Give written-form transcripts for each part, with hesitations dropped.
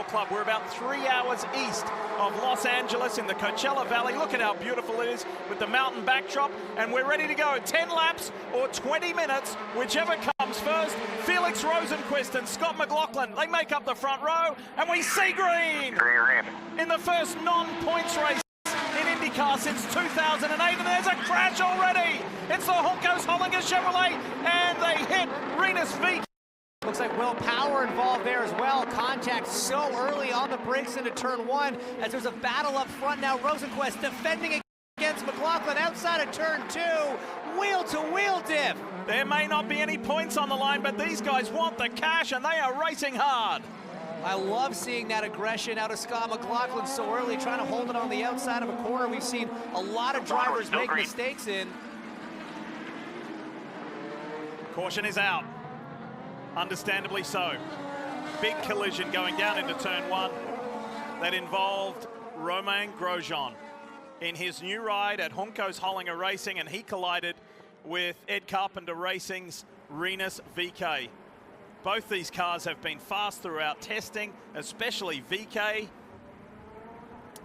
Yacht Club. We're about 3 hours east of Los Angeles in the Coachella Valley. Look at how beautiful it is with the mountain backdrop, and we're ready to go. 10 laps or 20 minutes, whichever comes first. Felix Rosenqvist and Scott McLaughlin, they make up the front row, and we see green in the first non-points race in IndyCar since 2008, and there's a crash already. It's the Juncos Hollinger Chevrolet, and they hit Rinus VeeKay. Looks like Will Power involved there as well. Contact so early on the brakes into turn one as there's a battle up front now. Rosenqvist defending against McLaughlin outside of turn two. Wheel-to-wheel diff. There may not be any points on the line, but these guys want the cash, and they are racing hard. I love seeing that aggression out of Scott McLaughlin so early, trying to hold it on the outside of a corner. We've seen a lot of drivers make mistakes in. Caution is out. Understandably so. Big collision going down into turn one that involved Romain Grosjean in his new ride at Juncos Hollinger Racing, and he collided with Ed Carpenter Racing's Rinus VeeKay. Both these cars have been fast throughout testing, especially VeeKay,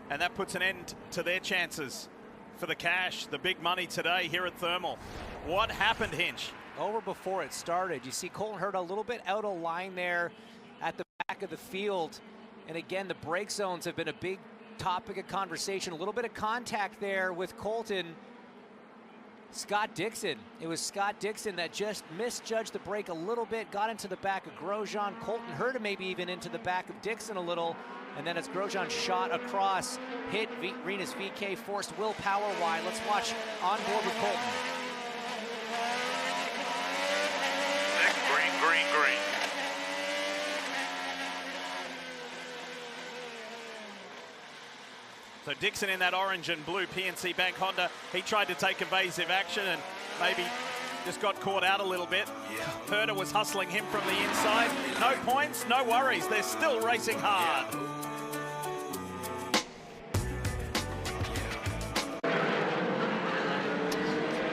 and that puts an end to their chances for the cash, the big money today here at Thermal. What happened, Hinch? Over before it started. You see Colton Herta a little bit out of line there at the back of the field. And again, the brake zones have been a big topic of conversation. A little bit of contact there with Colton. Scott Dixon. It was Scott Dixon that just misjudged the brake a little bit, got into the back of Grosjean. Colton Herta maybe even into the back of Dixon a little. And then as Grosjean shot across, hit Rinus VeeKay, forced Will Power wide. Let's watch on board with Colton. Green. So Dixon in that orange and blue PNC Bank Honda, he tried to take evasive action and maybe just got caught out a little bit. Herta was hustling him from the inside. No points, no worries. They're still racing hard.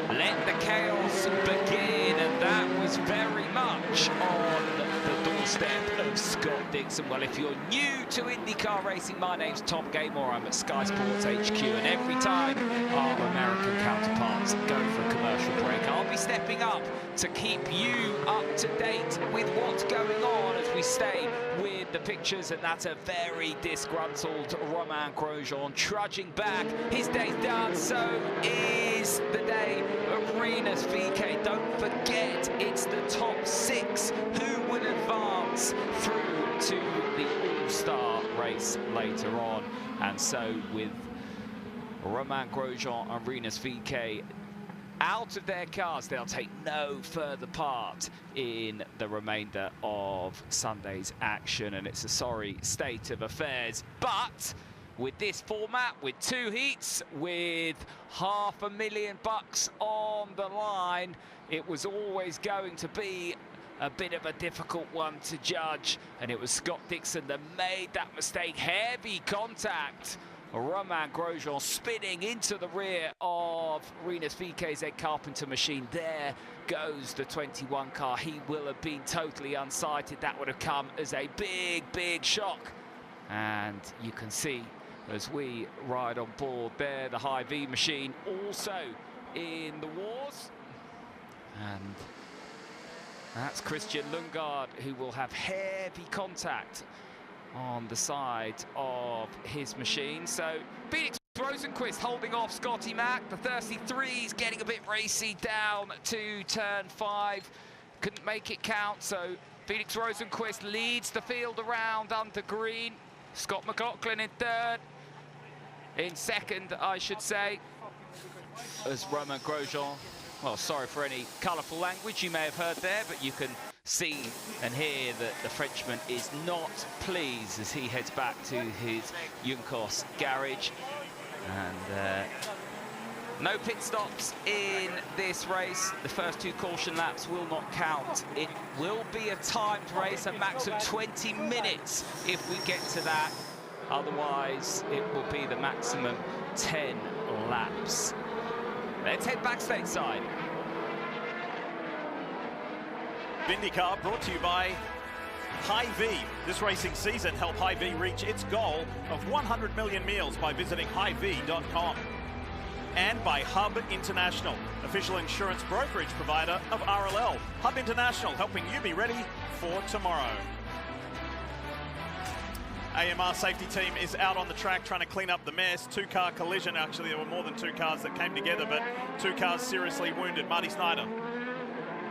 Let the chaos begin, and that was very much on the doorstep of Scott Dixon. Well, if you're new to IndyCar racing, my name's Tom Gaymore. I'm at Sky Sports HQ, and every time our American counterparts go for a commercial break, I'll be stepping up to keep you up to date with what's going on as we stay with the pictures. And that's a very disgruntled Romain Grosjean trudging back. His day's done, so is the day of Rinus VeeKay. Don't forget, it's the top 6 who will advance through to the All-Star race later on. And so with Romain Grosjean and Rinus VeeKay out of their cars, they'll take no further part in the remainder of Sunday's action, and it's a sorry state of affairs. But with this format, with 2 heats, with $500,000 on the line, it was always going to be a bit of a difficult one to judge, and it was Scott Dixon that made that mistake. Heavy contact. Romain Grosjean spinning into the rear of Rinus VeeKay's Ed Carpenter machine. There goes the 21 car. He will have been totally unsighted. That would have come as a big shock. And you can see as we ride on board there, the Hy-Vee machine also in the wars. And that's Christian Lundgaard, who will have heavy contact on the side of his machine. So Felix Rosenqvist holding off Scotty Mack. The 33's getting a bit racy down to turn 5. Couldn't make it count, so Felix Rosenqvist leads the field around under green. Scott McLaughlin in third. In second, I should say, as Romain Grosjean, well, sorry for any colourful language you may have heard there, but you can see and hear that the Frenchman is not pleased as he heads back to his Juncos garage. And no pit stops in this race. The first 2 caution laps will not count. It will be a timed race, a max of 20 minutes if we get to that. Otherwise, it will be the maximum 10 laps. Let's head back stateside. IndyCar brought to you by Hy-Vee. This racing season helped Hy-Vee reach its goal of 100 million meals by visiting Hy-Vee.com. And by Hub International, official insurance brokerage provider of RLL. Hub International, helping you be ready for tomorrow. AMR safety team is out on the track trying to clean up the mess. Two-car collision. Actually, there were more than two cars that came together, but two cars seriously wounded. Marty Snyder.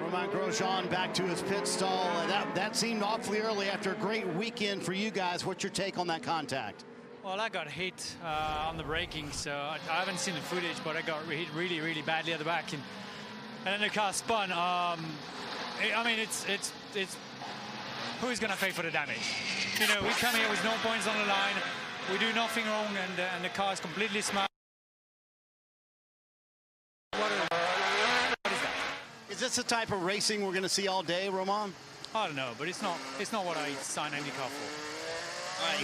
Romain Grosjean back to his pit stall. That seemed awfully early after a great weekend for you guys. What's your take on that contact? Well, I got hit on the braking, so I haven't seen the footage, but I got hit really, really badly at the back, and then the car spun. I mean, it's who's going to pay for the damage? You know, we come here with no points on the line. We do nothing wrong, and the car is completely smart. What is that? Is this the type of racing we're going to see all day, Romain? I don't know, but it's not what I signed any car for.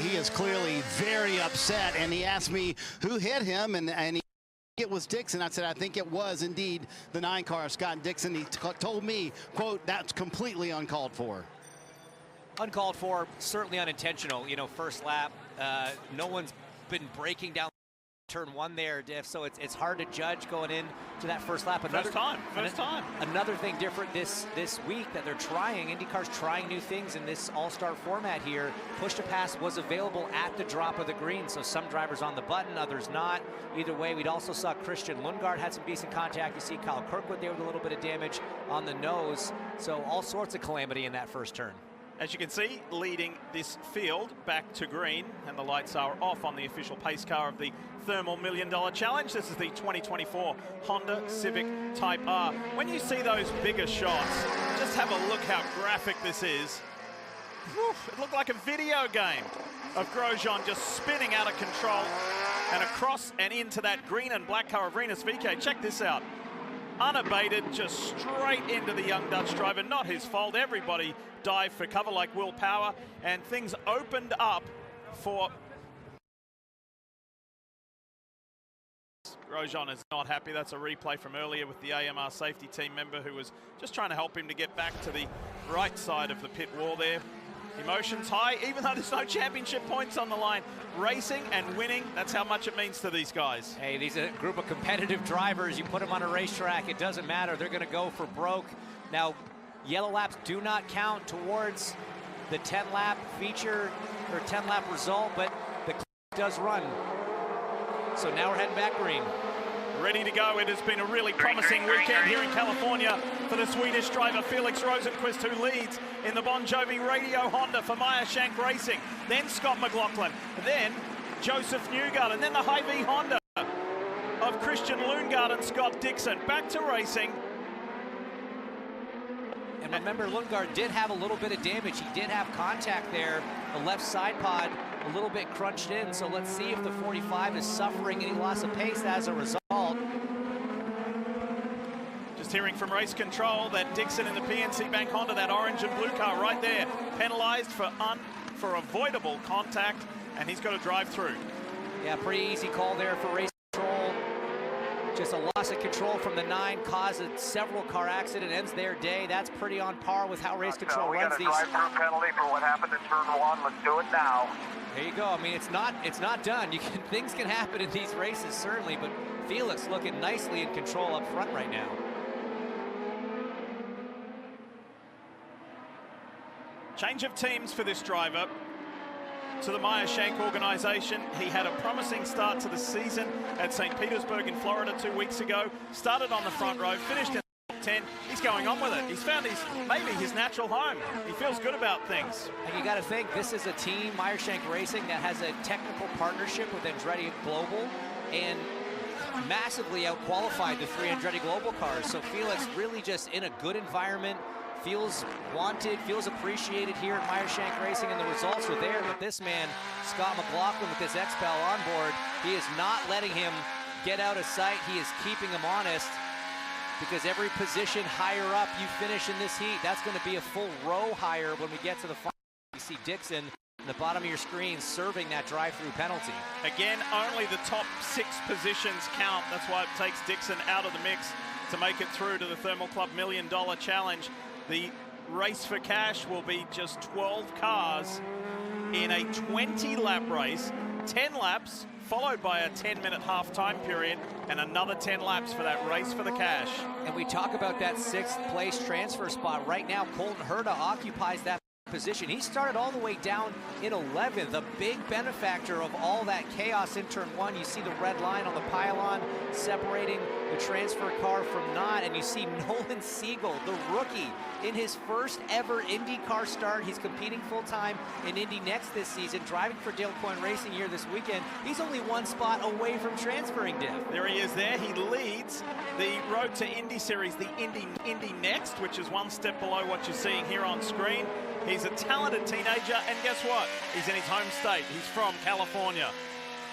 He is clearly very upset, and he asked me who hit him, and it was Dixon. I said, I think it was indeed the 9 car, Scott Dixon. He told me, quote, that's completely uncalled for. Uncalled for, certainly unintentional. You know, first lap, no one's been breaking down turn 1 there, Diff, so it's hard to judge going into that first lap. First time. Another thing different this week that they're trying, IndyCar's trying new things in this all-star format here. Push to pass was available at the drop of the green, so some drivers on the button, others not. Either way, we'd also saw Christian Lundgaard had some decent contact. You see Kyle Kirkwood there with a little bit of damage on the nose, so all sorts of calamity in that first turn. As you can see, leading this field back to green, and the lights are off on the official pace car of the Thermal $1 Million Challenge. This is the 2024 Honda Civic Type R. When you see those bigger shots, just have a look how graphic this is. Whew, it looked like a video game of Grosjean just spinning out of control and across and into that green and black car of Rinus VeeKay. Check this out. Unabated, just straight into the young Dutch driver. Not his fault. Everybody dived for cover like Will Power, and things opened up for Grosjean. Is not happy. That's a replay from earlier with the AMR safety team member who was just trying to help him to get back to the right side of the pit wall there. Emotions high, even though there's no championship points on the line. Racing and winning, that's how much it means to these guys. Hey, these are a group of competitive drivers. You put them on a racetrack, it doesn't matter. They're going to go for broke. Now, yellow laps do not count towards the 10-lap feature or 10-lap result, but the clock does run. So now we're heading back green. Ready to go. It has been a really promising weekend here in California for the Swedish driver Felix Rosenqvist, who leads in the Bon Jovi Radio Honda for Meyer Shank Racing. Then Scott McLaughlin, then Joseph Newgarden, and then the Hy-Vee Honda of Christian Lundgaard and Scott Dixon. Back to racing. And remember, Lundgaard did have a little bit of damage. He did have contact there. The left side pod a little bit crunched in, so let's see if the 45 is suffering any loss of pace as a result. Just hearing from race control that Dixon in the PNC Bank Honda, that orange and blue car right there, penalized for avoidable contact, and he's got to drive through. Yeah, pretty easy call there for race control. Just a loss of control from the 9 caused a several car accident, ends their day. That's pretty on par with how race control runs these. We got a drive-through penalty for what happened in turn 1. Let's do it now. There you go. I mean, it's not done. Things can happen in these races, certainly, but Felix looking nicely in control up front right now. Change of teams for this driver to the Meyer Shank organization. He had a promising start to the season at St. Petersburg in Florida 2 weeks ago. Started on the front row, finished in the top 10. He's going on with it. He's found maybe his natural home. He feels good about things. And you got to think, this is a team, Meyer Shank Racing, that has a technical partnership with Andretti Global and massively out-qualified the 3 Andretti Global cars. So Felix really just in a good environment, feels wanted, feels appreciated here at Meyer Shank Racing, and the results are there. But this man, Scott McLaughlin, with this XPEL on board, he is not letting him get out of sight. He is keeping him honest, because every position higher up you finish in this heat, that's going to be a full row higher when we get to the final. You see Dixon in the bottom of your screen serving that drive-through penalty. Again, only the top 6 positions count. That's why it takes Dixon out of the mix to make it through to the Thermal Club $1 Million Challenge. The Race for Cash will be just 12 cars in a 20-lap race, 10 laps, followed by a 10-minute half-time period, and another 10 laps for that Race for the Cash. And we talk about that 6th place transfer spot. Right now, Colton Herta occupies that position. He started all the way down in 11th, a big benefactor of all that chaos in turn 1. You see the red line on the pylon separating the transfer car from not, and you see Nolan Siegel, the rookie, in his first ever IndyCar start. He's competing full-time in Indy Next this season, driving for Dale Coyne Racing here this weekend. He's only one spot away from transferring, Div. There he is there. He leads the Road to Indy Series, the Indy Next, which is one step below what you're seeing here on screen. He's a talented teenager, and guess what? He's in his home state. He's from California.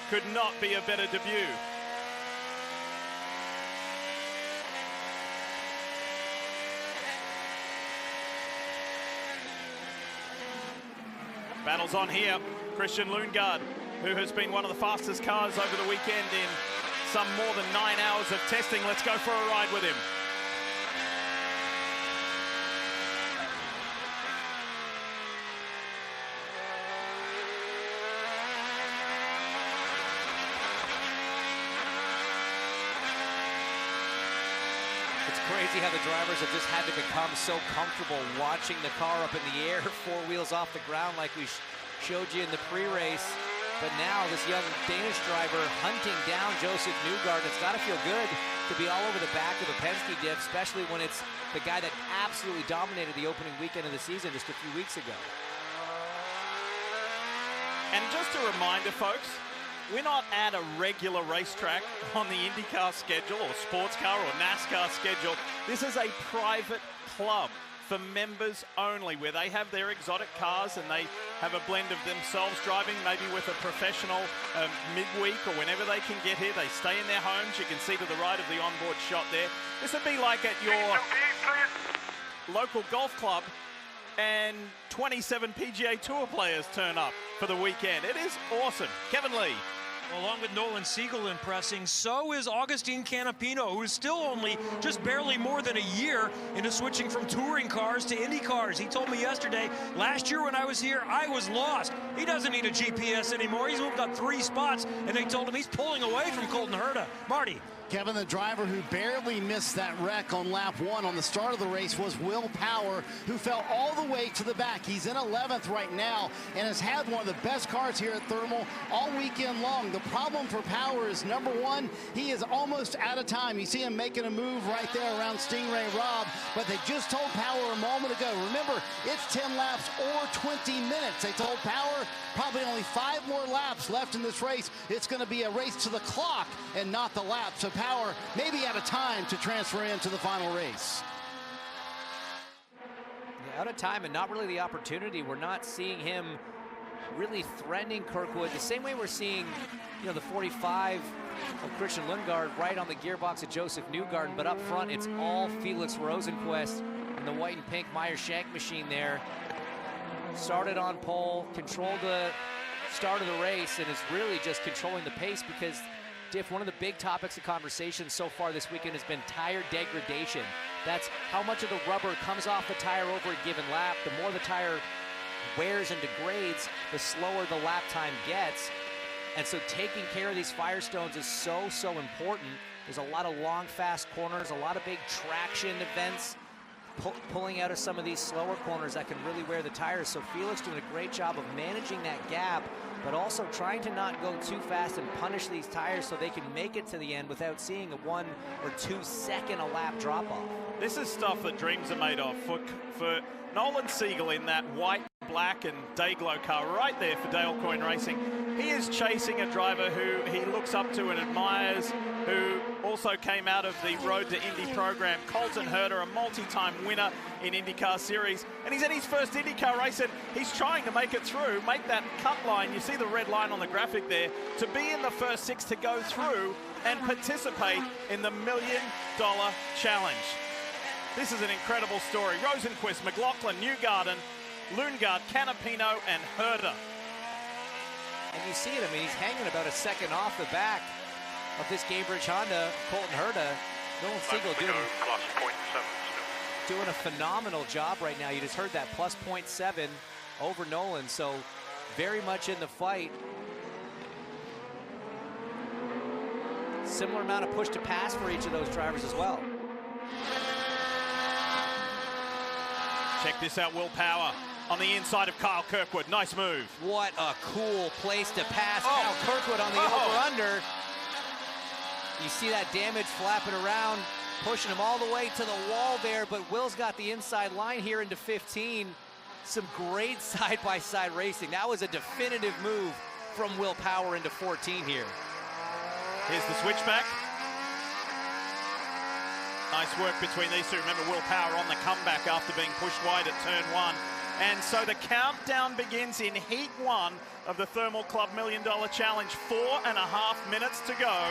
Could not be a better debut. Battles on here. Christian Lundgaard, who has been one of the fastest cars over the weekend in some more than 9 hours of testing. Let's go for a ride with him. It's crazy how the drivers have just had to become so comfortable watching the car up in the air, 4 wheels off the ground like we showed you in the pre-race. But now this young Danish driver hunting down Josef Newgarden. It's got to feel good to be all over the back of the Penske Div, especially when it's the guy that absolutely dominated the opening weekend of the season just a few weeks ago. And just a reminder, folks, we're not at a regular racetrack on the IndyCar schedule or sports car or NASCAR schedule. This is a private club for members only, where they have their exotic cars and they have a blend of themselves driving, maybe with a professional midweek or whenever they can get here. They stay in their homes. You can see to the right of the onboard shot there. This would be like at your local golf club and 27 PGA Tour players turn up for the weekend. It is awesome. Kevin Lee. Along with Nolan Siegel impressing, so is Agustin Canapino, who's still only just barely more than a year into switching from touring cars to Indy cars. He told me yesterday, last year when I was here, I was lost. He doesn't need a GPS anymore. He's moved up 3 spots, and they told him he's pulling away from Colton Herta. Marty. Kevin, the driver who barely missed that wreck on lap 1 on the start of the race was Will Power, who fell all the way to the back. He's in 11th right now and has had one of the best cars here at Thermal all weekend long. The problem for Power is, number 1, he is almost out of time. You see him making a move right there around Stingray Robb, but they just told Power a moment ago, remember, it's 10 laps or 20 minutes. They told Power probably only 5 more laps left in this race. It's going to be a race to the clock and not the lap. So Power maybe out of time to transfer into the final race. Yeah, out of time and not really the opportunity. We're not seeing him really threatening Kirkwood the same way we're seeing, you know, the 45 of Christian Lundgaard right on the gearbox of Josef Newgarden, but up front it's all Felix Rosenqvist and the white and pink Meyer Shank machine there. Started on pole, controlled the start of the race, and is really just controlling the pace because, Diff, one of the big topics of conversation so far this weekend has been tire degradation. That's how much of the rubber comes off the tire over a given lap. The more the tire wears and degrades, the slower the lap time gets. And so taking care of these Firestones is so, so important. There's a lot of long, fast corners, a lot of big traction events, pulling out of some of these slower corners that can really wear the tires. So Felix doing a great job of managing that gap, but also trying to not go too fast and punish these tires so they can make it to the end without seeing a 1 or 2 second a lap drop off. This is stuff that dreams are made of. For Nolan Siegel in that white, black and Dayglow car right there for Dale Coyne Racing, he is chasing a driver who he looks up to and admires, who also came out of the Road to Indy program, Colton Herta, a multi-time winner in IndyCar Series, and he's in his first IndyCar race, and he's trying to make it through, make that cut line. You see the red line on the graphic there, to be in the first 6 to go through and participate in the $1 Million Challenge. This is an incredible story. Rosenqvist, McLaughlin, Newgarden, Lundgaard, Canapino, and Herta. And you see it, I mean, he's hanging about a second off the back of this Gainbridge Honda, Colton Herta. Nolan Siegel doing doing a phenomenal job right now. You just heard that, plus 0.7 over Nolan, so very much in the fight. Similar amount of push to pass for each of those drivers as well. Check this out, Will Power on the inside of Kyle Kirkwood. Nice move. What a cool place to pass. Kyle Kirkwood on the over-under. You see that damage flapping around, pushing him all the way to the wall there, but Will's got the inside line here into 15. Some great side-by-side racing. That was a definitive move from Will Power into 14 here. Here's the switchback. Nice work between these two. Remember, Will Power on the comeback after being pushed wide at turn 1. And so the countdown begins in heat 1 of the Thermal Club $1 Million Challenge. 4.5 minutes to go.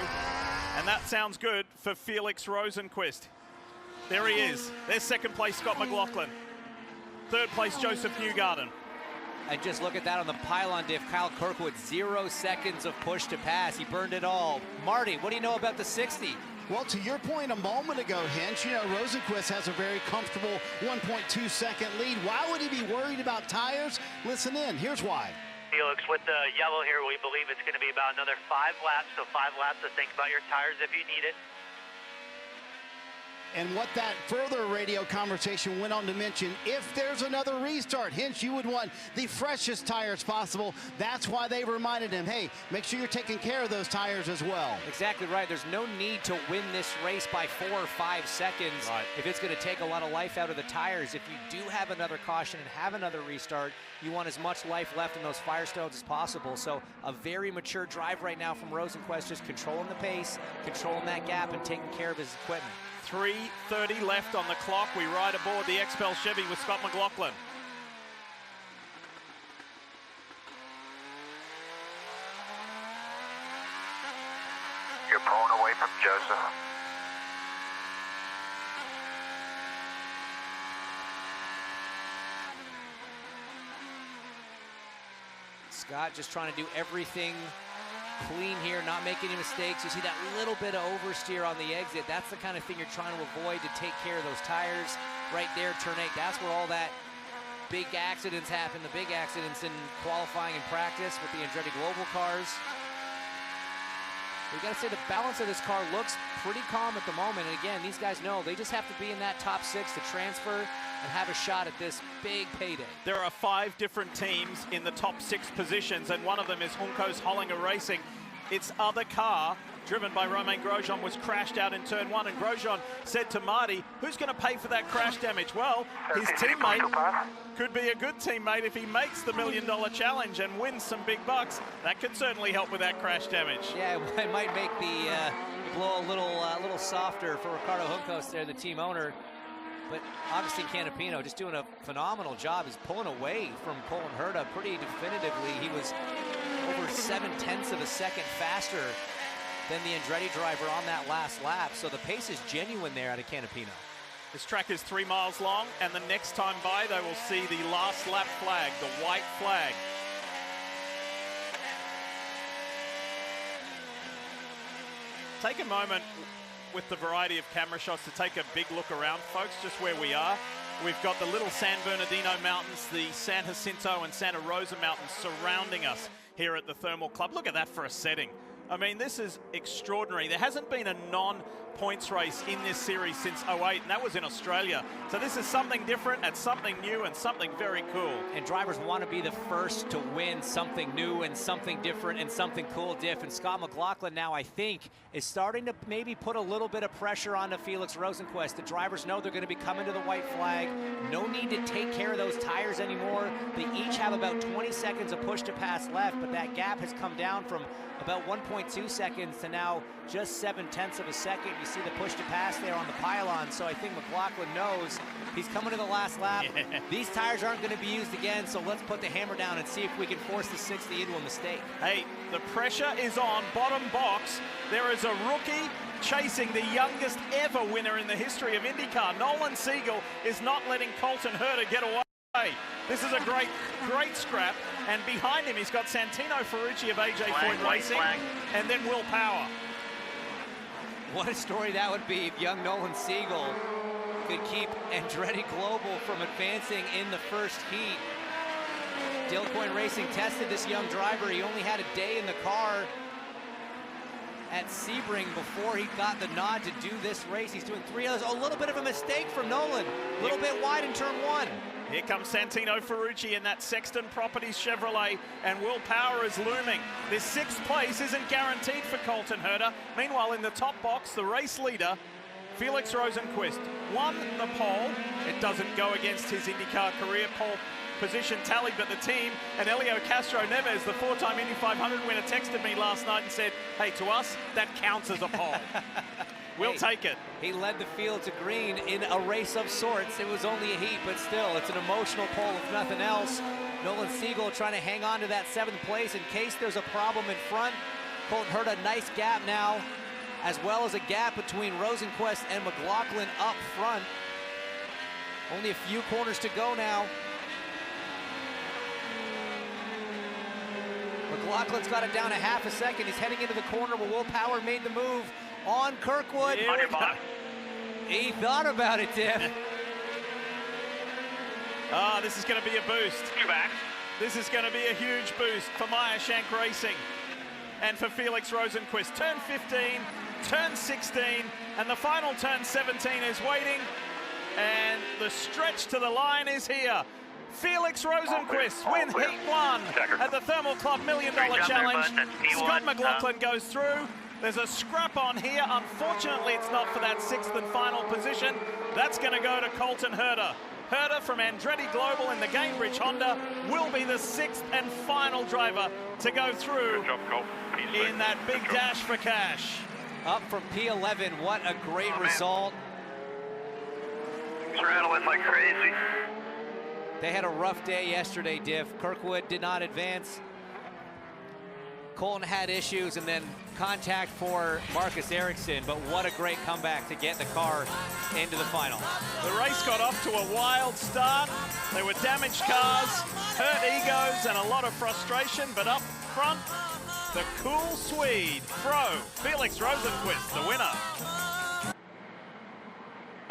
And that sounds good for Felix Rosenqvist. There he is. There's second place, Scott McLaughlin. Third place, Joseph Newgarden. And just look at that on the pylon diff. Kyle Kirkwood, 0 seconds of push to pass. He burned it all. Marty, what do you know about the 60? Well, to your point a moment ago, Hinch, you know, Rosenqvist has a very comfortable 1.2-second lead. Why would he be worried about tires? Listen in. Here's why. Felix, with the yellow here, we believe it's going to be about another 5 laps, so 5 laps to think about your tires if you need it. And what that further radio conversation went on to mention, if there's another restart, Hinch, you would want the freshest tires possible. That's why they reminded him, hey, make sure you're taking care of those tires as well. Exactly right. There's no need to win this race by 4 or 5 seconds if it's going to take a lot of life out of the tires. If you do have another caution and have another restart, you want as much life left in those Firestones as possible. So a very mature drive right now from Rosenqvist, just controlling the pace, controlling that gap, and taking care of his equipment. 3:30 left on the clock. We ride aboard the XPEL Chevy with Scott McLaughlin. You're pulling away from Joseph. Scott just trying to do everything clean here, not make any mistakes. You see that little bit of oversteer on the exit. That's the kind of thing you're trying to avoid to take care of those tires. Right there, turn 8, that's where all that big accidents happen, the big accidents in qualifying and practice with the Andretti Global cars. We got to say the balance of this car looks pretty calm at the moment. And again, these guys know they just have to be in that top 6 to transfer and have a shot at this big payday. There are 5 different teams in the top 6 positions, and one of them is Juncos Hollinger Racing. Its other car, driven by Romain Grosjean, was crashed out in turn 1, and Grosjean said to Marty, who's going to pay for that crash damage? Well, his teammate could be a good teammate if he makes the $1 Million Challenge and wins some big bucks. That could certainly help with that crash damage. Yeah, it might make the blow a little softer for Ricardo Juncos there, the team owner. But Augustin Canapino just doing a phenomenal job. He's pulling away from Colin Herta pretty definitively. He was over 0.7 of a second faster than the Andretti driver on that last lap. So the pace is genuine there out of Canapino. This track is 3 miles long, and the next time by, they will see the last lap flag, the white flag. Take a moment with the variety of camera shots to take a big look around, folks, just where we are. We've got the little San Bernardino Mountains, the San Jacinto and Santa Rosa Mountains surrounding us here at the Thermal Club. Look at that for a setting. I mean, this is extraordinary. There hasn't been a non-points race in this series since 08, and that was in Australia. So this is something different and something new and something very cool. And drivers want to be the first to win something new and something different and something cool diff. And Scott McLaughlin now, I think, is starting to maybe put a little bit of pressure onto Felix Rosenqvist. The drivers know they're going to be coming to the white flag. No need to take care of those tires anymore. They each have about 20 seconds of push to pass left, but that gap has come down from about 1.2 seconds to now just 0.7 of a second. You see the push to pass there on the pylon. So I think McLaughlin knows he's coming to the last lap. Yeah. These tires aren't going to be used again, so let's put the hammer down and see if we can force the 60 into a mistake. Hey, the pressure is on. Bottom box, there is a rookie chasing the youngest ever winner in the history of IndyCar. Nolan Siegel is not letting Colton Herta get away. This is a great scrap, and behind him he's got Santino Ferrucci of AJ Foyt Racing, and then Will Power. What a story that would be if young Nolan Siegel could keep Andretti Global from advancing in the first heat. Dale Coyne Racing tested this young driver. He only had a day in the car at Sebring before he got the nod to do this race. He's doing 3 others. Oh, a little bit of a mistake from Nolan. A little bit wide in turn 1. Here comes Santino Ferrucci in that Sexton Properties Chevrolet, and Will Power is looming. This 6th place isn't guaranteed for Colton Herta. Meanwhile, in the top box, the race leader, Felix Rosenqvist, won the pole. It doesn't go against his IndyCar career pole position tally, but the team and Elio Castro Neves, the 4-time Indy 500 winner, texted me last night and said, hey, to us, that counts as a pole. We'll take it. He led the field to green in a race of sorts. It was only a heat, but still, it's an emotional pole if nothing else. Nolan Siegel trying to hang on to that 7th place in case there's a problem in front. Colton Herta, nice gap now, as well as a gap between Rosenqvist and McLaughlin up front. Only a few corners to go now. McLaughlin's got it down a half a second. He's heading into the corner where Will Power made the move on Kirkwood. He thought about it, Tim. This is going to be a boost. This is going to be a huge boost for Meyer-Shank Racing and for Felix Rosenqvist. Turn 15, turn 16, and the final turn 17 is waiting. And the stretch to the line is here. Felix Rosenqvist wins Heat 1 at the Thermal Club $1 Million Challenge. Scott McLaughlin goes through. There's a scrap on here. Unfortunately, it's not for that 6th and final position. That's going to go to Colton Herta. Herta from Andretti Global in the Gainbridge Honda will be the 6th and final driver to go through in that big dash for cash. Up from P11, what a great result. He's rattling like crazy. They had a rough day yesterday, Diff. Kirkwood did not advance. Colton had issues, and then contact for Marcus Ericsson, but what a great comeback to get the car into the final. The race got off to a wild start. There were damaged cars, hurt egos, and a lot of frustration, but up front, the cool Swede, Pro, Felix Rosenqvist, the winner.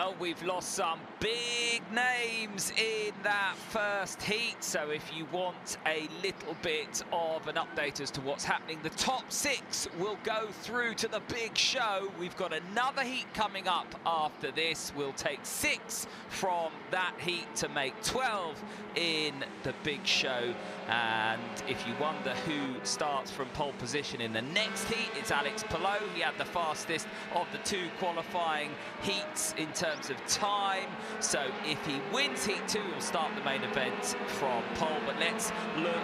Oh, we've lost some big names in that first heat, so if you want a little bit of an update as to what's happening, the top 6 will go through to the big show. We've got another heat coming up after this. We'll take 6 from that heat to make 12 in the big show. And if you wonder who starts from pole position in the next heat, it's Alex Palou. He had the fastest of the 2 qualifying heats in terms of time. So if he wins heat 2, he'll start the main event from pole. But let's look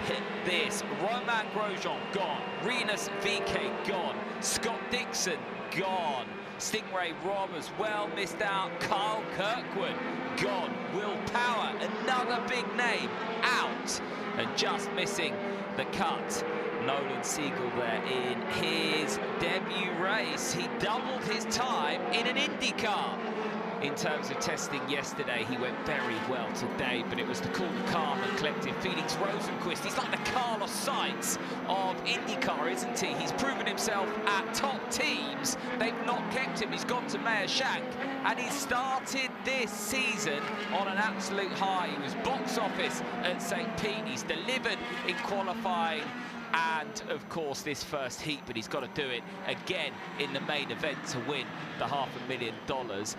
at this. Romain Grosjean, gone. Rinus VeeKay, gone. Scott Dixon, gone. Stingray Robb as well, missed out. Kyle Kirkwood, gone. Will Power, another big name, out. And just missing the cut. Nolan Siegel there in his debut race. He doubled his time in an IndyCar. In terms of testing yesterday, he went very well today, but it was the cool, calm and collective Felix Rosenqvist. He's like the Carlos Sainz of IndyCar, isn't he? He's proven himself at top teams. They've not kept him. He's gone to Meyer-Shank, and he started this season on an absolute high. He was box office at St. Pete. He's delivered in qualifying and, of course, this first heat, but he's got to do it again in the main event to win the $500,000.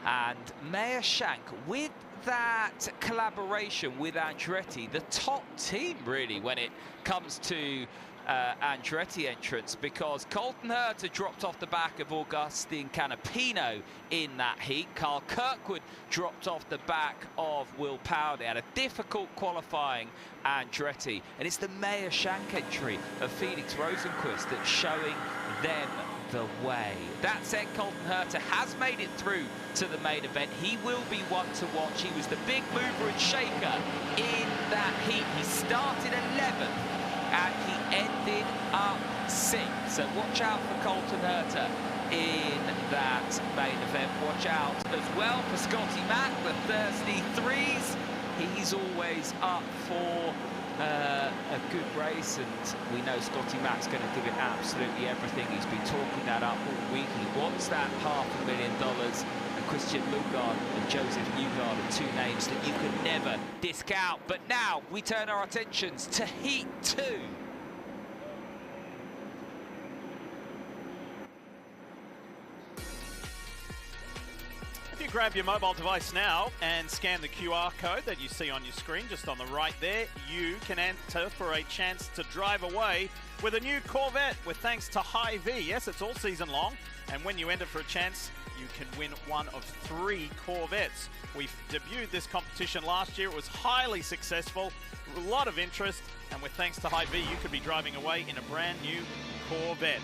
And Meyer-Shank, with that collaboration with Andretti, the top team really when it comes to Andretti entrance, because Colton Herta dropped off the back of Agustin Canapino in that heat. Kyle Kirkwood dropped off the back of Will Power. They had a difficult qualifying Andretti, and it's the Meyer-Shank entry of Felix Rosenqvist that's showing them the way. That said, Colton Herta has made it through to the main event. He will be one to watch. He was the big mover and shaker in that heat. He started 11th and he ended up 6th. So watch out for Colton Herta in that main event. Watch out as well for Scotty Mack, the thirsty threes. He's always up for a good race, and we know Scotty Mack's going to give it absolutely everything. He's been talking that up all week. He wants that $500,000, and Christian Lugard and Joseph Newgard are two names that you could never discount. But now we turn our attentions to Heat 2. If you grab your mobile device now and scan the QR code that you see on your screen just on the right there, you can enter for a chance to drive away with a new Corvette with thanks to Hy-Vee. Yes, it's all season long, and when you enter for a chance, you can win one of 3 Corvettes. We debuted this competition last year. It was highly successful, a lot of interest, and with thanks to Hy-Vee, you could be driving away in a brand new Corvette.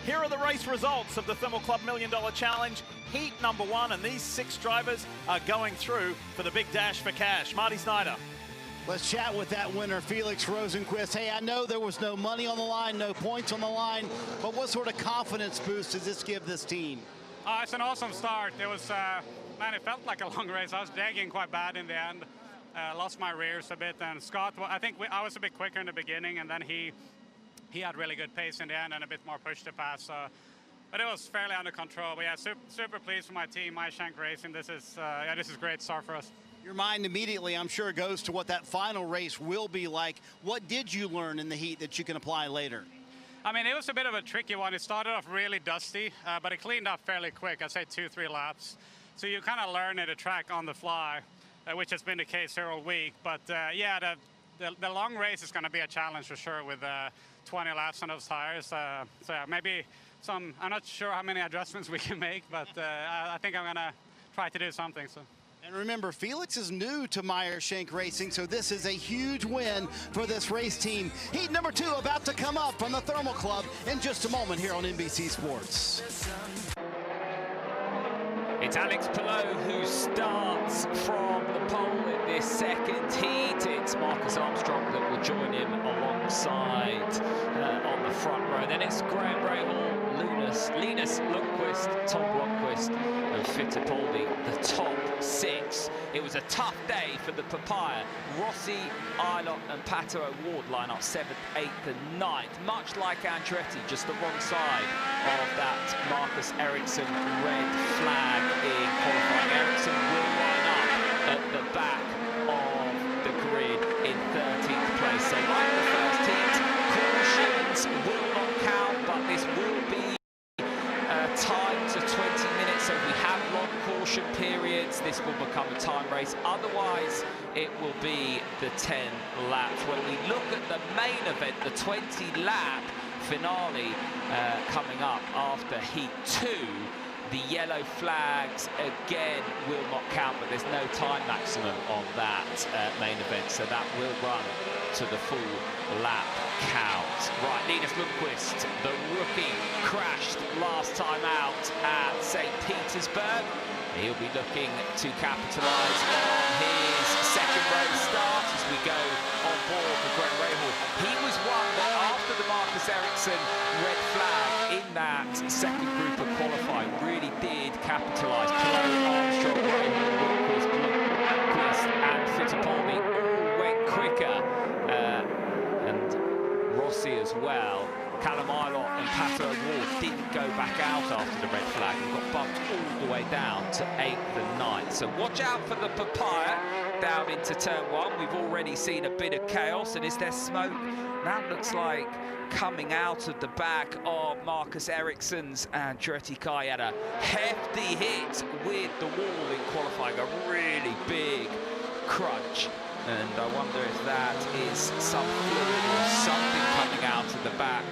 Here are the race results of the Thermal Club $1 Million Challenge. Heat number 1, and these 6 drivers are going through for the big dash for cash. Marty Snyder. Let's chat with that winner, Felix Rosenqvist. Hey, I know there was no money on the line, no points on the line, but what sort of confidence boost does this give this team? It's an awesome start. It was, man, it felt like a long race. I was dragging quite bad in the end. Lost my rears a bit, and Scott, I think I was a bit quicker in the beginning, and then he had really good pace in the end and a bit more push to pass. But it was fairly under control. But yeah, super pleased for my team, MyShank Racing. This is great start for us. Your mind immediately, I'm sure, goes to what that final race will be like. What did you learn in the heat that you can apply later? I mean, it was a bit of a tricky one. It started off really dusty, but it cleaned up fairly quick. I'd say 2-3 laps. So you kind of learn the track on the fly, which has been the case here all week. But yeah, the long race is going to be a challenge for sure with 20 laps on those tires. So yeah, maybe I'm not sure how many adjustments we can make, but I think I'm going to try to do something. So. And remember, Felix is new to MyShank Racing, so this is a huge win for this race team. Heat number 2 about to come up from the Thermal Club in just a moment here on NBC Sports. It's Alex Palou who starts from the pole in this second heat. It's Marcus Armstrong that will join him alongside on the front row. Then it's Graham Rahal, Linus Lundqvist, Tom Blomqvist and Fittipaldi, the top 6. It was a tough day for the Papaya. Rossi, Eilert and Pato O'Ward line up 7th, 8th and 9th. Much like Andretti, just the wrong side of that Marcus Ericsson red flag in qualifying. Ericsson will line up at the back of the grid in 13th place. So like the first heat, cautions will not count, but this will be time to 20 minutes, so we have long caution periods. This will become a time race. Otherwise, it will be the 10 laps. When we look at the main event, the 20-lap finale coming up after Heat 2, the yellow flags again will not count, but there's no time maximum on that main event, so that will run to the full lap count. Right, Linus Lundqvist, the rookie, crashed last time out at St. Petersburg. He'll be looking to capitalise on his second race start as we go on board with Graham Rahal. He was one that after the Marcus Ericsson red flag in that second group of qualifying really did capitalise. Palou, Armstrong, Rahal, Lundqvist and Fittipaldi all went quicker. And Rossi as well. Callum Eilert and Pato O'Ward didn't go back out after the red flag and got bumped all the way down to 8th and 9th. So watch out for the Papaya down into turn 1. We've already seen a bit of chaos, and is there smoke? That looks like coming out of the back of Marcus Ericsson's Andretti car. He had a hefty hit with the wall in qualifying, a really big crunch. And I wonder if that is some fluid or something coming out of the back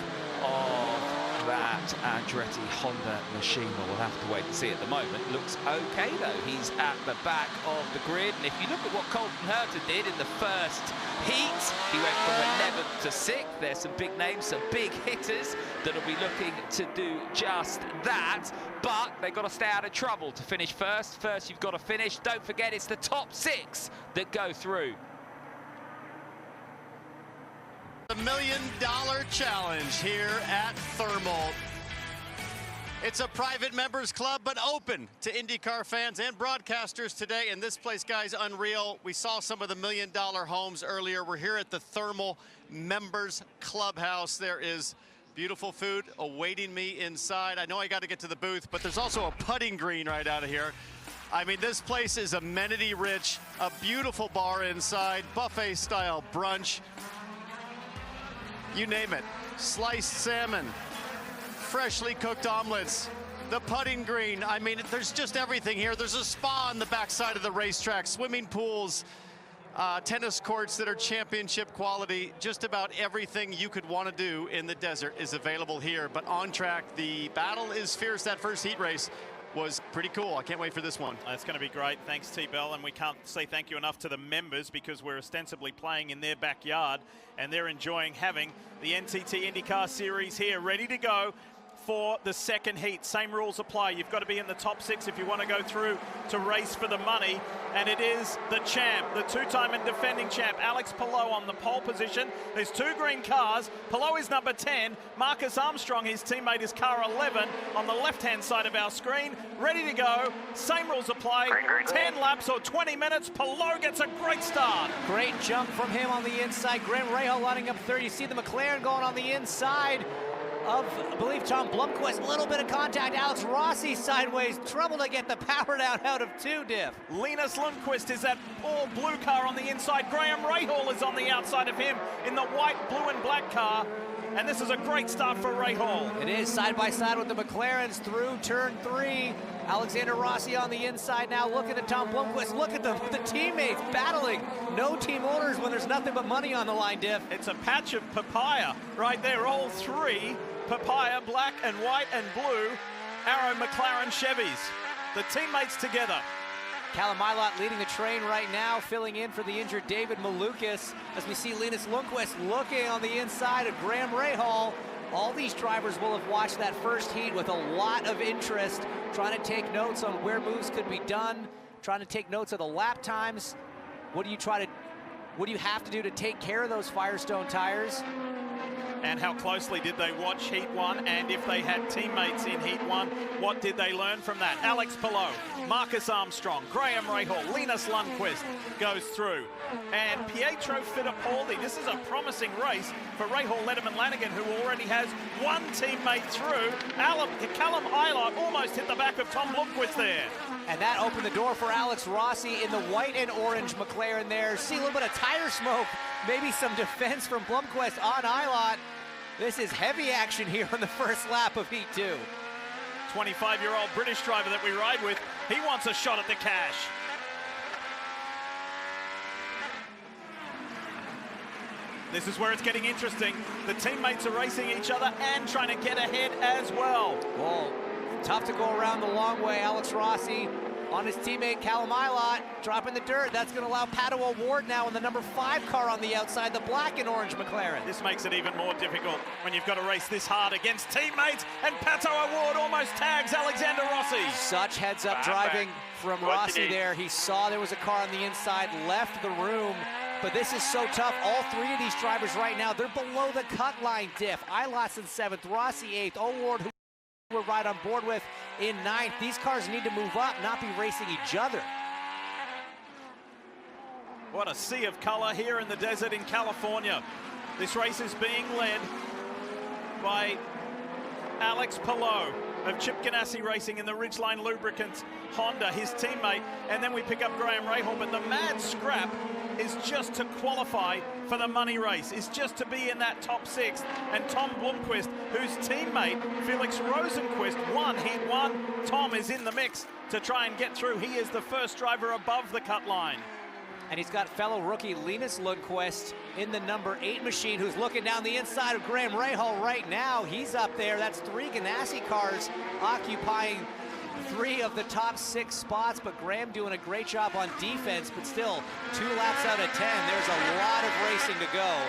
of that Andretti Honda machine. We'll have to wait and see. At the moment looks okay though. He's at the back of the grid, and if you look at what Colton Herta did in the first heat, he went from 11th to 6th. There's some big names, some big hitters that'll be looking to do just that, but they've got to stay out of trouble to finish first. First you've got to finish. Don't forget, it's the top 6 that go through. The $1 Million Challenge here at Thermal. It's a private members club, but open to IndyCar fans and broadcasters today. And this place, guys, unreal. We saw some of the $1 Million homes earlier. We're here at the Thermal Members Clubhouse. There is beautiful food awaiting me inside. I know I got to get to the booth, but there's also a putting green right out of here. I mean, this place is amenity rich, a beautiful bar inside, buffet style brunch, you name it. Sliced salmon, freshly cooked omelets, the putting green. I mean, there's just everything here. There's a spa on the backside of the racetrack, swimming pools, tennis courts that are championship quality. Just about everything you could want to do in the desert is available here. But on track, the battle is fierce. That first heat race was pretty cool. I can't wait for this one. It's going to be great. Thanks, T-Bell. And we can't say thank you enough to the members, because we're ostensibly playing in their backyard and they're enjoying having the NTT IndyCar Series here ready to go for the second heat. Same rules apply. You've got to be in the top 6 if you want to go through to race for the money. And it is the champ, the two-time and defending champ, Alex Palou, on the pole position. There's 2 green cars. Palou is number 10. Marcus Armstrong, his teammate, is car 11 on the left-hand side of our screen. Ready to go. Same rules apply. 10 laps or 20 minutes. Palou gets a great start. Great jump from him on the inside. Graham Rahal lining up third. You see the McLaren going on the inside of, I believe, Tom Blomqvist. A little bit of contact. Alex Rossi sideways. Trouble to get the power down out of 2, Diff. Linus Lundqvist is that all blue car on the inside. Graham Rahal is on the outside of him in the white, blue and black car. And this is a great start for Rahal. It is side by side with the McLarens through turn 3. Alexander Rossi on the inside now, looking at Tom Blomqvist. Look at the teammates battling. No team owners when there's nothing but money on the line, Diff. It's a patch of papaya right there, all 3. Papaya, black and white and blue, Arrow McLaren Chevys. The teammates together. Callum Ilott leading the train right now, filling in for the injured David Malukas, as we see Linus Lundqvist looking on the inside of Graham Rahal. All these drivers will have watched that first heat with a lot of interest, trying to take notes on where moves could be done, trying to take notes of the lap times. What do you have to do to take care of those Firestone tires? And how closely did they watch Heat 1? And if they had teammates in Heat 1, what did they learn from that? Alex Palou, Marcus Armstrong, Graham Rahal, Linus Lundqvist goes through. And Pietro Fittipaldi, this is a promising race for Rahal, Letterman, Lanigan, who already has 1 teammate through. Callum Ilott almost hit the back of Tom Blomqvist there. And that opened the door for Alex Rossi in the white and orange McLaren there. See a little bit of tire smoke, maybe some defense from Blomqvist on Ilott. This is heavy action here on the first lap of Heat 2. 25-year-old British driver that we ride with, he wants a shot at the cash. This is where it's getting interesting. The teammates are racing each other and trying to get ahead as well. Well, tough to go around the long way. Alex Rossi on his teammate Callum Ilott, dropping the dirt. That's going to allow Pato O'Ward now in the number 5 car on the outside, the black and orange McLaren. This makes it even more difficult when you've got to race this hard against teammates, and Pato O'Ward almost tags Alexander Rossi. Such heads-up driving from Rossi there. He saw there was a car on the inside, left the room. But this is so tough. All 3 of these drivers right now, they're below the cut line, Diff. Ilott's in 7th, Rossi 8th, O'Ward, who we're right on board with, in 9th. These cars need to move up, not be racing each other. What a sea of color here in the desert in California. This race is being led by Alex Palou of Chip Ganassi Racing in the Ridgeline Lubricants Honda, his teammate, and then we pick up Graham Rahal. But the mad scrap is just to qualify for the money race, is just to be in that top 6. And Tom Blomqvist, whose teammate Felix Rosenqvist won Heat 1, Tom is in the mix to try and get through. He is the first driver above the cut line. And he's got fellow rookie Linus Lundqvist in the number 8 machine, who's looking down the inside of Graham Rahal right now. He's up there. That's 3 Ganassi cars occupying 3 of the top 6 spots, but Graham doing a great job on defense, but still 2 laps out of 10. There's a lot of racing to go.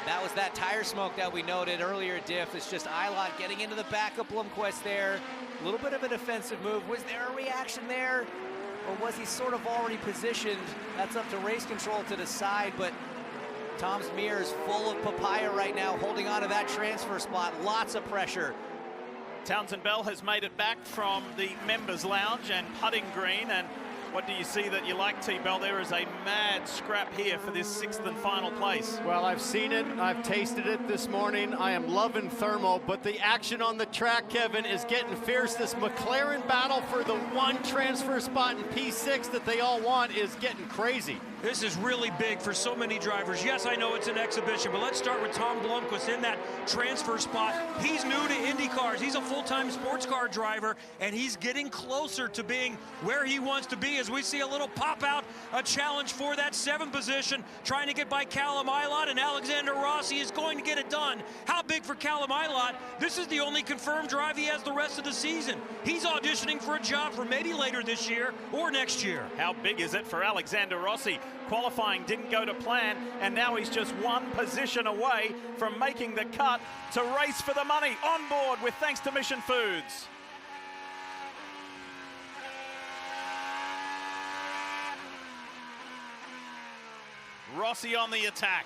That was that tire smoke that we noted earlier, Diff. It's just Ilott getting into the back of Blomqvist there. A little bit of a defensive move. Was there a reaction there? Or was he sort of already positioned? That's up to race control to decide, but Tom's mirror is full of papaya right now, holding on to that transfer spot. Lots of pressure. Townsend Bell has made it back from the members lounge and putting green, and What do you see that you like, T-Bell? There is a mad scrap here for this 6th and final place. Well, I've seen it. I've tasted it this morning. I am loving thermal, but the action on the track, Kevin, is getting fierce. This McLaren battle for the one transfer spot in P6 that they all want is getting crazy. This is really big for so many drivers. Yes, I know it's an exhibition, but let's start with Tom Blomqvist in that transfer spot. He's new to Indy cars. He's a full-time sports car driver, and he's getting closer to being where he wants to be as we see a little pop out, a challenge for that 7th position, trying to get by Callum Ilott, and Alexander Rossi is going to get it done. How big for Callum Ilott? This is the only confirmed drive he has the rest of the season. He's auditioning for a job for maybe later this year or next year. How big is it for Alexander Rossi? Qualifying didn't go to plan, and now he's just one position away from making the cut to race for the money on board with thanks to Mission Foods. Rossi on the attack.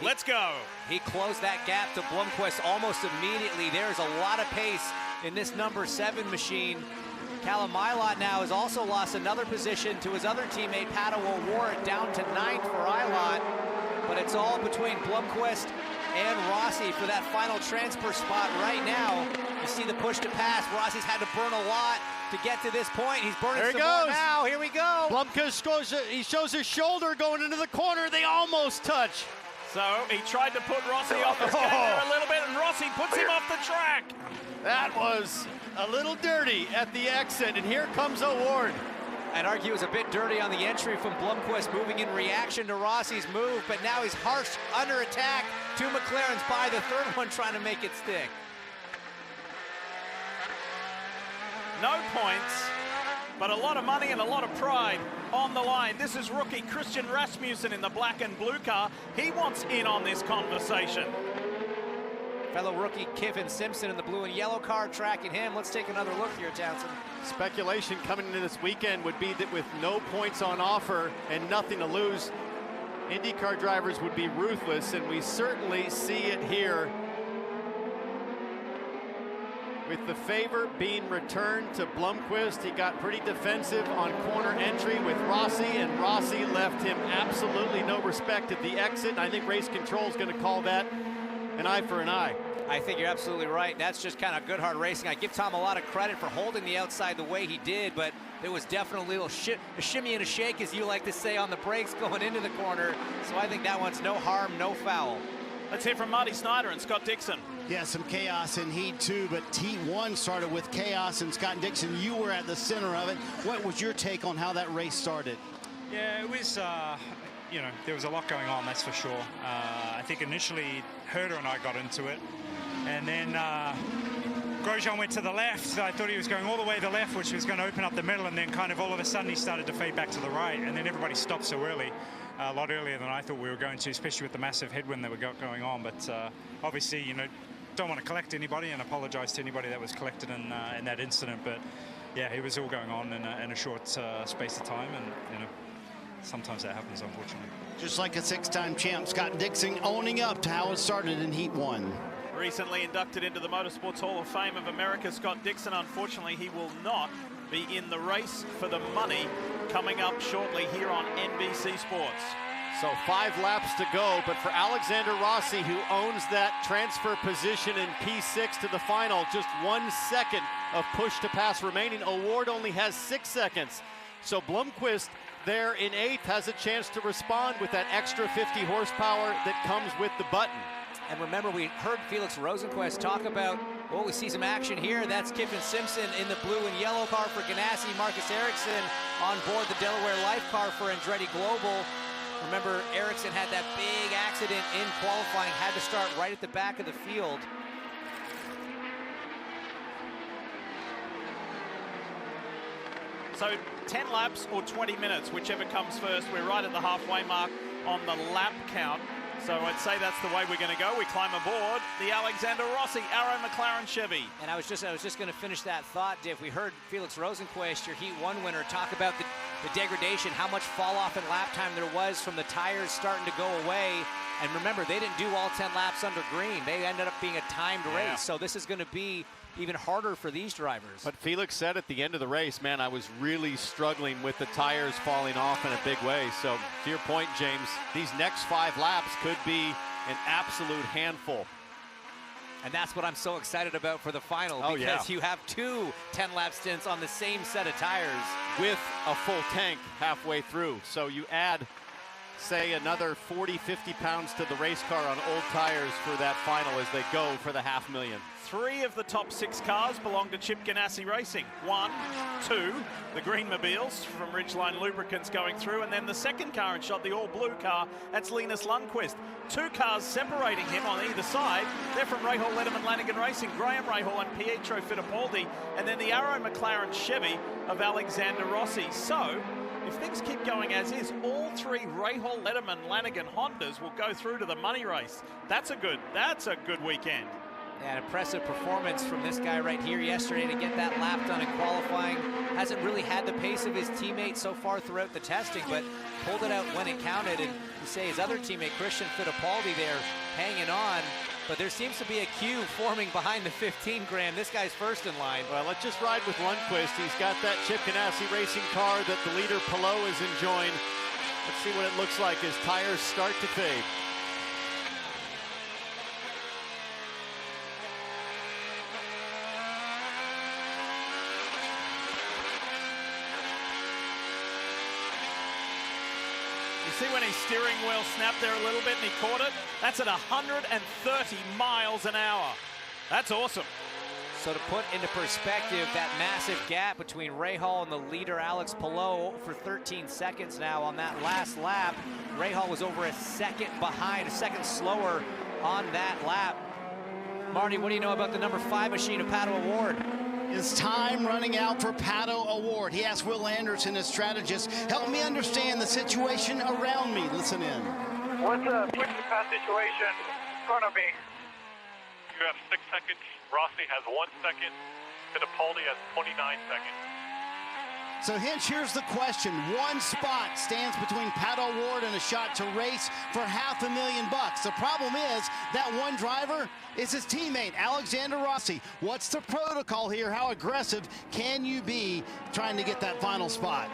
Let's go. He closed that gap to Blomqvist almost immediately. There's a lot of pace in this number 7 machine. Callum Ilott now has also lost another position to his other teammate, Pato O'Ward, down to 9th for Ilott. But it's all between Blomqvist and Rossi for that final transfer spot right now. You see the push to pass. Rossi's had to burn a lot to get to this point. He's burning some more now. Here we go. Blomqvist he shows his shoulder going into the corner. They almost touch. So he tried to put Rossi off his game there a little bit, and Rossi puts him off the track. That was a little dirty at the exit, and here comes O'Ward. I'd argue it was a bit dirty on the entry from Blomqvist, moving in reaction to Rossi's move, but now he's harsh under attack. 2 McLarens by, the 3rd one trying to make it stick. No points, but a lot of money and a lot of pride on the line. This is rookie Christian Rasmussen in the black and blue car. He wants in on this conversation. Fellow rookie Kevin Simpson in the blue and yellow car tracking him. Let's take another look here, Townsend. Speculation coming into this weekend would be that with no points on offer and nothing to lose, IndyCar drivers would be ruthless, and we certainly see it here, with the favor being returned to Blomqvist. He got pretty defensive on corner entry with Rossi, and Rossi left him absolutely no respect at the exit. And I think race control is going to call that an eye for an eye. I think you're absolutely right. That's just kind of good, hard racing. I give Tom a lot of credit for holding the outside the way he did, but there was definitely a little a shimmy and a shake, as you like to say, on the brakes going into the corner. So I think that one's no harm, no foul. Let's hear from Marty Snyder and Scott Dixon. Yeah, some chaos in Heat 2, but Heat 1 started with chaos, and Scott Dixon, you were at the center of it. What was your take on how that race started? Yeah, it was, you know, there was a lot going on, that's for sure. I think initially Herder and I got into it, and then Grosjean went to the left. I thought he was going all the way to the left, which was going to open up the middle, and then kind of all of a sudden he started to fade back to the right, and then everybody stopped so early. A lot earlier than I thought we were going to, especially with the massive headwind that we got going on. But obviously, you know, don't want to collect anybody and apologize to anybody that was collected in that incident. But yeah, it was all going on in a short space of time, and you know, sometimes that happens, unfortunately. Just like a 6-time champ, Scott Dixon owning up to how it started in Heat 1. Recently inducted into the Motorsports Hall of Fame of America, Scott Dixon, unfortunately, he will not be in the race for the money coming up shortly here on NBC Sports. So 5 laps to go, but for Alexander Rossi, who owns that transfer position in P6 to the final, just 1 second of push to pass remaining. O'Ward only has 6 seconds. So Blomqvist there in 8th has a chance to respond with that extra 50 horsepower that comes with the button. And remember, we heard Felix Rosenqvist talk about, well, we see some action here. That's Kyffin Simpson in the blue and yellow car for Ganassi. Marcus Ericsson on board the Delaware Life car for Andretti Global. Remember, Ericsson had that big accident in qualifying, had to start right at the back of the field. So 10 laps or 20 minutes, whichever comes first. We're right at the halfway mark on the lap count. So I'd say that's the way we're going to go. We climb aboard the Alexander Rossi Arrow McLaren Chevy. And I was just going to finish that thought, Div. We heard Felix Rosenqvist, your Heat 1 winner, talk about the degradation, how much fall off in lap time there was from the tires starting to go away. And remember, they didn't do all 10 laps under green. They ended up being a timed race. So this is going to be even harder for these drivers. But Felix said at the end of the race, man, I was really struggling with the tires falling off in a big way. So to your point, James, these next 5 laps could be an absolute handful. And that's what I'm so excited about for the final, Oh, because yeah. you have 2 10-lap stints on the same set of tires. With a full tank halfway through. So you add, say, another 40, 50 pounds to the race car on old tires for that final as they go for the $500,000. 3 of the top 6 cars belong to Chip Ganassi Racing. 1, 2, the Greenmobiles from Ridgeline Lubricants going through, and then the second car in shot, the all-blue car, that's Linus Lundqvist. 2 cars separating him on either side. They're from Rahal Letterman Lanigan Racing, Graham Rahal and Pietro Fittipaldi, and then the Arrow McLaren Chevy of Alexander Rossi. So, if things keep going as is, all 3 Rahal Letterman Lanigan Hondas will go through to the money race. That's a good weekend. An impressive performance from this guy right here yesterday to get that lap done in qualifying. Hasn't really had the pace of his teammate so far throughout the testing, but pulled it out when it counted. And you say his other teammate, Christian Fittipaldi, there hanging on. But there seems to be a queue forming behind the 15, Graham. This guy's first in line. Well, let's just ride with Lundqvist. He's got that Chip Ganassi Racing car that the leader Palou is enjoying. Let's see what it looks like as tires start to fade. You see when his steering wheel snapped there a little bit and he caught it? That's at 130 miles an hour. That's awesome. So to put into perspective that massive gap between Rahal and the leader Alex Palou for 13 seconds now on that last lap. Rahal was over a second behind, a second slower on that lap. Marty, what do you know about the number 5 machine of Pato O'Ward? Is time running out for Pato O'Ward? He asked Will Anderson, his strategist, help me understand the situation around me. Listen in. What's the push-to-pass situation in front of me? You have 6 seconds. Rossi has 1 second. Fittipaldi has 29 seconds. So Hinch, here's the question. 1 spot stands between Pato O'Ward and a shot to race for $500,000. The problem is that one driver is his teammate, Alexander Rossi. What's the protocol here? How aggressive can you be trying to get that final spot?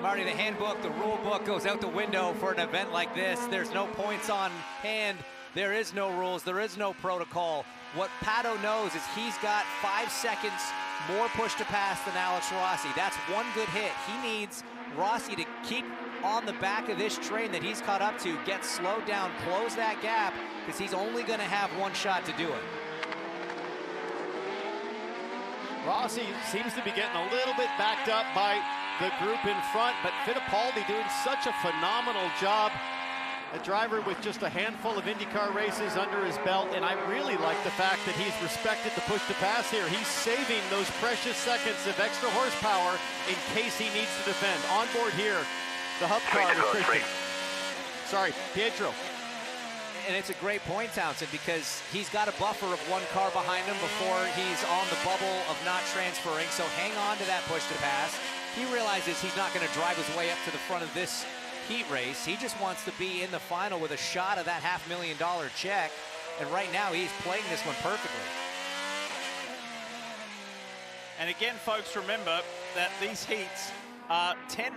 Marty, the handbook, the rule book goes out the window for an event like this. There's no points on hand. There is no rules. There is no protocol. What Pato knows is he's got 5 seconds more push to pass than Alex Rossi. That's one good hit. He needs Rossi to keep on the back of this train that he's caught up to, get slowed down, close that gap, because he's only going to have 1 shot to do it. Rossi seems to be getting a little bit backed up by the group in front, but Fittipaldi doing such a phenomenal job. A driver with just a handful of IndyCar races under his belt, and I really like the fact that he's respected the push to pass here. He's saving those precious seconds of extra horsepower in case he needs to defend. On board here, the hub car with Christian. Sorry, Pietro. And it's a great point, Townsend, because he's got a buffer of 1 car behind him before he's on the bubble of not transferring, so hang on to that push to pass. He realizes he's not going to drive his way up to the front of this heat race. He just wants to be in the final with a shot of that $500,000 check, and right now he's playing this one perfectly. And again, folks, remember that these heats are 10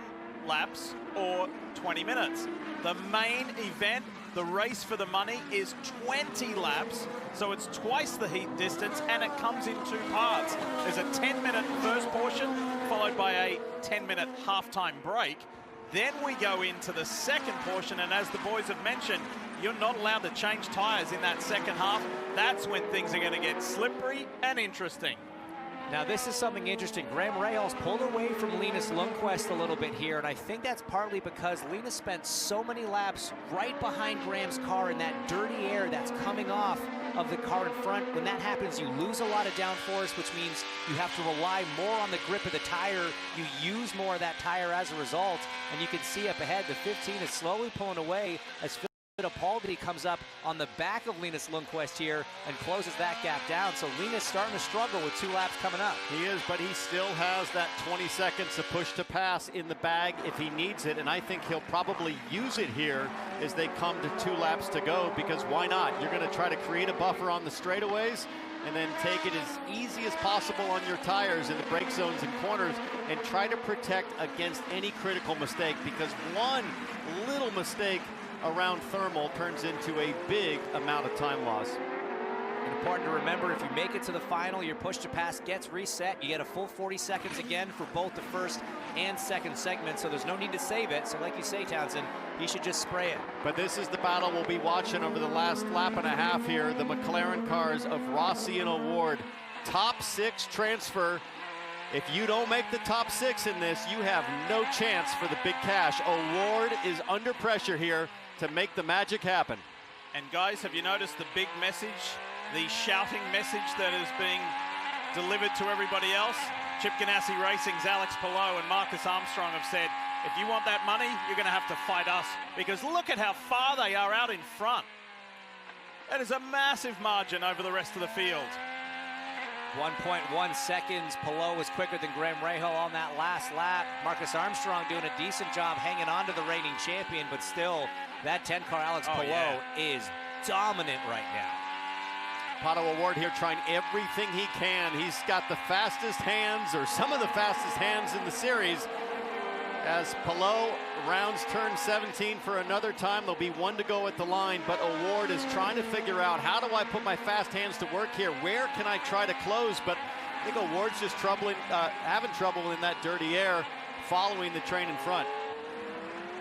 laps or 20 minutes. The main event, the race for the money, is 20 laps, so it's twice the heat distance, and it comes in 2 parts. There's a 10-minute first portion, followed by a 10-minute halftime break. Then we go into the second portion, and as the boys have mentioned, you're not allowed to change tires in that second half. That's when things are going to get slippery and interesting. Now this is something interesting. Graham Rahal's pulled away from Linus Lundqvist a little bit here, and I think that's partly because Linus spent so many laps right behind Graham's car in that dirty air that's coming off of the car in front. When that happens, you lose a lot of downforce, which means you have to rely more on the grip of the tire. You use more of that tire as a result, and you can see up ahead the 15 is slowly pulling away as Fittipaldi comes up on the back of Linus Lundqvist here and closes that gap down. So Linus starting to struggle with 2 laps coming up. He is, but he still has that 20 seconds of push to pass in the bag if he needs it, and I think he'll probably use it here as they come to 2 laps to go, because why not? You're going to try to create a buffer on the straightaways and then take it as easy as possible on your tires in the brake zones and corners and try to protect against any critical mistake, because one little mistake around thermal turns into a big amount of time loss. And important to remember, if you make it to the final, your push to pass gets reset. You get a full 40 seconds again for both the first and second segment, so there's no need to save it. So like you say, Townsend, he should just spray it. But this is the battle we'll be watching over the last lap and a half here. The McLaren cars of Rossi and O'Ward. Top 6 transfer. If you don't make the top 6 in this, you have no chance for the big cash. O'Ward is under pressure here to make the magic happen. And guys, have you noticed the big message, the shouting message that is being delivered to everybody else? Chip Ganassi Racing's Alex Palou and Marcus Armstrong have said, if you want that money, you're going to have to fight us, because look at how far they are out in front. That is a massive margin over the rest of the field. 1.1 seconds. Palou was quicker than Graham Rahal on that last lap. Marcus Armstrong doing a decent job hanging on to the reigning champion, but still, that 10-car Alex Palou is dominant right now. Pato O'Ward here trying everything he can. He's got the fastest hands, or some of the fastest hands in the series. As Palou rounds turn 17 for another time, there'll be 1 to go at the line, but O'Ward is trying to figure out, how do I put my fast hands to work here? Where can I try to close? But I think O'Ward's just having trouble in that dirty air, following the train in front.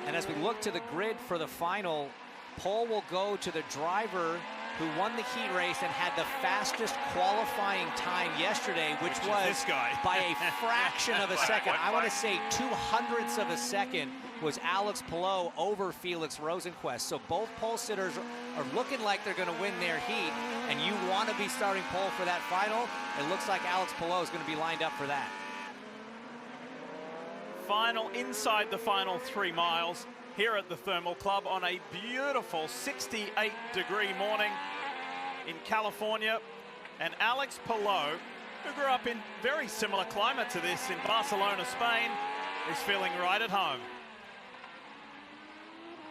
And as we look to the grid for the final, pole will go to the driver who won the heat race and had the fastest qualifying time yesterday, which was this guy. by a fraction of a second. I want to say 0.02 of a second was Alex Palou over Felix Rosenqvist. So both pole sitters are looking like they're going to win their heat, and you want to be starting pole for that final. It looks like Alex Palou is going to be lined up for that. Final, inside the final 3 miles here at the Thermal Club on a beautiful 68-degree morning in California. And Alex Palou, who grew up in very similar climate to this in Barcelona, Spain, is feeling right at home.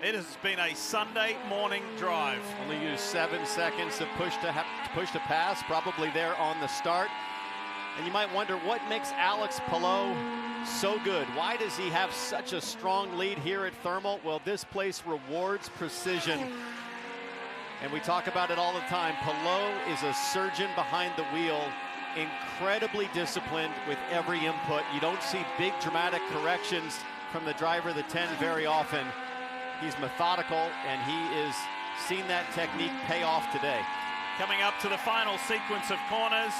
It has been a Sunday morning drive. Only used 7 seconds of push to pass, probably there on the start. And you might wonder, what makes Alex Palou so good? Why does he have such a strong lead here at Thermal? Well, this place rewards precision. And we talk about it all the time. Palou is a surgeon behind the wheel, incredibly disciplined with every input. You don't see big dramatic corrections from the driver of the 10 very often. He's methodical, and he is seen that technique pay off today. Coming up to the final sequence of corners.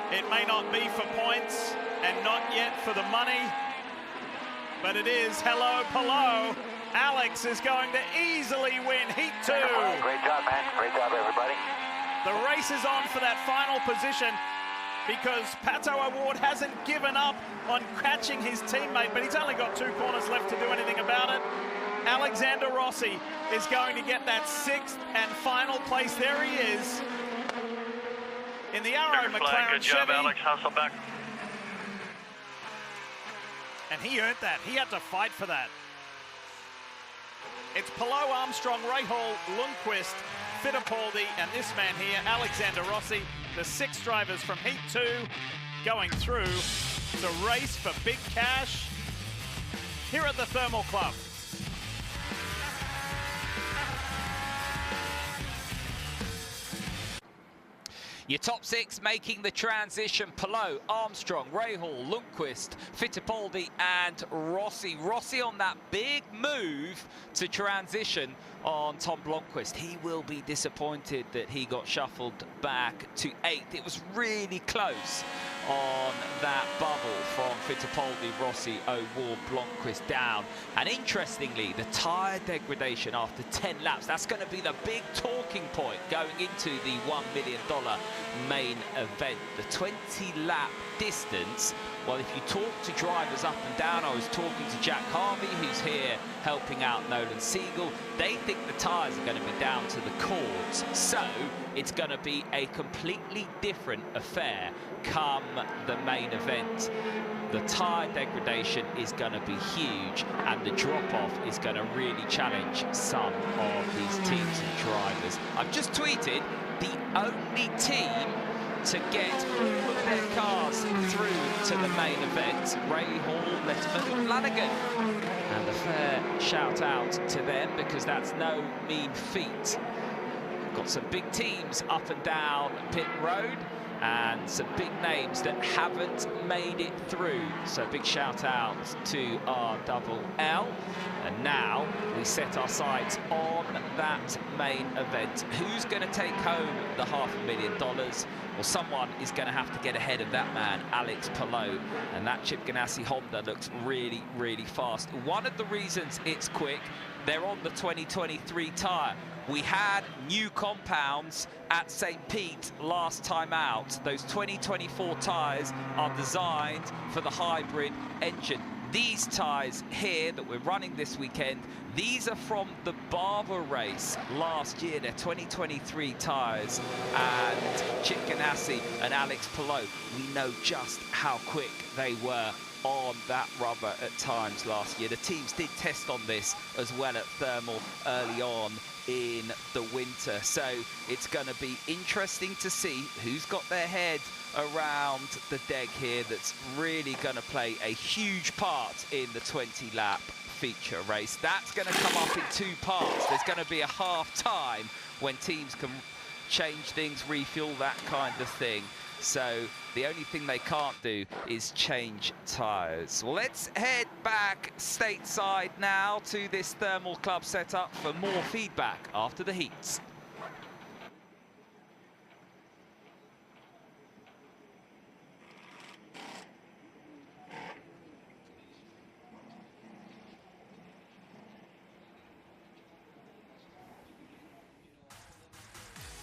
It may not be for points and not yet for the money, but it is hello Palou. Alex is going to easily win Heat 2. Great job, man. Great job, everybody. The race is on for that final position, because Pato O'Ward hasn't given up on catching his teammate, but he's only got 2 corners left to do anything about it. Alexander Rossi is going to get that 6th and final place. There he is. In the Arrow McLaren Good job, Chevy. Alex. Hustle back. And he earned that. He had to fight for that. It's Palou, Armstrong, Rahal, Lundqvist, Fittipaldi, and this man here, Alexander Rossi, the 6 drivers from Heat 2 going through the race for big cash here at the Thermal Club. Your top 6 making the transition: Palou, Armstrong, Rahal, Lundqvist, Fittipaldi and Rossi. Rossi on that big move to transition on Tom Blomqvist. He will be disappointed that he got shuffled back to 8th. It was really close on that bubble from Fittipaldi, Rossi, O'Ward, Blomqvist down. And interestingly, the tyre degradation after 10 laps, that's going to be the big talking point going into the $1 million main event. The 20-lap distance Well, if you talk to drivers up and down, I was talking to Jack Harvey, who's here helping out Nolan Siegel. They think the tyres are going to be down to the cords. So it's going to be a completely different affair come the main event. The tyre degradation is going to be huge, and the drop-off is going to really challenge some of these teams and drivers. I've just tweeted the only team to get all of their cars through to the main event, Rahal, Letterman, Flanagan. And a fair shout out to them, because that's no mean feat. Got some big teams up and down pit road, and some big names that haven't made it through. So big shout out to RLL. And now we set our sights on that main event. Who's going to take home the $500,000? Well, someone is going to have to get ahead of that man, Alex Palou. And that Chip Ganassi Honda looks really, really fast. One of the reasons it's quick, they're on the 2023 tyre. We had new compounds at St. Pete last time out. Those 2024 tyres are designed for the hybrid engine. These tyres here that we're running this weekend, these are from the Barber race last year. They're 2023 tyres. And Chip Ganassi and Alex Palou, we know just how quick they were on that rubber at times last year. The teams did test on this as well at Thermal early on in the winter. So it's going to be interesting to see who's got their head around the deg here. That's really going to play a huge part in the 20-lap feature race. That's going to come up in two parts. There's going to be a half time when teams can change things, refuel, that kind of thing. So the only thing they can't do is change tyres. Well, let's head back stateside now to this Thermal Club setup for more feedback after the heats.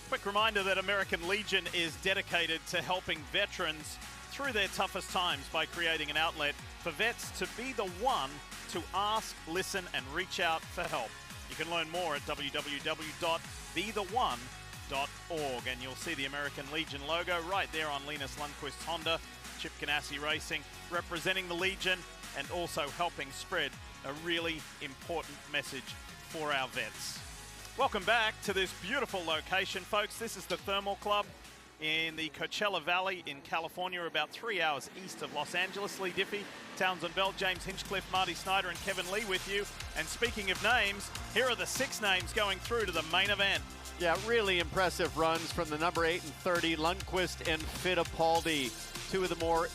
Quick reminder that American Legion is dedicated to helping veterans through their toughest times by creating an outlet for vets to be the one to ask, listen, and reach out for help. You can learn more at www.betheone.org, and you'll see the American Legion logo right there on Linus Lundqvist's Honda. Chip Ganassi Racing representing the Legion and also helping spread a really important message for our vets. Welcome back to this beautiful location, folks. This is the Thermal Club in the Coachella Valley in California, about 3 hours east of Los Angeles. Lee Diffie, Townsend Bell, James Hinchcliffe, Marty Snyder, and Kevin Lee with you. And speaking of names, here are the 6 names going through to the main event. Yeah, really impressive runs from the number 8 and 30, Lundqvist and Fittipaldi. Two of the more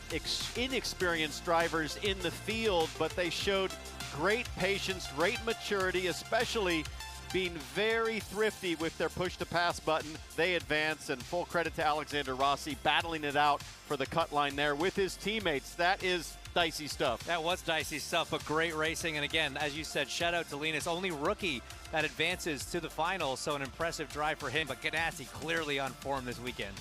inexperienced drivers in the field, but they showed great patience, great maturity, especially being very thrifty with their push-to-pass button. They advance, and full credit to Alexander Rossi battling it out for the cut line there with his teammates. That is dicey stuff. That was dicey stuff, but great racing. And again, as you said, shout out to Linus, only rookie that advances to the final, so an impressive drive for him. But Ganassi clearly on form this weekend.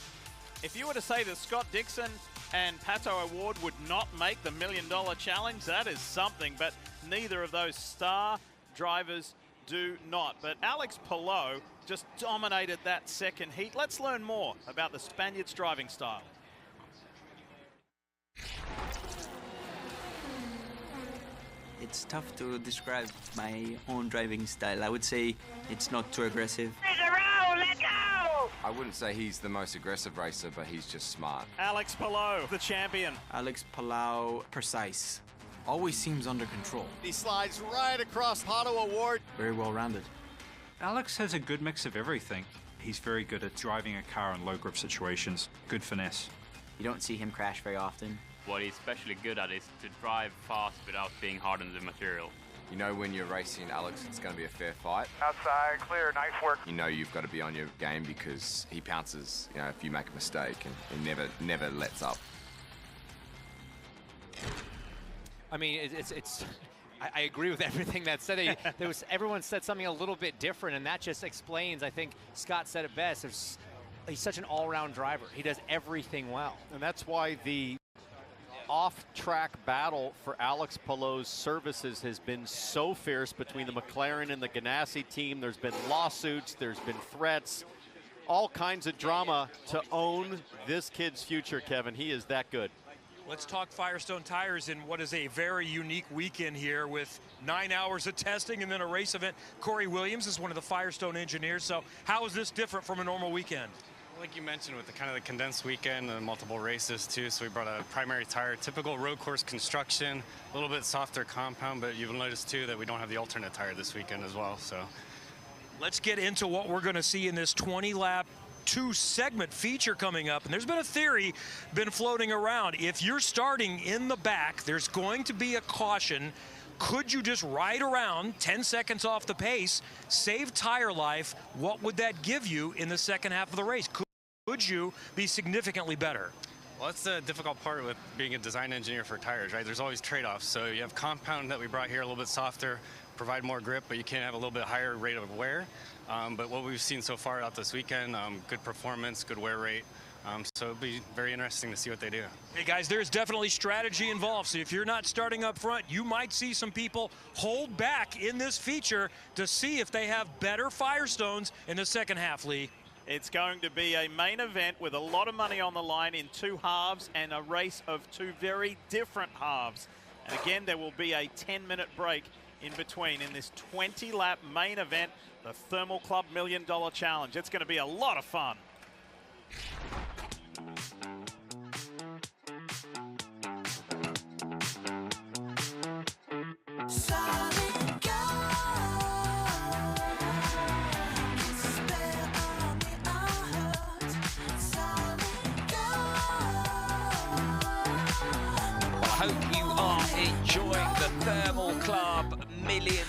If you were to say that Scott Dixon and Pato O'Ward would not make the $1 Million Challenge, that is something, but neither of those star drivers do not. But Alex Palou just dominated that second heat. Let's learn more about the Spaniard's driving style. It's tough to describe my own driving style. I would say it's not too aggressive. Let's go! I wouldn't say he's the most aggressive racer, but he's just smart. Alex Palou, the champion. Alex Palou, precise. Always seems under control. He slides right across Pato O'Ward. Very well-rounded. Alex has a good mix of everything. He's very good at driving a car in low-grip situations. Good finesse. You don't see him crash very often. What he's especially good at is to drive fast without being hard on the material. You know when you're racing Alex, it's going to be a fair fight. Outside, clear, nice work. You know you've got to be on your game because he pounces, you know, if you make a mistake, and he never lets up. I mean, I agree with everything that's said. Everyone said something a little bit different, and that just explains, I think Scott said it best, he's such an all-round driver. He does everything well. And that's why the off-track battle for Alex Palou's services has been so fierce between the McLaren and the Ganassi team. There's been lawsuits, there's been threats, all kinds of drama to own this kid's future, Kevin. He is that good. Let's talk Firestone Tires in what is a very unique weekend here with 9 hours of testing and then a race event. Corey Williams is one of the Firestone engineers. So how is this different from a normal weekend? Like you mentioned, with the kind of the condensed weekend and multiple races too, so we brought a primary tire, typical road course construction, a little bit softer compound, but you'll notice too that we don't have the alternate tire this weekend as well. So let's get into what we're going to see in this 20-lap 2-segment feature coming up. And there's been a theory been floating around. If you're starting in the back, there's going to be a caution. Could you just ride around 10 seconds off the pace, save tire life? What would that give you in the second half of the race? Could you be significantly better? well, that's the difficult part with being a design engineer for tires, right? There's always trade-offs. So you have compound that we brought here, a little bit softer, provide more grip, but you can have a little bit higher rate of wear. But what we've seen so far out this weekend, good performance, good wear rate. So it'll be very interesting to see what they do. Hey guys, there's definitely strategy involved. So if you're not starting up front, you might see some people hold back in this feature to see if they have better Firestones in the second half, Lee. It's going to be a main event with a lot of money on the line in two halves and a race of two very different halves. And again, there will be a 10-minute break in between in this 20-lap main event, the Thermal Club $1 Million Challenge. It's going to be a lot of fun. Hope you are enjoying the Thermal Club $1 Million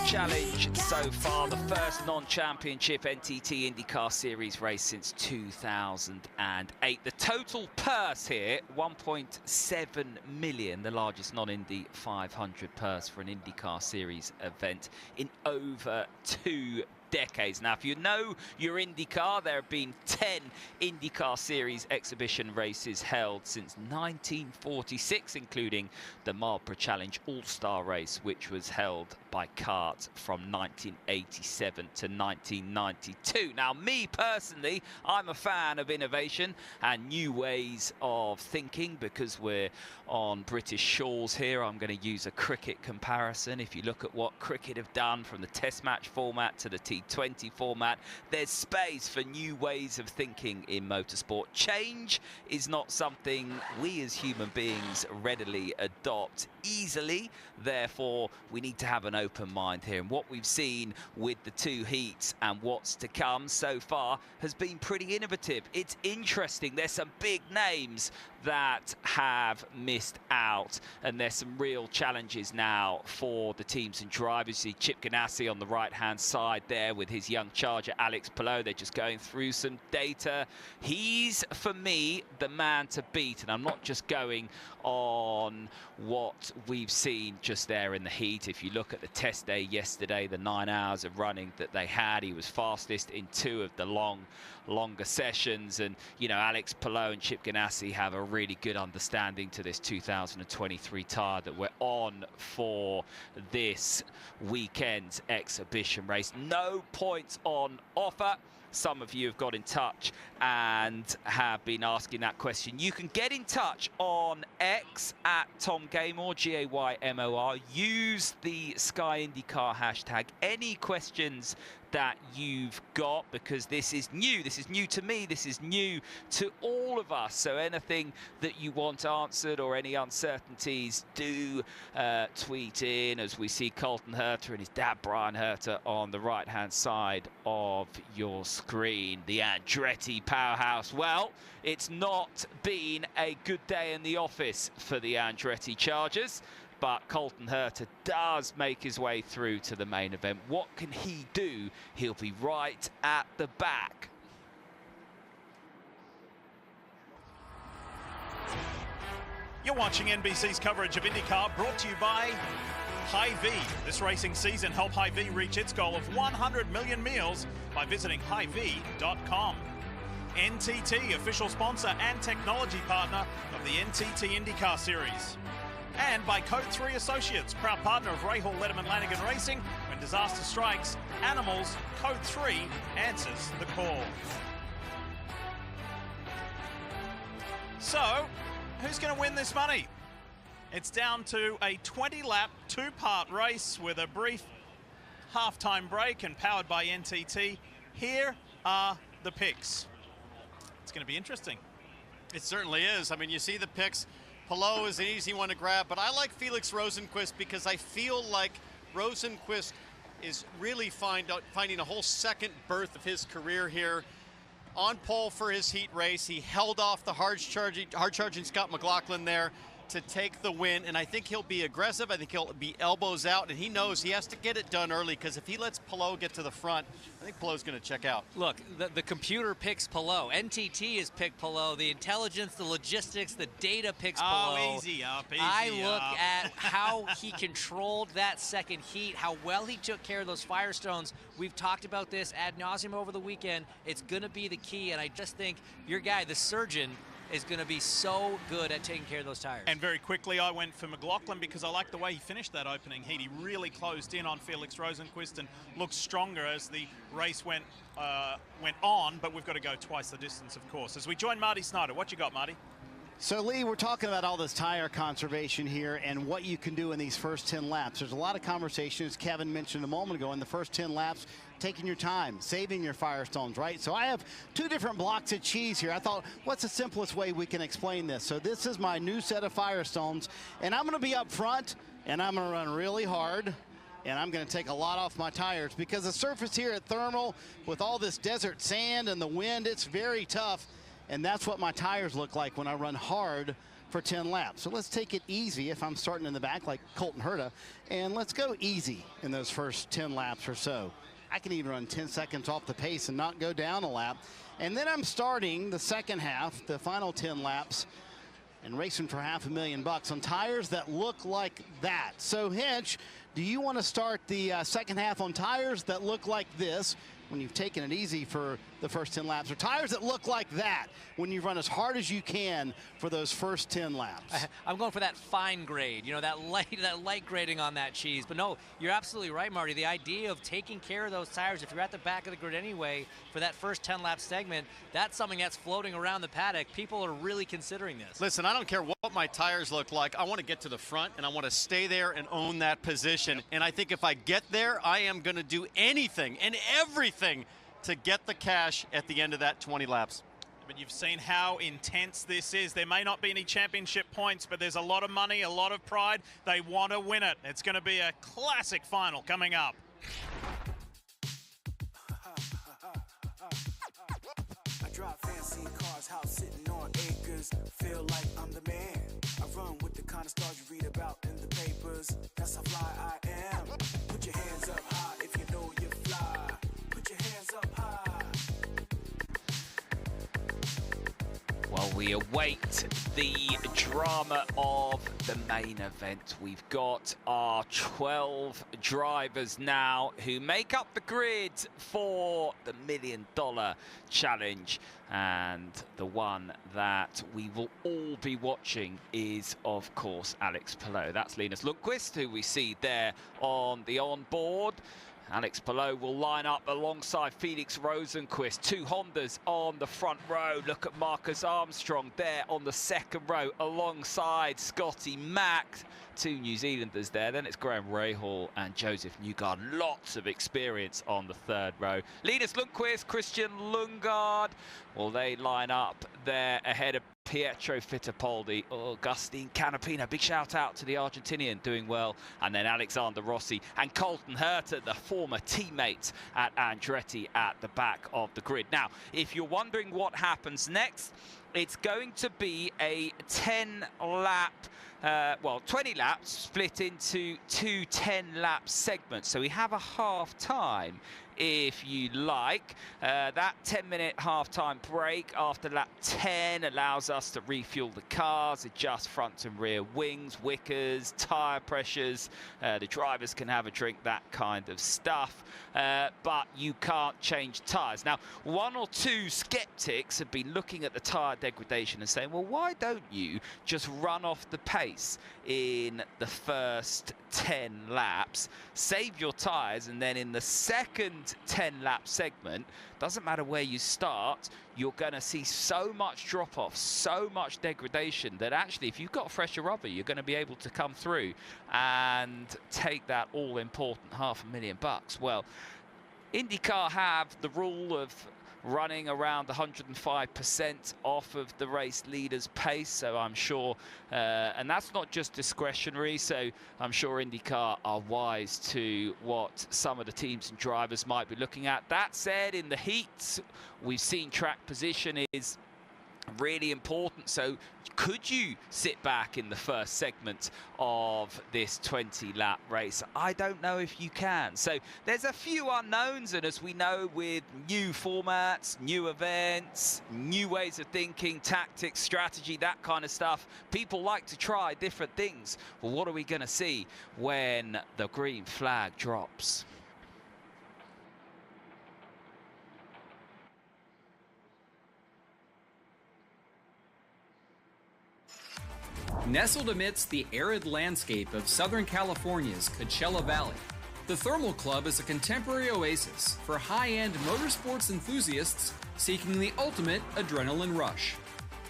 Challenge so far. The first non-championship NTT IndyCar Series race since 2008. The total purse here, 1.7 million, the largest non-Indy 500 purse for an IndyCar Series event in over 2 decades. Now, if you know your IndyCar, there have been 10 IndyCar Series exhibition races held since 1946, including the Marlboro Challenge All-Star Race, which was held by CART from 1987 to 1992. Now, me personally, I'm a fan of innovation and new ways of thinking. Because we're on British shores here, I'm going to use a cricket comparison. If you look at what cricket have done from the test match format to the T20 format, there's space for new ways of thinking in motorsport. Change is not something we as human beings readily adopt easily. Therefore, we need to have an open mind here. And what we've seen with the 2 heats and what's to come so far has been pretty innovative. It's interesting. There's some big names that have missed out, and there's some real challenges now for the teams and drivers. You see Chip Ganassi on the right-hand side there with his young charger, Alex Palou. They're just going through some data. He's, for me, the man to beat, and I'm not just going on what we've seen just there in the heat. If you look at the test day yesterday, the 9 hours of running that they had, he was fastest in 2 of the longer sessions. And, you know, Alex Palou and Chip Ganassi have a really good understanding to this 2023 tire that we're on for this weekend's exhibition race. No points on offer. Some of you have got in touch and have been asking that question. You can get in touch on X at Tom Gaymor, Gaymor. Use the Sky IndyCar hashtag. Any questions that you've got, because this is new. This is new to me. This is new to all of us. So anything that you want answered or any uncertainties, do tweet in, as we see Colton Herta and his dad Brian Herta on the right-hand side of your screen. The Andretti powerhouse. Well, it's not been a good day in the office for the Andretti Chargers, but Colton Herta does make his way through to the main event. What can he do? He'll be right at the back. You're watching NBC's coverage of IndyCar, brought to you by Hy-Vee. This racing season, help Hy-Vee reach its goal of 100 million meals by visiting Hy-Vee.com. NTT, official sponsor and technology partner of the NTT IndyCar Series. And by Code 3 Associates, proud partner of Rahal Letterman Lanigan Racing. When disaster strikes animals, Code 3 answers the call. So, who's going to win this money? It's down to a 20-lap, two-part race with a brief halftime break and powered by NTT. Here are the picks. It's going to be interesting. It certainly is. I mean, you see the picks. Palou is an easy one to grab, but I like Felix Rosenqvist because I feel like Rosenqvist is really finding a whole second berth of his career here. On pole for his heat race, he held off the hard-charging Scott McLaughlin there to take the win, and I think he'll be aggressive. I think he'll be elbows out, and he knows he has to get it done early because if he lets Palou get to the front, I think Palou's going to check out. Look, the computer picks Palou. NTT has picked Palou. The intelligence, the logistics, the data picks Palou. Oh, easy up, easy I look up. at how he controlled that second heat, how well he took care of those Firestones. We've talked about this ad nauseum over the weekend. It's going to be the key, and I just think your guy, the surgeon, is going to be so good at taking care of those tires. And very quickly, I went for McLaughlin because I like the way he finished that opening heat. He really closed in on Felix Rosenqvist and looked stronger as the race went on, but we've got to go twice the distance, of course. As we join Marty Snyder, what you got, Marty? So, Lee, we're talking about all this tire conservation here and what you can do in these first 10 laps. There's a lot of conversations, Kevin mentioned a moment ago, in the first 10 laps, taking your time, saving your Firestones, right? So I have two different blocks of cheese here. I thought, what's the simplest way we can explain this? So this is my new set of Firestones, and I'm going to be up front, and I'm going to run really hard, and I'm going to take a lot off my tires because the surface here at Thermal, with all this desert sand and the wind, it's very tough. And that's what my tires look like when I run hard for 10 laps. So let's take it easy if I'm starting in the back like Colton Herta, and let's go easy in those first 10 laps or so. I can even run 10 seconds off the pace and not go down a lap. And then I'm starting the second half, the final 10 laps, and racing for $500,000 on tires that look like that. So Hinch, do you want to start the second half on tires that look like this when you've taken it easy for the first 10 laps, or tires that look like that when you run as hard as you can for those first 10 laps? I'm going for that fine grade, you know, that light grading on that cheese. But no, you're absolutely right, Marty. The idea of taking care of those tires, if you're at the back of the grid anyway, for that first 10 lap segment, that's something that's floating around the paddock. People are really considering this. Listen, I don't care what my tires look like. I want to get to the front, and I want to stay there and own that position. And I think if I get there, I am going to do anything and everything to get the cash at the end of that 20 laps. But you've seen how intense this is. There may not be any championship points, but there's a lot of money, a lot of pride. They want to win it. It's going to be a classic final coming up. I drive fancy cars, house sitting on acres. Feel like I'm the man. I run with the kind of stars you read about in the papers. That's how fly I am. Put your hands up high if you know you fly. Put your hands up high. While we await the drama of the main event, we've got our 12 drivers now who make up the grid for the $1 Million Challenge. And the one that we will all be watching is, of course, Alex Palou. That's Linus Lundqvist, who we see there on the onboard. Alex Palou will line up alongside Felix Rosenqvist. Two Hondas on the front row. Look at Marcus Armstrong there on the second row alongside Scotty Mack. Two New Zealanders there. Then it's Graham Rahal and Joseph Newgarden. Lots of experience on the third row. Linus Lundqvist, Christian Lundgaard. Well, they line up there ahead of Pietro Fittipaldi, Agustin Canapino. Big shout out to the Argentinian, doing well. And then Alexander Rossi and Colton Herta, the former teammates at Andretti, at the back of the grid. Now, if you're wondering what happens next, it's going to be a 10-lap, 20 laps split into two 10-lap segments. So we have a half time if you like. That 10-minute half-time break after lap 10 allows us to refuel the cars, adjust front and rear wings, wickers, tyre pressures. The drivers can have a drink, that kind of stuff. But you can't change tyres. Now, one or two skeptics have been looking at the tyre degradation and saying, well, why don't you just run off the pace in the first 10 laps, save your tyres, and then in the second 10-lap segment, doesn't matter where you start, you're going to see so much drop-off, so much degradation, that actually if you've got fresher rubber, you're going to be able to come through and take that all-important $500,000. Well, IndyCar have the rule of running around 105% off of the race leader's pace, so I'm sure, and that's not just discretionary, so I'm sure IndyCar are wise to what some of the teams and drivers might be looking at. That said, in the heats, we've seen track position is really important, so could you sit back in the first segment of this 20-lap race? I don't know if you can. So there's a few unknowns, and as we know, with new formats, new events, new ways of thinking, tactics, strategy, that kind of stuff, people like to try different things. Well, what are we going to see when the green flag drops? Nestled amidst the arid landscape of Southern California's Coachella Valley, the Thermal Club is a contemporary oasis for high-end motorsports enthusiasts seeking the ultimate adrenaline rush.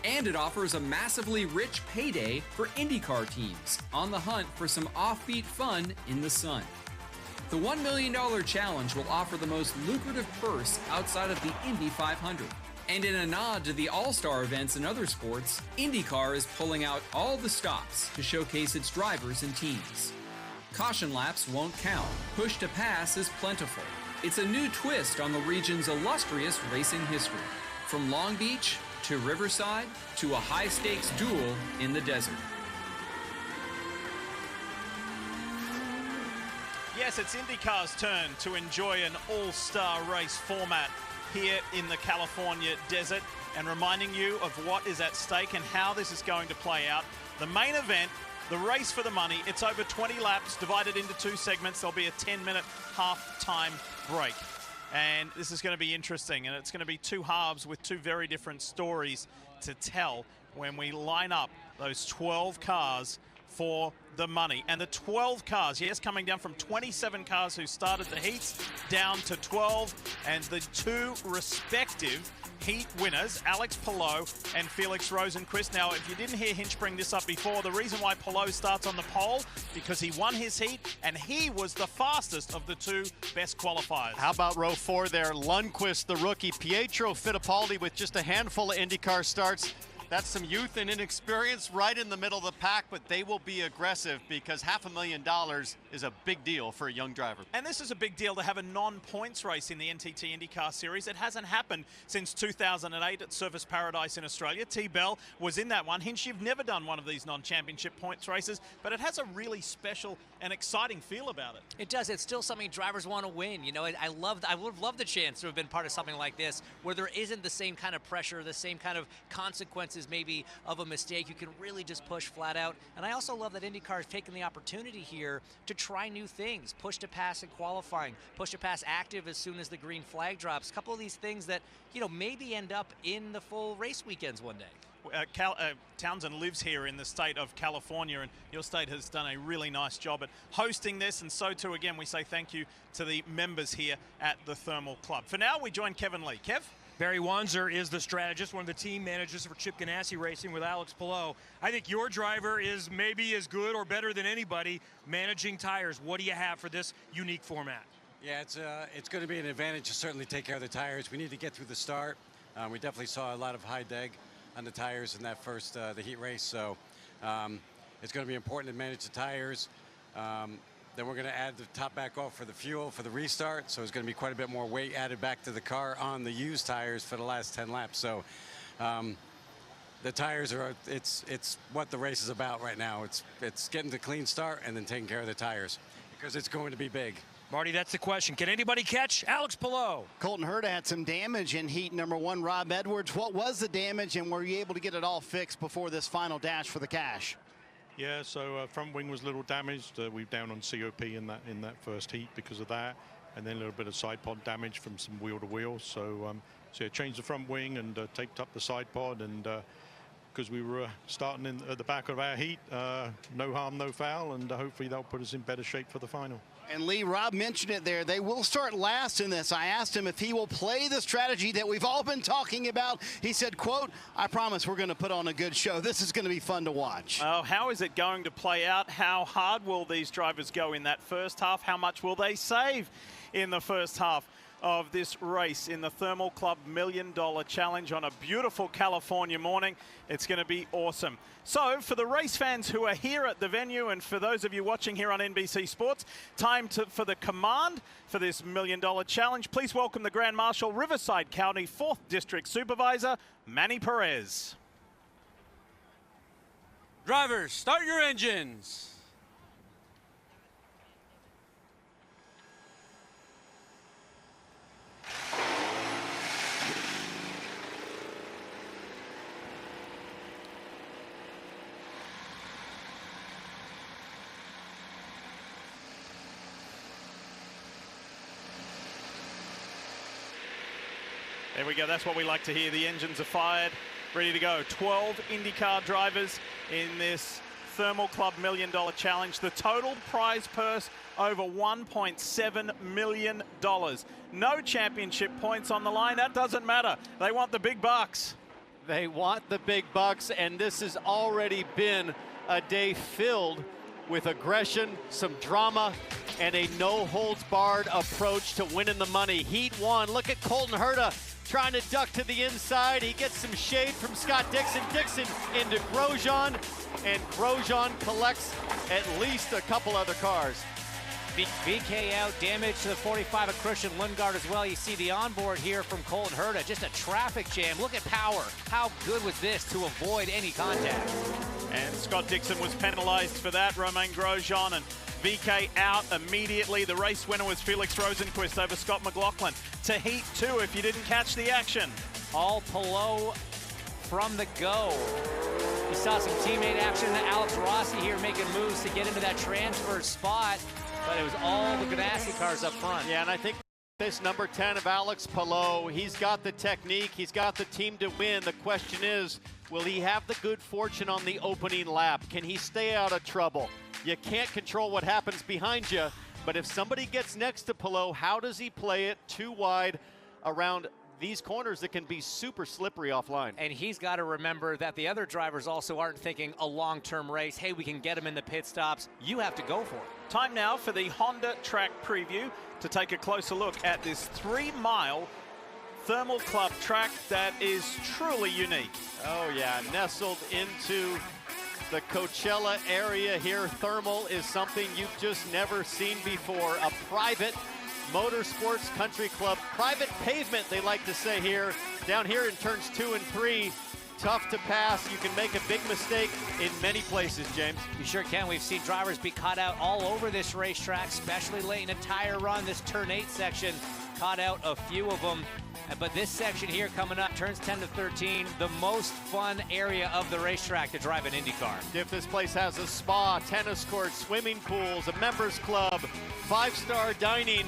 And it offers a massively rich payday for IndyCar teams on the hunt for some offbeat fun in the sun. The $1 million challenge will offer the most lucrative purse outside of the Indy 500. And in a nod to the all-star events in other sports, IndyCar is pulling out all the stops to showcase its drivers and teams. Caution laps won't count. Push to pass is plentiful. It's a new twist on the region's illustrious racing history. From Long Beach to Riverside to a high-stakes duel in the desert. Yes, it's IndyCar's turn to enjoy an all-star race format here in the California desert, and reminding you of what is at stake and how this is going to play out. The main event, the race for the money, it's over 20 laps divided into two segments. There'll be a 10-minute half-time break. And this is going to be interesting, and it's going to be two halves with two very different stories to tell when we line up those 12 cars for the money. And the 12 cars, yes, coming down from 27 cars who started the heats down to 12, and the two respective heat winners, Alex Palou and Felix Rosenqvist. Now, if you didn't hear Hinch bring this up before, the reason why Palou starts on the pole, because he won his heat, and he was the fastest of the two best qualifiers. How about row 4 there? Lundqvist, the rookie, Pietro Fittipaldi with just a handful of IndyCar starts. That's some youth and inexperience right in the middle of the pack, but they will be aggressive because $500,000 is a big deal for a young driver. And this is a big deal to have a non-points race in the NTT IndyCar Series. It hasn't happened since 2008 at Surface Paradise in Australia. T-Bell was in that one. Hinch, you've never done one of these non-championship points races, but it has a really special and exciting feel about it. It does. It's still something drivers want to win. You know, I would have loved the chance to have been part of something like this where there isn't the same kind of pressure, the same kind of consequences maybe of a mistake. You can really just push flat out. And I also love that IndyCar has taken the opportunity here to try new things. Push to pass in qualifying, push to pass active as soon as the green flag drops. A couple of these things that, you know, maybe end up in the full race weekends one day. Townsend lives here in the state of California, and your state has done a really nice job at hosting this, and so too, again, we say thank you to the members here at the Thermal Club. For now, we join Kevin Lee. Kev? Barry Wanzer is the strategist, one of the team managers for Chip Ganassi Racing with Alex Palou. I think your driver is maybe as good or better than anybody managing tires. What do you have for this unique format? Yeah, it's going to be an advantage to certainly take care of the tires. We need to get through the start. We definitely saw a lot of high deg on the tires in that first the heat race, so it's going to be important to manage the tires. Then we're going to add the top back off for the fuel for the restart, so it's going to be quite a bit more weight added back to the car on the used tires for the last 10 laps. So the tires are it's what the race is about right now. It's getting the clean start and then taking care of the tires because it's going to be big. Marty, that's the question. Can anybody catch Alex Palou? Colton Herta had some damage in heat number 1. Rob Edwards, what was the damage, and were you able to get it all fixed before this final dash for the cash? Yeah, so front wing was a little damaged. We're down on COP in that first heat because of that, and then a little bit of side pod damage from some wheel to wheel. So yeah, changed the front wing and taped up the side pod, and because we were starting at the back of our heat, no harm, no foul, and hopefully that'll put us in better shape for the final. And Lee, Rob mentioned it there. They will start last in this. I asked him if he will play the strategy that we've all been talking about. He said, quote, "I promise we're going to put on a good show. This is going to be fun to watch." Oh, how is it going to play out? How hard will these drivers go in that first half? How much will they save in the first half of this race in the Thermal Club $1 Million Challenge on a beautiful California morning? It's going to be awesome. So for the race fans who are here at the venue, and for those of you watching here on NBC Sports, time for the command for this $1 Million Challenge. Please welcome the Grand Marshal, Riverside County 4th District Supervisor, Manny Perez. Drivers, start your engines. There we go. That's what we like to hear. The engines are fired, ready to go. 12 IndyCar drivers in this Thermal Club $1 Million Challenge. The total prize purse over $1.7 million. No championship points on the line. That doesn't matter. They want the big bucks. They want the big bucks, and this has already been a day filled with aggression, some drama, and a no-holds-barred approach to winning the money. Heat 1, look at Colton Herta trying to duck to the inside. He gets some shade from Scott Dixon. Dixon into Grosjean, and Grosjean collects at least a couple other cars. VK out, damage to the 45 of Christian Lundgaard as well. You see the onboard here from Colton Herta, just a traffic jam. Look at power. How good was this to avoid any contact? And Scott Dixon was penalized for that. Romain Grosjean and VK out immediately. The race winner was Felix Rosenqvist over Scott McLaughlin to Heat 2 if you didn't catch the action. All Palou from the go. You saw some teammate action. Alex Rossi here making moves to get into that transfer spot, but it was all the Ganassi cars up front. Yeah, and I think this number 10 of Alex Palou, he's got the technique, he's got the team to win. The question is, will he have the good fortune on the opening lap? Can he stay out of trouble? You can't control what happens behind you, but if somebody gets next to Palou, how does he play it too wide around these corners that can be super slippery offline? And he's got to remember that the other drivers also aren't thinking a long-term race. Hey, we can get him in the pit stops. You have to go for it. Time now for the Honda track preview to take a closer look at this 3-mile Thermal Club track that is truly unique. Oh yeah, nestled into the Coachella area here. Thermal is something you've just never seen before. A private motorsports country club, private pavement they like to say here. Down here in turns 2 and 3, tough to pass. You can make a big mistake in many places, James. You sure can. We've seen drivers be caught out all over this racetrack, especially late in a tire run. This turn 8 section caught out a few of them. But this section here coming up, turns 10 to 13, the most fun area of the racetrack to drive an IndyCar. If this place has a spa, tennis courts, swimming pools, a members club, 5-star dining,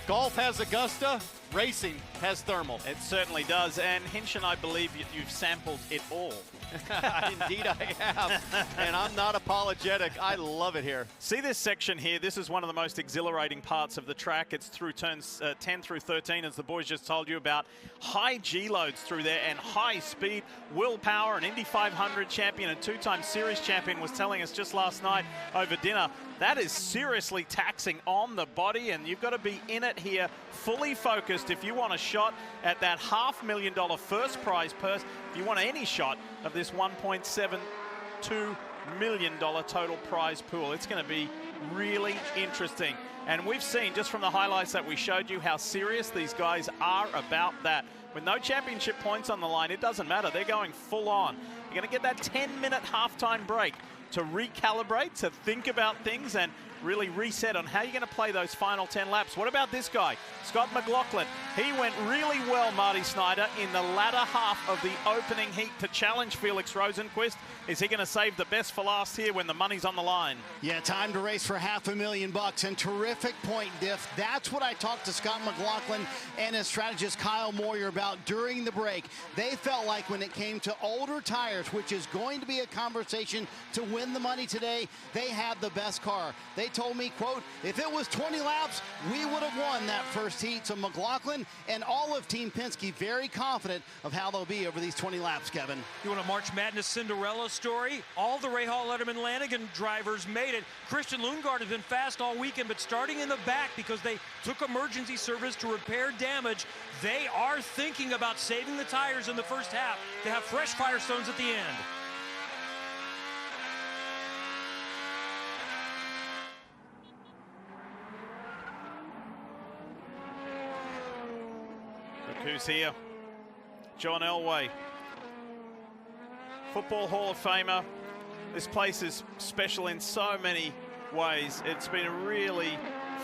golf has Augusta, racing has Thermal. It certainly does, and Hinch and I believe you've sampled it all. Indeed I have, and I'm not apologetic. I love it here. See this section here? This is one of the most exhilarating parts of the track. It's through turns 10 through 13, as the boys just told you about. High G-loads through there and high speed. Will Power, an Indy 500 champion and 2-time series champion, was telling us just last night over dinner, that is seriously taxing on the body, and you've got to be in it here, fully focused if you want a shot at that $500,000 first prize purse. If you want any shot of this $1.72 million total prize pool, it's going to be really interesting. And we've seen just from the highlights that we showed you how serious these guys are about that. With no championship points on the line, it doesn't matter. They're going full on. You're going to get that 10-minute halftime break to recalibrate, to think about things, and really reset on how you're going to play those final 10 laps. What about this guy, Scott McLaughlin? He went really well, Marty Snyder, in the latter half of the opening heat to challenge Felix Rosenqvist. Is he going to save the best for last here when the money's on the line? Yeah, time to race for $500,000 and terrific point diff. That's what I talked to Scott McLaughlin and his strategist Kyle Moyer about during the break. They felt like when it came to older tires, which is going to be a conversation to win the money today, they have the best car. They told me, quote, if it was 20 laps, we would have won that first heat. So McLaughlin and all of Team Penske very confident of how they'll be over these 20 laps, Kevin. You want a March Madness Cinderella story? All the Rahal, Letterman, Lanigan drivers made it. Christian Lundgaard has been fast all weekend, but starting in the back because they took emergency service to repair damage, they are thinking about saving the tires in the first half to have fresh Firestones at the end. Look who's here. John Elway, Football Hall of Famer. This place is special in so many ways. It's been a really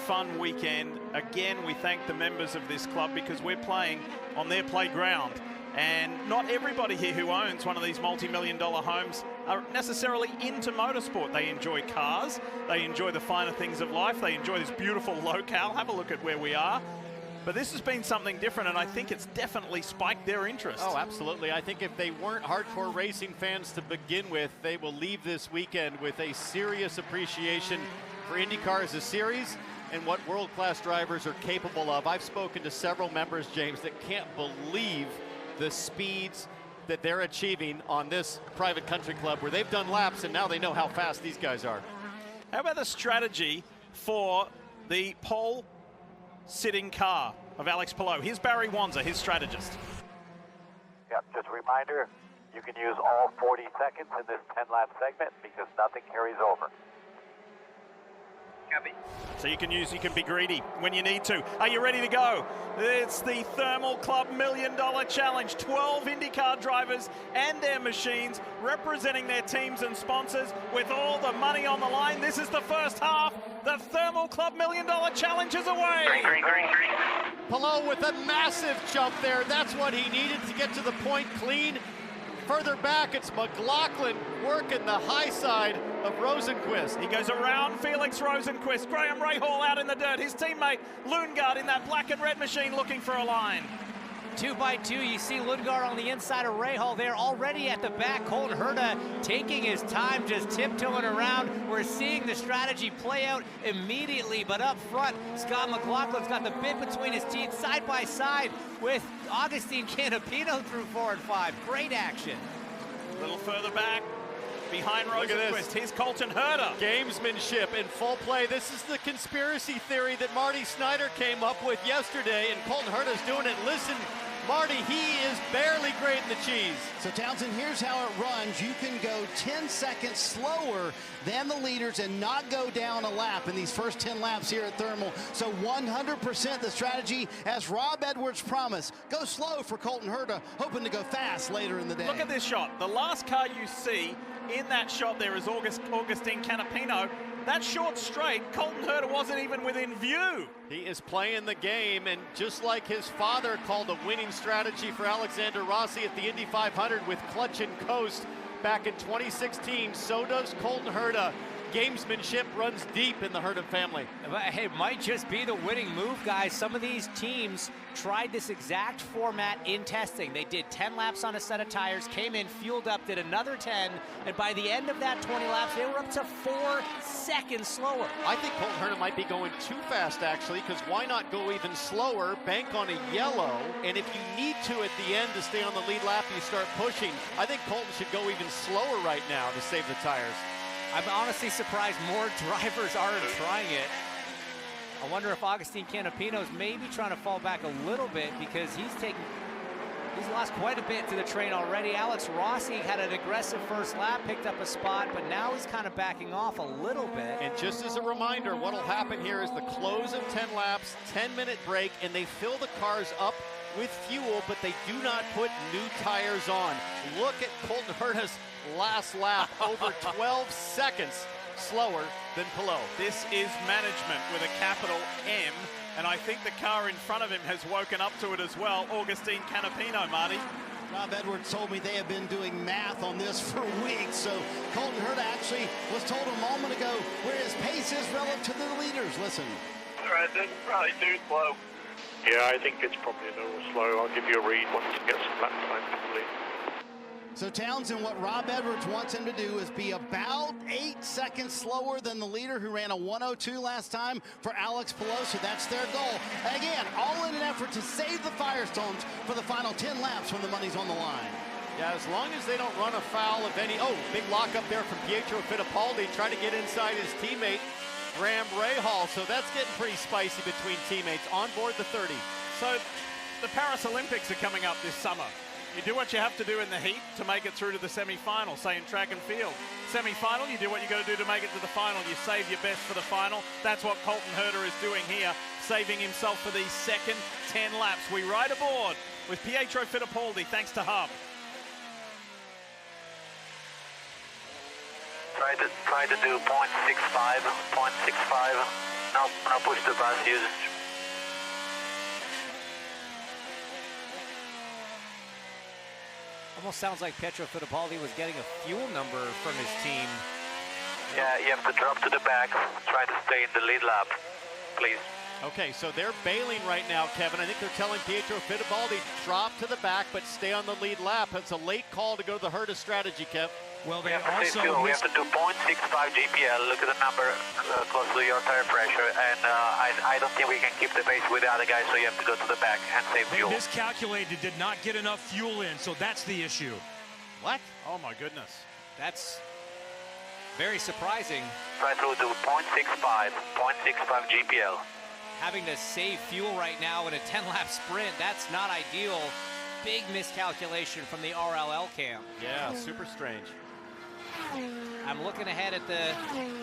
fun weekend. Again, we thank the members of this club because we're playing on their playground. And not everybody here who owns one of these multi-million-dollar homes are necessarily into motorsport. They enjoy cars. They enjoy the finer things of life. They enjoy this beautiful locale. Have a look at where we are. But this has been something different, and I think it's definitely spiked their interest. Oh, absolutely. I think if they weren't hardcore racing fans to begin with, they will leave this weekend with a serious appreciation for IndyCar as a series and what world-class drivers are capable of. I've spoken to several members, James, that can't believe the speeds that they're achieving on this private country club where they've done laps and now they know how fast these guys are. How about the strategy for the pole sitting car of Alex Palou? Here's Barry Wanzer, his strategist. Yep, just a reminder, you can use all 40 seconds in this 10-lap segment because nothing carries over. Copy. So you can be greedy when you need to. Are you ready to go? It's the Thermal Club $1 Million Challenge. 12 IndyCar drivers and their machines representing their teams and sponsors with all the money on the line. This is the first half. The Thermal Club $1 Million Challenge is away. Green. Palou with a massive jump there. That's what he needed to get to the point clean. Further back, it's McLaughlin working the high side of Rosenqvist. He goes around Felix Rosenqvist. Graham Rahal out in the dirt. His teammate Lundgaard in that black and red machine looking for a line. 2 by 2, you see Lundgaard on the inside of Rahal there, already at the back. Colton Herta taking his time, just tiptoeing around. We're seeing the strategy play out immediately, but up front, Scott McLaughlin's got the bit between his teeth, side by side with Agustin Canapino through 4 and 5. Great action. A little further back, behind Rosenqvist, here's Colton Herta. Gamesmanship in full play. This is the conspiracy theory that Marty Snyder came up with yesterday, and Colton Herta's doing it. Listen, Marty, he is barely grating the cheese. So Townsend, here's how it runs. You can go 10 seconds slower than the leaders and not go down a lap in these first 10 laps here at Thermal. So 100% the strategy, as Rob Edwards promised. Go slow for Colton Herta, hoping to go fast later in the day. Look at this shot. The last car you see in that shot there is Agustin Canapino. That short straight, Colton Herta wasn't even within view. He is playing the game, and just like his father called a winning strategy for Alexander Rossi at the Indy 500 with clutch and coast back in 2016, so does Colton Herta. Gamesmanship runs deep in the Herta family. Hey, it might just be the winning move, guys. Some of these teams tried this exact format in testing. They did 10 laps on a set of tires, came in, fueled up, did another 10, and by the end of that 20 laps, they were up to 4 seconds slower. I think Colton Herta might be going too fast, actually, because why not go even slower, bank on a yellow, and if you need to at the end to stay on the lead lap, you start pushing. I think Colton should go even slower right now to save the tires. I'm honestly surprised more drivers aren't trying it. I wonder if Agustin Canapino's maybe trying to fall back a little bit because he's lost quite a bit to the train already. Alex Rossi had an aggressive first lap, picked up a spot, but now he's kind of backing off a little bit. And just as a reminder, what will happen here is the close of 10 laps, 10-minute break, and they fill the cars up with fuel, but they do not put new tires on. Look at Colton Herta's last lap, over 12 seconds. slower than Palou. This is management with a capital M, and I think the car in front of him has woken up to it as well. Augustine Canapino, Marty. Rob Edwards told me they have been doing math on this for weeks. So Colton Herta actually was told a moment ago where his pace is relative to the leaders. Listen. All right, that's probably too slow. Yeah, I think it's probably a little slow. I'll give you a read once it gets some lap time complete. So Townsend, what Rob Edwards wants him to do is be about 8 seconds slower than the leader who ran a 1:02 last time for Alex Palou. So that's their goal. And again, all in an effort to save the Firestones for the final 10 laps when the money's on the line. Yeah, as long as they don't run afoul of any... Oh, big lock up there from Pietro Fittipaldi trying to get inside his teammate, Graham Rahal. So that's getting pretty spicy between teammates on board the 30. So the Paris Olympics are coming up this summer. You do what you have to do in the heat to make it through to the semi-final, say in track and field. Semi-final, you do what you got to do to make it to the final. You save your best for the final. That's what Colton Herta is doing here, saving himself for these second 10 laps. We ride aboard with Pietro Fittipaldi, thanks to Hub. Try to do 0.65. No push the bus usage. Almost sounds like Pietro Fittipaldi was getting a fuel number from his team. Yeah, you have to drop to the back. Try to stay in the lead lap, please. Okay, so they're bailing right now, Kevin. I think they're telling Pietro Fittipaldi, drop to the back, but stay on the lead lap. It's a late call to go to the Herta strategy, Kev. Well, they we have to do 0.65 GPL. Look at the number close to your tire pressure, and I don't think we can keep the pace with the other guys, so you have to go to the back and save fuel. They miscalculated, did not get enough fuel in, so that's the issue. What? Oh my goodness. That's very surprising. Try to do 0.65 GPL. Having to save fuel right now in a 10-lap sprint, that's not ideal. Big miscalculation from the RLL cam. Yeah, super strange. I'm looking ahead at the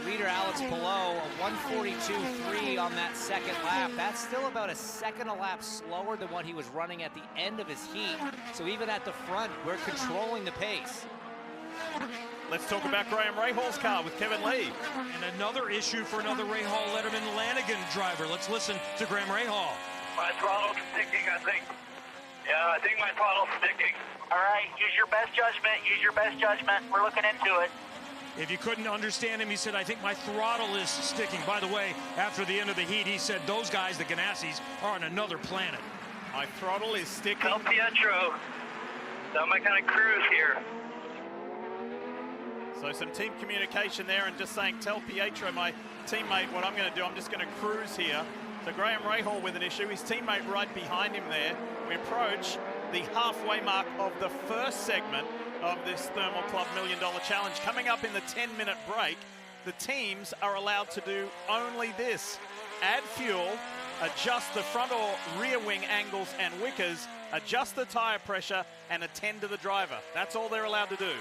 leader, Alex Palou, a 1:42.3 on that second lap. That's still about a second a lap slower than what he was running at the end of his heat. So even at the front, we're controlling the pace. Let's talk about Graham Rahal's car with Kevin Lee. And another issue for another Rahal Letterman Lanigan driver. Let's listen to Graham Rahal. My throttle's sticking, I think. Yeah, I think my throttle's sticking. All right, use your best judgment. Use your best judgment. We're looking into it. If you couldn't understand him, he said, I think my throttle is sticking. By the way, after the end of the heat, he said those guys, the Ganassis, are on another planet. My throttle is sticking. Tell Pietro. Not my kind of cruise here. So some team communication there, and just saying, tell Pietro, my teammate, what I'm going to do. I'm just going to cruise here. So Graham Rahal with an issue. His teammate right behind him there. We approach the halfway mark of the first segment of this Thermal Club $1 Million Challenge. Coming up in the 10-minute break, the teams are allowed to do only this: add fuel, adjust the front or rear wing angles and wickers, adjust the tire pressure, and attend to the driver. That's all they're allowed to do.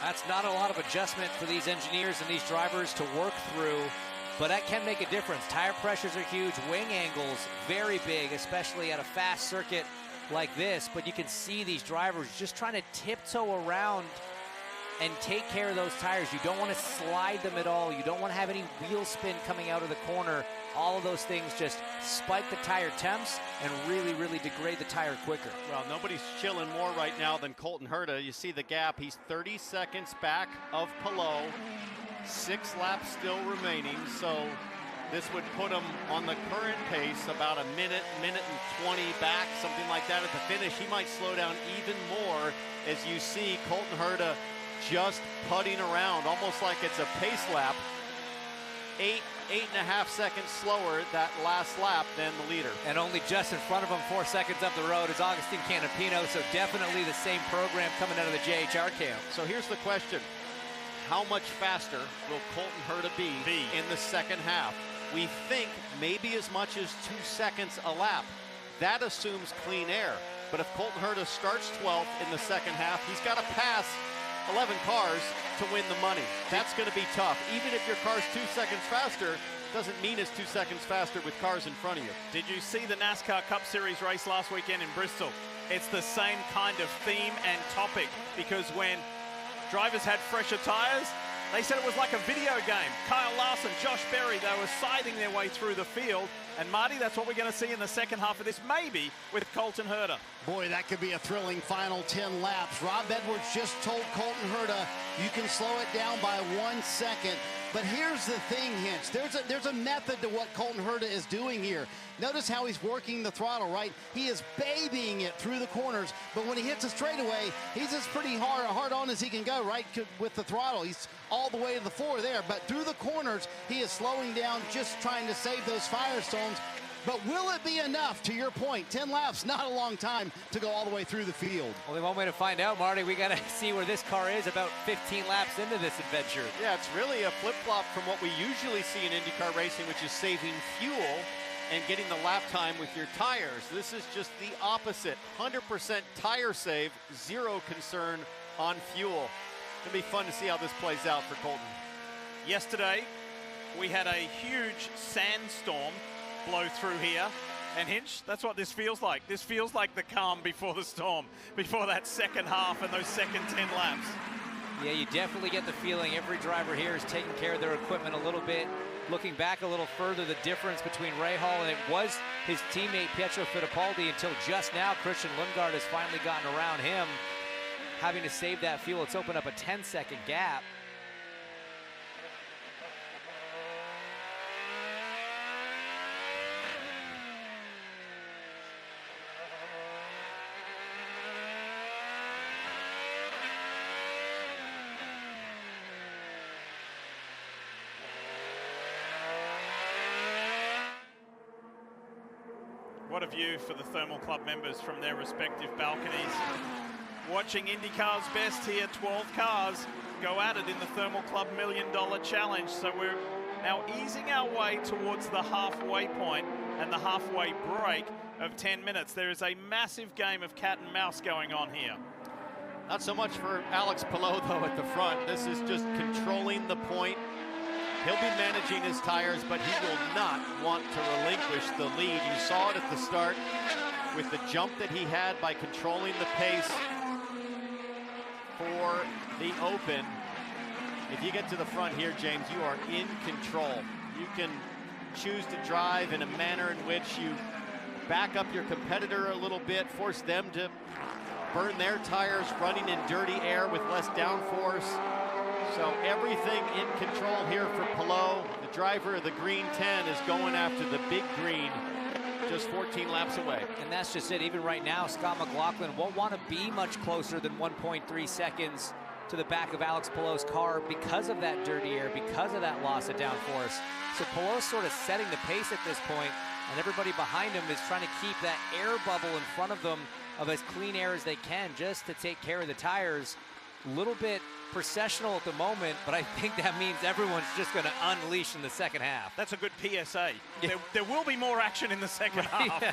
That's not a lot of adjustment for these engineers and these drivers to work through, but that can make a difference. Tire pressures are huge, wing angles very big, especially at a fast circuit like this, but you can see these drivers just trying to tiptoe around and take care of those tires. You don't want to slide them at all. You don't want to have any wheel spin coming out of the corner. All of those things just spike the tire temps and really, really degrade the tire quicker. Well, nobody's chilling more right now than Colton Herta. You see the gap. He's 30 seconds back of Palou. 6 laps still remaining, so this would put him on the current pace about a minute and 20 back, something like that at the finish. He might slow down even more as you see Colton Herta just putting around, almost like it's a pace lap. 8.5 seconds slower that last lap than the leader. And only just in front of him, 4 seconds up the road, is Augustine Canapino, so definitely the same program coming out of the JHR camp. So here's the question. How much faster will Colton Herta be in the second half? We think maybe as much as 2 seconds a lap. That assumes clean air. But if Colton Herta starts 12th in the second half, he's got to pass 11 cars to win the money. That's going to be tough. Even if your car's 2 seconds faster, doesn't mean it's 2 seconds faster with cars in front of you. Did you see the NASCAR Cup Series race last weekend in Bristol? It's the same kind of theme and topic, because when drivers had fresher tires, They said it was like a video game. Kyle Larson, Josh Berry, they were siding their way through the field. And Marty, that's what we're going to see in the second half of this, maybe with Colton Herta. Boy, that could be a thrilling final 10 laps. Rob Edwards just told Colton Herta, you can slow it down by 1 second. But here's the thing, Hinch. There's a method to what Colton Herta is doing here. Notice how he's working the throttle, right? He is babying it through the corners, but when he hits a straightaway, he's as pretty hard on as he can go, right, with the throttle. He's all the way to the floor there, but through the corners, he is slowing down, just trying to save those Firestones. But will it be enough, to your point? 10 laps, not a long time to go all the way through the field. Only one way to find out, Marty. We got to see where this car is about 15 laps into this adventure. Yeah, it's really a flip-flop from what we usually see in IndyCar racing, which is saving fuel and getting the lap time with your tires. This is just the opposite. 100% tire save, zero concern on fuel. It'll be fun to see how this plays out for Colton. Yesterday, we had a huge sandstorm blow through here. And Hinch, that's what this feels like. This feels like the calm before the storm, before that second half and those second 10 laps. Yeah, you definitely get the feeling every driver here is taking care of their equipment a little bit. Looking back a little further, the difference between Rahal and it was his teammate Pietro Fittipaldi until just now. Christian Lundgaard has finally gotten around him, having to save that fuel. It's opened up a 10-second gap. What a view for the Thermal Club members from their respective balconies. Watching IndyCar's best here, 12 cars go at it in the Thermal Club $1 Million Challenge. So we're now easing our way towards the halfway point and the halfway break of 10 minutes. There is a massive game of cat and mouse going on here. Not so much for Alex Palou, though, at the front. This is just controlling the point. He'll be managing his tires, but he will not want to relinquish the lead. You saw it at the start with the jump that he had by controlling the pace for the open. If you get to the front here, James, you are in control. You can choose to drive in a manner in which you back up your competitor a little bit, force them to burn their tires running in dirty air with less downforce. So everything in control here for Palou. The driver of the green 10 is going after the big green, just 14 laps away. And that's just it. Even right now, Scott McLaughlin won't want to be much closer than 1.3 seconds to the back of Alex Palou's car because of that dirty air, because of that loss of downforce. So Palou's sort of setting the pace at this point, and everybody behind him is trying to keep that air bubble in front of them of as clean air as they can just to take care of the tires. A little bit processional at the moment, but I think that means everyone's just going to unleash in the second half. That's a good PSA. Yeah. There will be more action in the second half.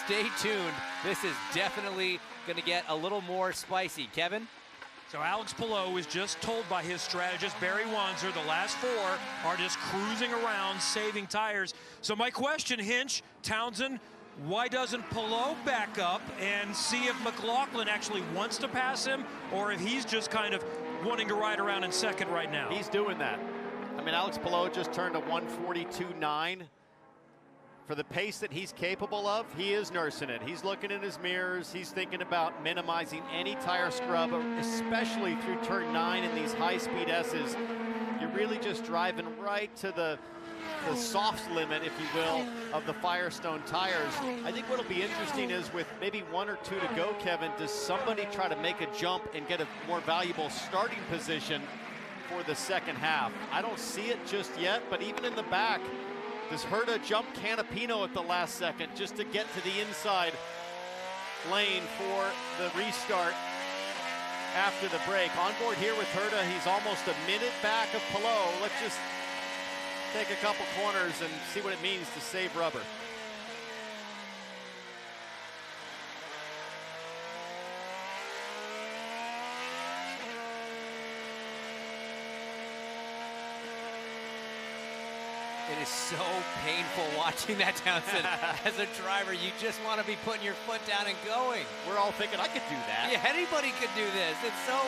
Stay tuned. This is definitely going to get a little more spicy. Kevin? So Alex Palou is just told by his strategist, Barry Wanzer, the last four are just cruising around, saving tires. So my question, Hinch, Townsend, why doesn't Palou back up and see if McLaughlin actually wants to pass him, or if he's just kind of wanting to ride around in second right now? He's doing that. I mean, Alex Palou just turned a 142.9. For the pace that he's capable of, he is nursing it. He's looking in his mirrors. He's thinking about minimizing any tire scrub, especially through turn 9 in these high-speed S's. You're really just driving right to the soft limit, if you will, of the Firestone tires. I think what'll be interesting is with maybe 1 or 2 to go, Kevin, does somebody try to make a jump and get a more valuable starting position for the second half? I don't see it just yet, but even in the back, does Herta jump Canapino at the last second just to get to the inside lane for the restart after the break? On board here with Herta, he's almost a minute back of Palou. Let's just take a couple corners and see what it means to save rubber. It is so painful watching that, Townsend. As a driver, you just want to be putting your foot down and going. We're all thinking, I could do that. Yeah, anybody could do this. It's so,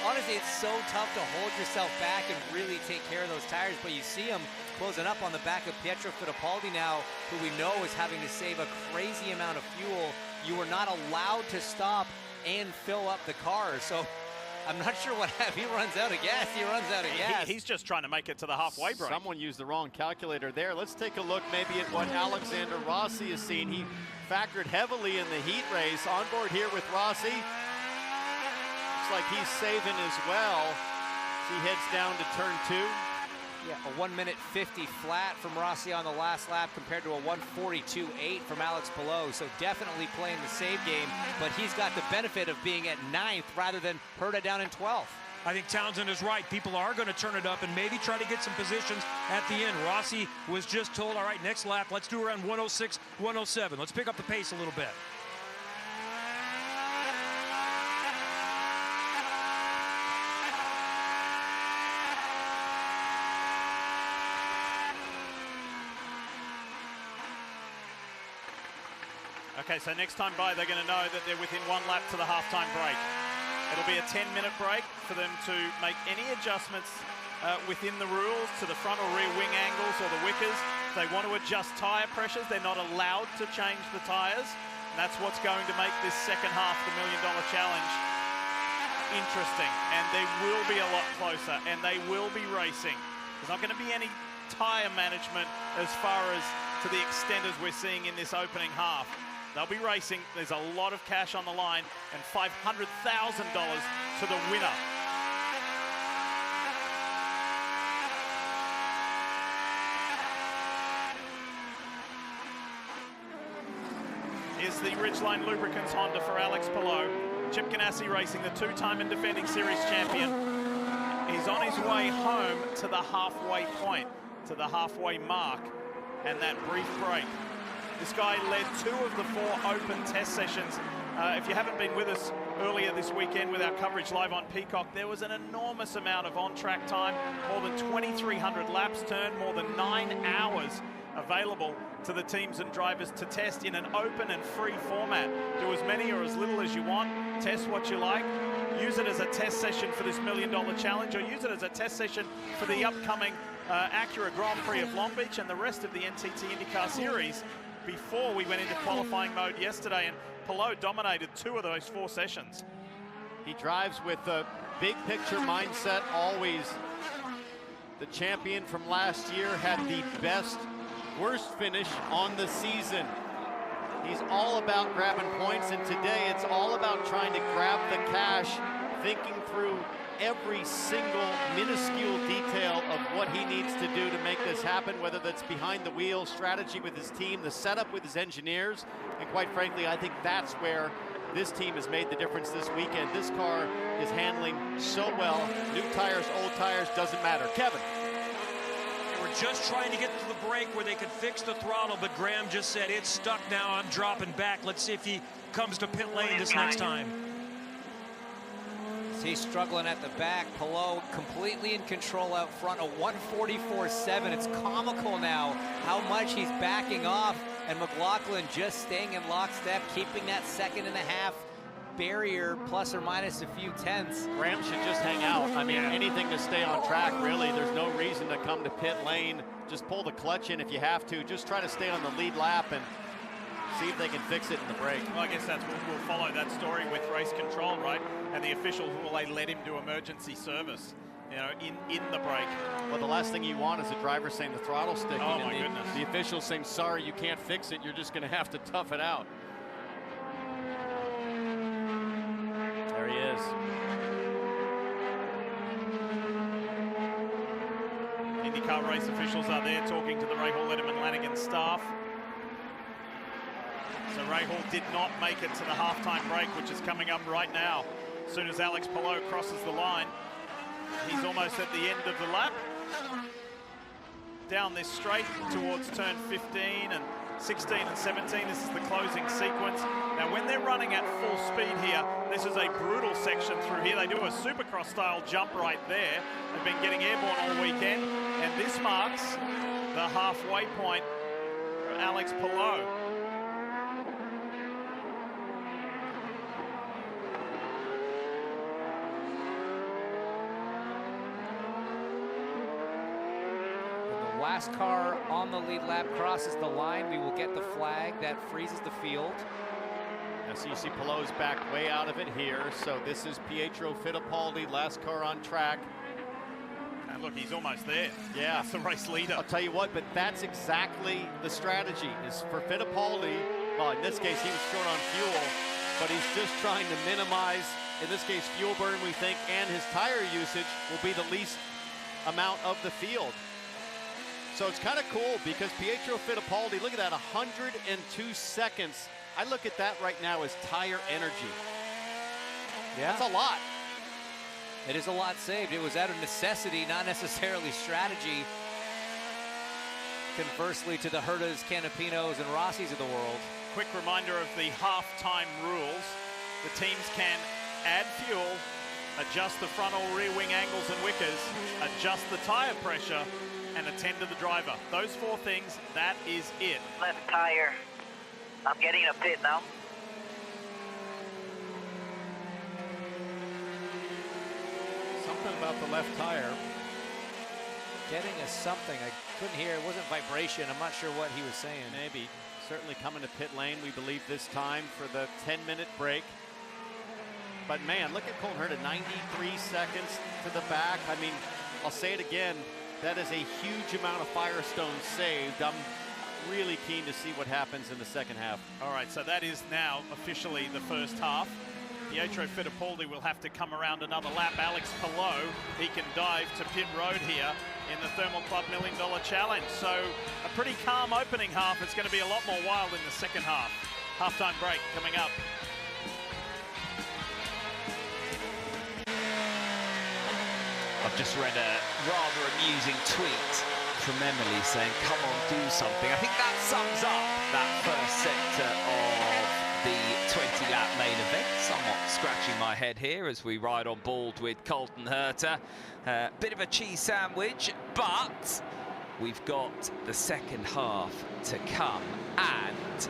honestly, it's so tough to hold yourself back and really take care of those tires, but you see them closing up on the back of Pietro Fittipaldi now, who we know is having to save a crazy amount of fuel. You were not allowed to stop and fill up the car, so I'm not sure what happened. He runs out of gas. He runs out of gas. He's just trying to make it to the halfway break. Someone used the wrong calculator there. Let's take a look maybe at what Alexander Rossi has seen. He factored heavily in the heat race. On board here with Rossi. Looks like he's saving as well. As he heads down to turn 2. Yeah, a 1:50 flat from Rossi on the last lap compared to a 1:42.8 from Alex Palou. So definitely playing the save game, but he's got the benefit of being at 9th rather than Herta down in 12th. I think Townsend is right. People are going to turn it up and maybe try to get some positions at the end. Rossi was just told, all right, next lap, let's do around 106, 107. Let's pick up the pace a little bit. Okay, so next time by, they're going to know that they're within 1 lap to the halftime break. It'll be a 10-minute break for them to make any adjustments within the rules to the front or rear wing angles or the wickers. If they want to adjust tyre pressures, they're not allowed to change the tyres. And that's what's going to make this second half of the $1 Million Challenge interesting. And they will be a lot closer, and they will be racing. There's not going to be any tyre management as far as to the extent as we're seeing in this opening half. They'll be racing. There's a lot of cash on the line and $500,000 to the winner. Here's the Ridgeline Lubricants Honda for Alex Palou. Chip Ganassi racing, the 2-time and defending series champion. He's on his way home to the halfway point, to the halfway mark, and that brief break. This guy led 2 of the 4 open test sessions. If you haven't been with us earlier this weekend with our coverage live on Peacock, there was an enormous amount of on-track time, more than 2,300 laps turned, more than 9 hours available to the teams and drivers to test in an open and free format. Do as many or as little as you want, test what you like, use it as a test session for this $1 Million Challenge, or use it as a test session for the upcoming Acura Grand Prix of Long Beach and the rest of the NTT IndyCar Series. Before we went into qualifying mode yesterday, and Palou dominated 2 of those 4 sessions. He drives with a big picture mindset always. The champion from last year had the worst finish on the season. He's all about grabbing points, and today it's all about trying to grab the cash, thinking through every single minuscule detail of what he needs to do to make this happen, whether that's behind the wheel, strategy with his team, the setup with his engineers, and quite frankly, I think that's where this team has made the difference this weekend. This car is handling so well. New tires, old tires, doesn't matter. Kevin. They were just trying to get to the break where they could fix the throttle, but Graham just said, it's stuck now, I'm dropping back. Let's see if he comes to pit lane this next time. He's struggling at the back. Palou completely in control out front, a 1:44.7. It's comical now how much he's backing off, and McLaughlin just staying in lockstep, keeping that 2.5 barrier, plus or minus a few tenths. Graham should just hang out. I mean, anything to stay on track, really. There's no reason to come to pit lane. Just pull the clutch in if you have to. Just try to stay on the lead lap and see if they can fix it in the break. Well, I guess we'll follow that story with race control, right? And the officials, will they let him do emergency service, you know, in the break? Well, the last thing you want is a driver saying the throttle's sticking. Oh, my goodness. The officials saying, sorry, you can't fix it. You're just going to have to tough it out. There he is. IndyCar race officials are there talking to the Rahal Letterman Lanigan staff. So Rahal did not make it to the halftime break, which is coming up right now. As soon as Alex Palou crosses the line, he's almost at the end of the lap. Down this straight towards turn 15 and 16 and 17, this is the closing sequence. Now when they're running at full speed here, this is a brutal section through here. They do a Supercross style jump right there. They've been getting airborne all weekend, and this marks the halfway point for Alex Palou. When the last car on the lead lap crosses the line, we will get the flag that freezes the field. Now, so you see Palou's back way out of it here. So this is Pietro Fittipaldi, last car on track. And look, he's almost there. Yeah. That's the race leader. I'll tell you what, but that's exactly the strategy, is for Fittipaldi. Well, in this case, he was short on fuel, but he's just trying to minimize, in this case, fuel burn, we think, and his tire usage will be the least amount of the field. So it's kind of cool because Pietro Fittipaldi, look at that, 102 seconds. I look at that right now as tire energy. Yeah. That's a lot. It is a lot saved. It was out of necessity, not necessarily strategy. Conversely to the Hertas, Canapinos, and Rossis of the world. Quick reminder of the half-time rules. The teams can add fuel, adjust the front or rear wing angles and wickers, adjust the tire pressure, and attend to the driver. Those 4 things, that is it. Left tire. I'm getting a pit now. Something about the left tire. Getting a something. I couldn't hear. It wasn't vibration. I'm not sure what he was saying. Maybe. Certainly coming to pit lane, we believe, this time for the 10-minute break. But man, look at Colton Herta, 93 seconds to the back. I mean, I'll say it again, that is a huge amount of Firestone saved. I'm really keen to see what happens in the second half. All right, so that is now officially the first half. Pietro Fittipaldi will have to come around another lap. Alex Palou, he can dive to pit road here in the Thermal Club $1 Million Challenge. So a pretty calm opening half. It's going to be a lot more wild in the second half. Halftime break coming up. I've just read a rather amusing tweet from Emily saying, come on, do something. I think that sums up that first sector of the 20-lap main event. Somewhat scratching my head here as we ride on board with Colton Herta. Bit of a cheese sandwich, but we've got the second half to come. And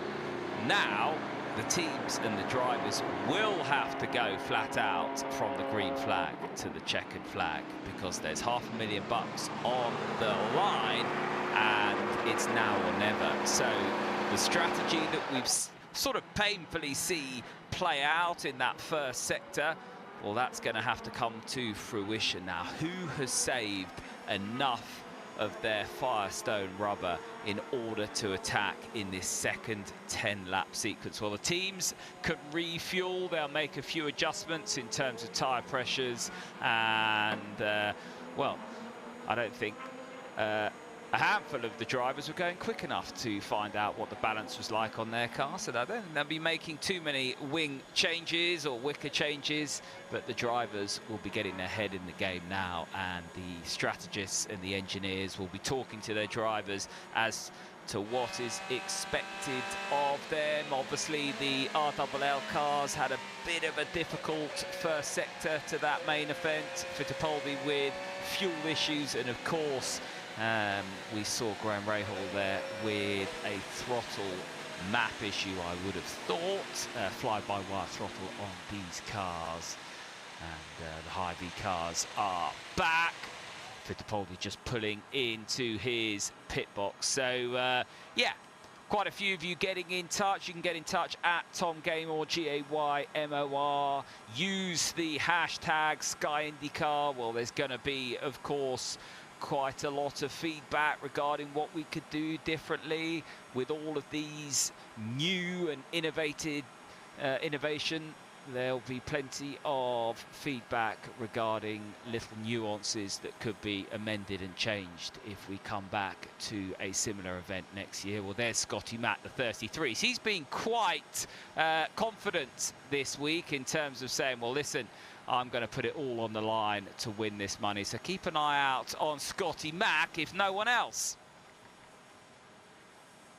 now the teams and the drivers will have to go flat out from the green flag to the checkered flag, because there's $500,000 on the line and it's now or never. So the strategy that we've sort of painfully see play out in that first sector, well, that's going to have to come to fruition now. Who has saved enough of their Firestone rubber in order to attack in this second 10-lap sequence? Well, the teams can refuel. They'll make a few adjustments in terms of tyre pressures, and well, I don't think a handful of the drivers were going quick enough to find out what the balance was like on their car, so I don't think they'll be making too many wing changes or wicker changes, but the drivers will be getting their head in the game now, and the strategists and the engineers will be talking to their drivers as to what is expected of them. Obviously, the RLL cars had a bit of a difficult first sector to that main event. Fittipaldi with fuel issues, and of course, we saw Graham Rahal there with a throttle map issue, I would have thought. Fly-by-wire throttle on these cars. And the Hy-Vee cars are back. Fittipaldi just pulling into his pit box. So, yeah, quite a few of you getting in touch. You can get in touch at Tom Gaymor, Gaymor. Use the hashtag SkyIndyCar. Well, there's going to be, of course, quite a lot of feedback regarding what we could do differently with all of these new and innovation. There'll be plenty of feedback regarding little nuances that could be amended and changed if we come back to a similar event next year. Well, there's Scotty Matt, the 33s. He's been quite confident this week in terms of saying, well, listen, I'm going to put it all on the line to win this money. So keep an eye out on Scotty Mack, if no one else.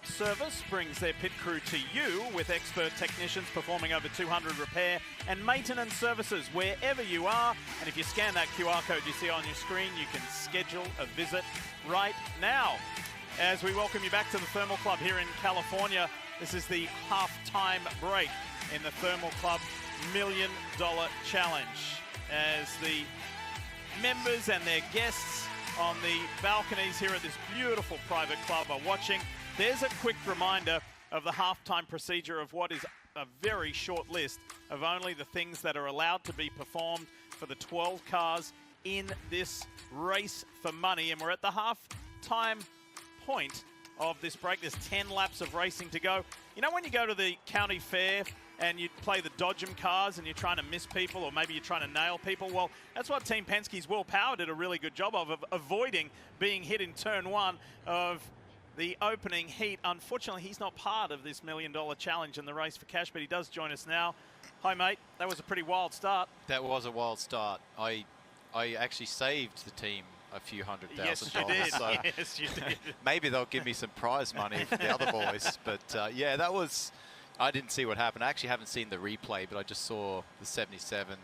Service brings their pit crew to you with expert technicians performing over 200 repair and maintenance services wherever you are. And if you scan that QR code you see on your screen, you can schedule a visit right now. as we welcome you back to the Thermal Club here in California. This is the halftime break in the Thermal Club $1 Million Challenge, as the members and their guests on the balconies here at this beautiful private club are watching. There's a quick reminder of the halftime procedure of what is a very short list of only the things that are allowed to be performed for the 12 cars in this race for money. And we're at the half-time point of this break. There's 10 laps of racing to go. You know when you go to the county fair and you play the dodge 'em cars and you're trying to miss people, or maybe you're trying to nail people? Well, that's what Team Penske's Will Power did a really good job of avoiding being hit in turn one of the opening heat. Unfortunately, he's not part of this $1 Million Challenge in the race for cash, but he does join us now. Hi, mate. That was a pretty wild start. That was a wild start. I actually saved the team a few $100,000. Yes, you did. So yes, you did. maybe they'll give me some prize money for the other boys. But yeah, that was. I didn't see what happened. I actually haven't seen the replay, but I just saw the 77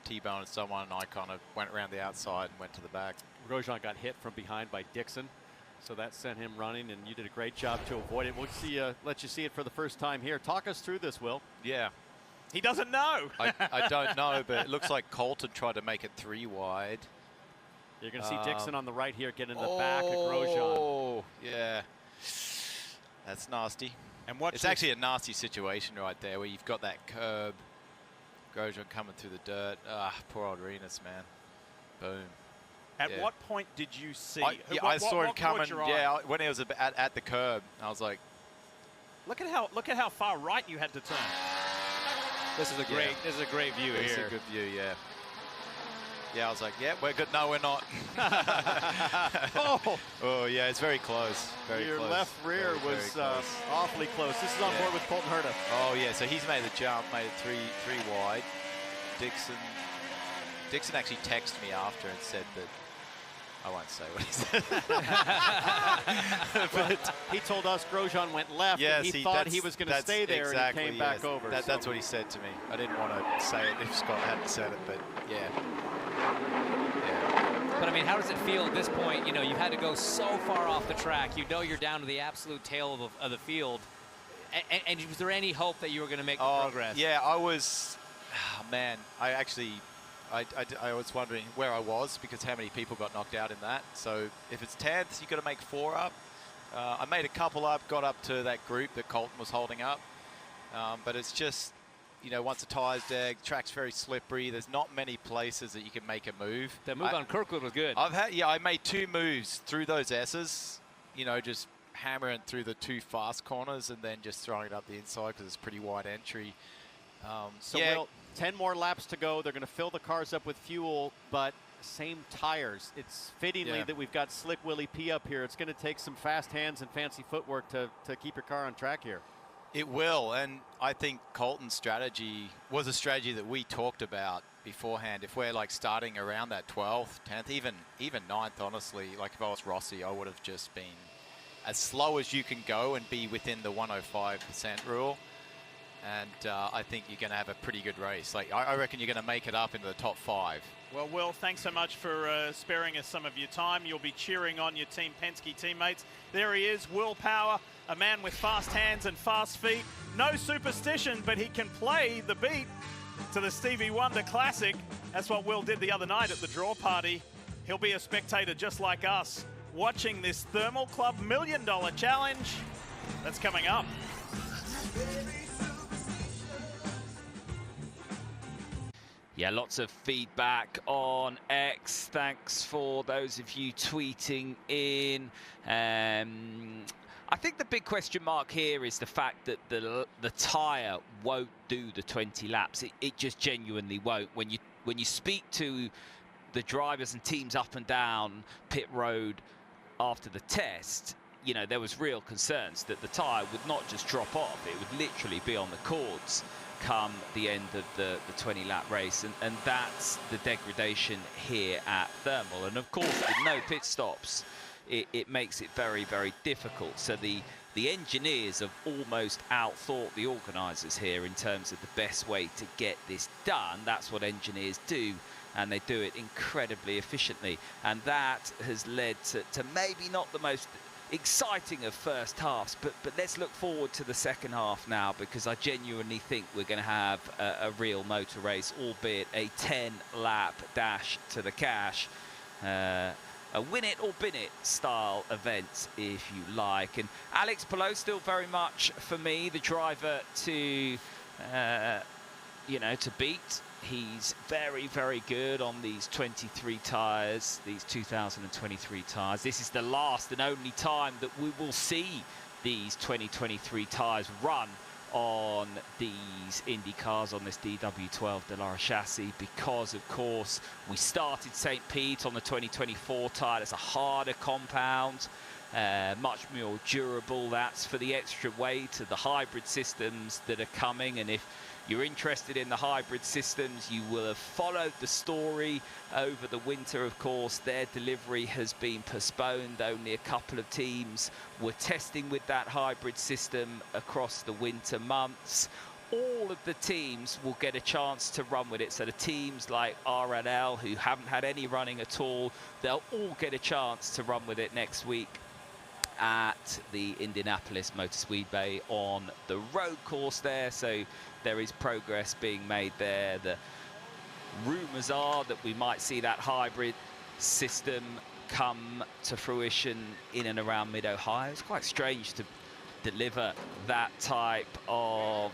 T-bone someone, and I kind of went around the outside and went to the back. Grosjean got hit from behind by Dixon, so that sent him running, and you did a great job to avoid it. We'll see. Let you see it for the first time here. Talk us through this, Will. Yeah. He doesn't know. I don't know, but it looks like Colton tried to make it 3 wide. You're going to see Dixon on the right here get in the back of Grosjean. Oh, yeah. That's nasty. And watch it's this. actually a nasty situation right there where you've got that curb. Grosjean coming through the dirt. Ah, poor old Renus, man. Boom. At Yeah. what point did you see? I saw him coming. Your Yeah, eye? when he was at the curb, I was like, Look at how far right you had to turn. This is a great. This is a great view it's here. a good view, yeah. Yeah, I was like, yeah, we're good. No, we're not. Oh, yeah, it's very close. Very Your close. left rear Very, was very close. awfully close. This is on board with Colton Herta. Oh, yeah, so he's made the jump, made it three wide. Dixon actually texted me after and said that, I won't say what he said. But he told us Grosjean went left, Yes, and he thought he was going to stay there, exactly, and he came back over. That's what he said to me. I didn't want to say it if Scott hadn't said it, but yeah. But I mean, how does it feel at this point? You know, you've had to go so far off the track. You know you're down to the absolute tail of the field. And was there any hope that you were going to make progress? Yeah, I was, man, I was wondering where I was because how many people got knocked out in that. So if it's 10th, you've got to make 4 up. I made a couple up, got up to that group that Colton was holding up. But it's just, you know, once the tire's dead, track's very slippery. There's not many places that you can make a move. That move on Kirkwood was good. I made 2 moves through those S's, you know, just hammering through the 2 fast corners and then just throwing it up the inside because it's pretty wide entry. So Will, 10 more laps to go. They're going to fill the cars up with fuel, but same tires. It's fittingly that we've got Slick Willie P up here. It's going to take some fast hands and fancy footwork to keep your car on track here. It will, and I think Colton's strategy was a strategy that we talked about beforehand. If we're like starting around that 12th, 10th, even 9th, honestly, like if I was Rossi, I would have just been as slow as you can go and be within the 105% rule. And I think you're going to have a pretty good race. Like I reckon you're going to make it up into the top 5. Well, Will, thanks so much for sparing us some of your time. You'll be cheering on your Team Penske teammates. There he is, Will Power, a man with fast hands and fast feet. No superstition, but he can play the beat to the Stevie Wonder Classic. That's what Will did the other night at the draw party. He'll be a spectator just like us, watching this Thermal Club $1 Million Challenge. That's coming up. Yeah, lots of feedback on X. Thanks for those of you tweeting in. I think the big question mark here is the fact that the tyre won't do the 20 laps. It just genuinely won't. When you speak to the drivers and teams up and down pit road after the test, you know, there was real concerns that the tyre would not just drop off. It would literally be on the cords come the end of the 20-lap race, and that's the degradation here at Thermal. And of course, with no pit stops, it makes it very, very difficult. So the engineers have almost outthought the organisers here in terms of the best way to get this done. That's what engineers do, and they do it incredibly efficiently. And that has led to maybe not the most exciting of first halves, but let's look forward to the second half now, because I genuinely think we're going to have a real motor race, albeit a 10-lap dash to the cash. A win it or bin it style event, if you like. And Alex Palou still very much, for me, the driver to, you know, to beat. He's very, very good on these 23 tyres, these 2023 tyres. This is the last and only time that we will see these 2023 tyres run on these Indy cars, on this DW12 Dallara chassis, because of course we started St. Pete on the 2024 tyre. It's a harder compound, much more durable. That's for the extra weight of the hybrid systems that are coming. And if you're interested in the hybrid systems, you will have followed the story over the winter. Of course, their delivery has been postponed. Only a couple of teams were testing with that hybrid system across the winter months. All of the teams will get a chance to run with it. So the teams like RLL, who haven't had any running at all, they'll all get a chance to run with it next week at the Indianapolis Motor Speedway on the road course there. So there is progress being made there. The rumours are that we might see that hybrid system come to fruition in and around Mid-Ohio. It's quite strange to deliver that type of,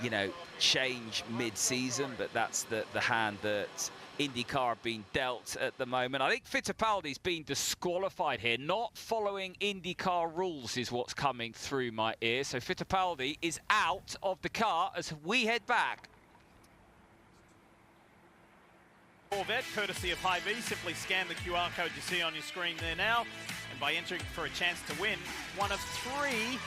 you know, change mid-season, but that's the hand that IndyCar have been dealt at the moment. I think Fittipaldi's been disqualified here. Not following IndyCar rules is what's coming through my ear. So Fittipaldi is out of the car as we head back. Corvette, courtesy of Hy-Vee. Simply scan the QR code you see on your screen there now, and by entering for a chance to win one of 3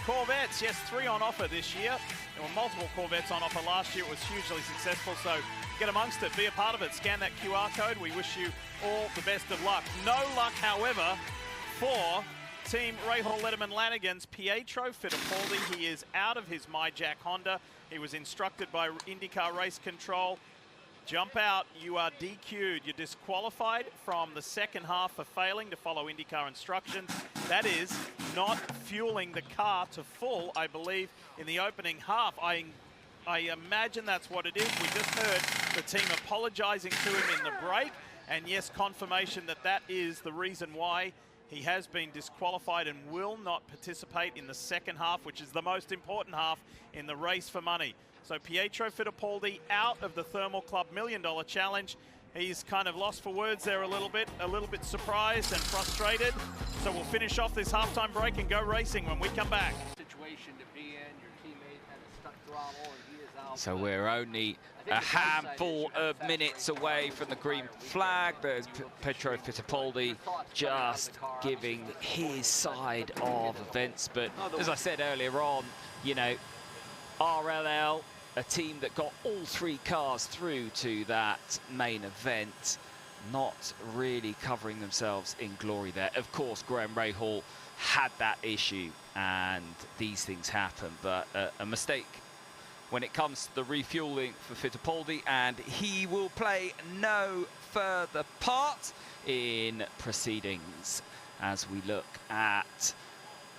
Corvettes. Yes, 3 on offer this year. There were multiple Corvettes on offer last year. It was hugely successful, so get amongst it, be a part of it, scan that QR code. We wish you all the best of luck. No luck, however, for Team Rahal Letterman Lanigan's Pietro Fittipaldi. He is out of his MyJack Honda. He was instructed by IndyCar Race Control, jump out, you are DQ'd. You're disqualified from the second half for failing to follow IndyCar instructions. That is not fueling the car to full, I believe, in the opening half. I imagine that's what it is. We just heard the team apologizing to him in the break. And yes, confirmation that that is the reason why he has been disqualified and will not participate in the second half, which is the most important half in the race for money. So Pietro Fittipaldi out of the Thermal Club $1 Million Challenge. He's kind of lost for words there a little bit surprised and frustrated. So we'll finish off this halftime break and go racing when we come back. Situation to be in, your teammate had a stuck throttle and he is out. So we're only a handful of minutes away from the green flag. There's Pietro Fittipaldi just giving his side of events. But as I said earlier on, you know, RLL, a team that got all 3 cars through to that main event, not really covering themselves in glory there. Of course, Graham Rahal had that issue, and these things happen, but a mistake when it comes to the refueling for Fittipaldi, and he will play no further part in proceedings as we look at,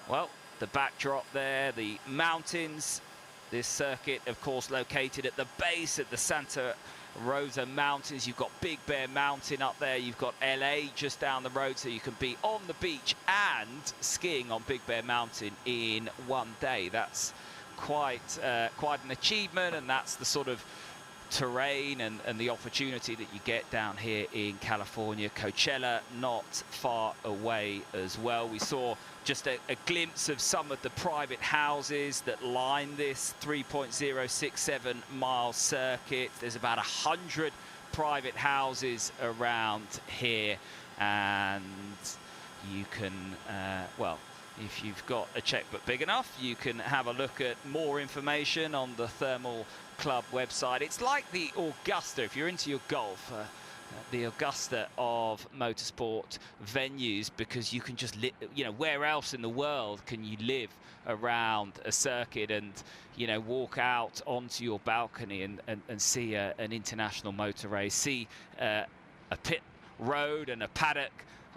well, the backdrop there, the mountains. This circuit, of course, located at the base of the Santa Rosa Mountains. You've got Big Bear Mountain up there. You've got LA just down the road, so you can be on the beach and skiing on Big Bear Mountain in one day. That's quite an achievement, and that's the sort of terrain and the opportunity that you get down here in California. Coachella not far away as well. We saw just a glimpse of some of the private houses that line this 3.067 mile circuit. There's about 100 private houses around here, and you can, well, if you've got a checkbook big enough, you can have a look at more information on the Thermal Club website. It's like the Augusta, if you're into your golf, the Augusta of motorsport venues, because you can just you know, where else in the world can you live around a circuit and, you know, walk out onto your balcony and see an international motor race, see a pit road and a paddock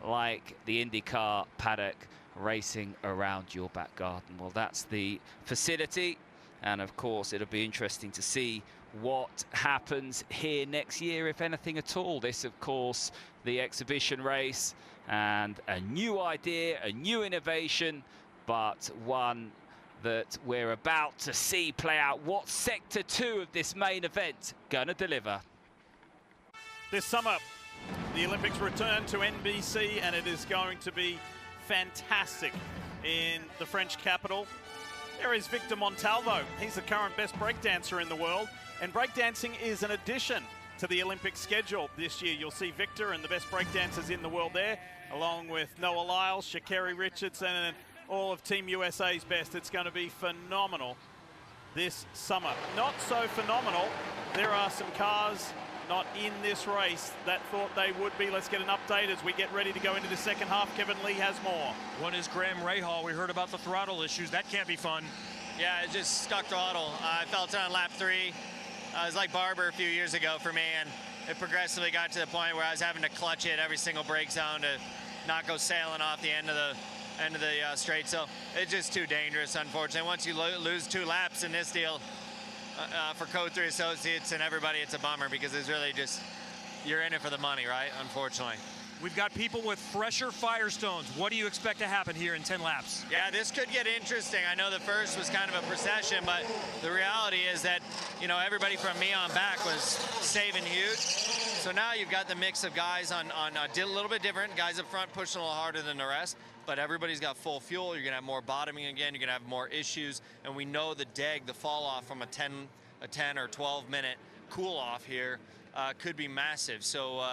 like the IndyCar paddock racing around your back garden. Well, that's the facility, and of course it'll be interesting to see what happens here next year, if anything at all. This, of course, the exhibition race, and a new idea, a new innovation, but one that we're about to see play out. What Sector 2 of this main event gonna deliver? This summer, the Olympics return to NBC, and it is going to be fantastic in the French capital. There is Victor Montalvo. He's the current best breakdancer in the world, and breakdancing is an addition to the Olympic schedule this year. You'll see Victor and the best breakdancers in the world there, along with Noah Lyles, Sha'Carri Richardson, and all of Team USA's best. It's going to be phenomenal this summer. Not so phenomenal, there are some cars not in this race that thought they would be. Let's get an update as we get ready to go into the second half. Kevin Lee has more. One is Graham Rahal. We heard about the throttle issues. That can't be fun. Yeah, it just stuck throttle. I felt it on lap 3. It was like Barber a few years ago for me, and it progressively got to the point where I was having to clutch it every single brake zone to not go sailing off the end of the straight. So it's just too dangerous, unfortunately. Once you lose 2 laps in this deal, for Code 3 Associates and everybody, it's a bummer, because it's really just, you're in it for the money, right? Unfortunately. We've got people with fresher Firestones. What do you expect to happen here in 10 laps? Yeah, this could get interesting. I know the first was kind of a procession, but the reality is that, you know, everybody from me on back was saving huge. So now you've got the mix of guys on a little bit different. Guys up front pushing a little harder than the rest, but everybody's got full fuel. You're going to have more bottoming again. You're going to have more issues. And we know the DEG, the fall off from a 10 or 12 minute cool off here could be massive. So,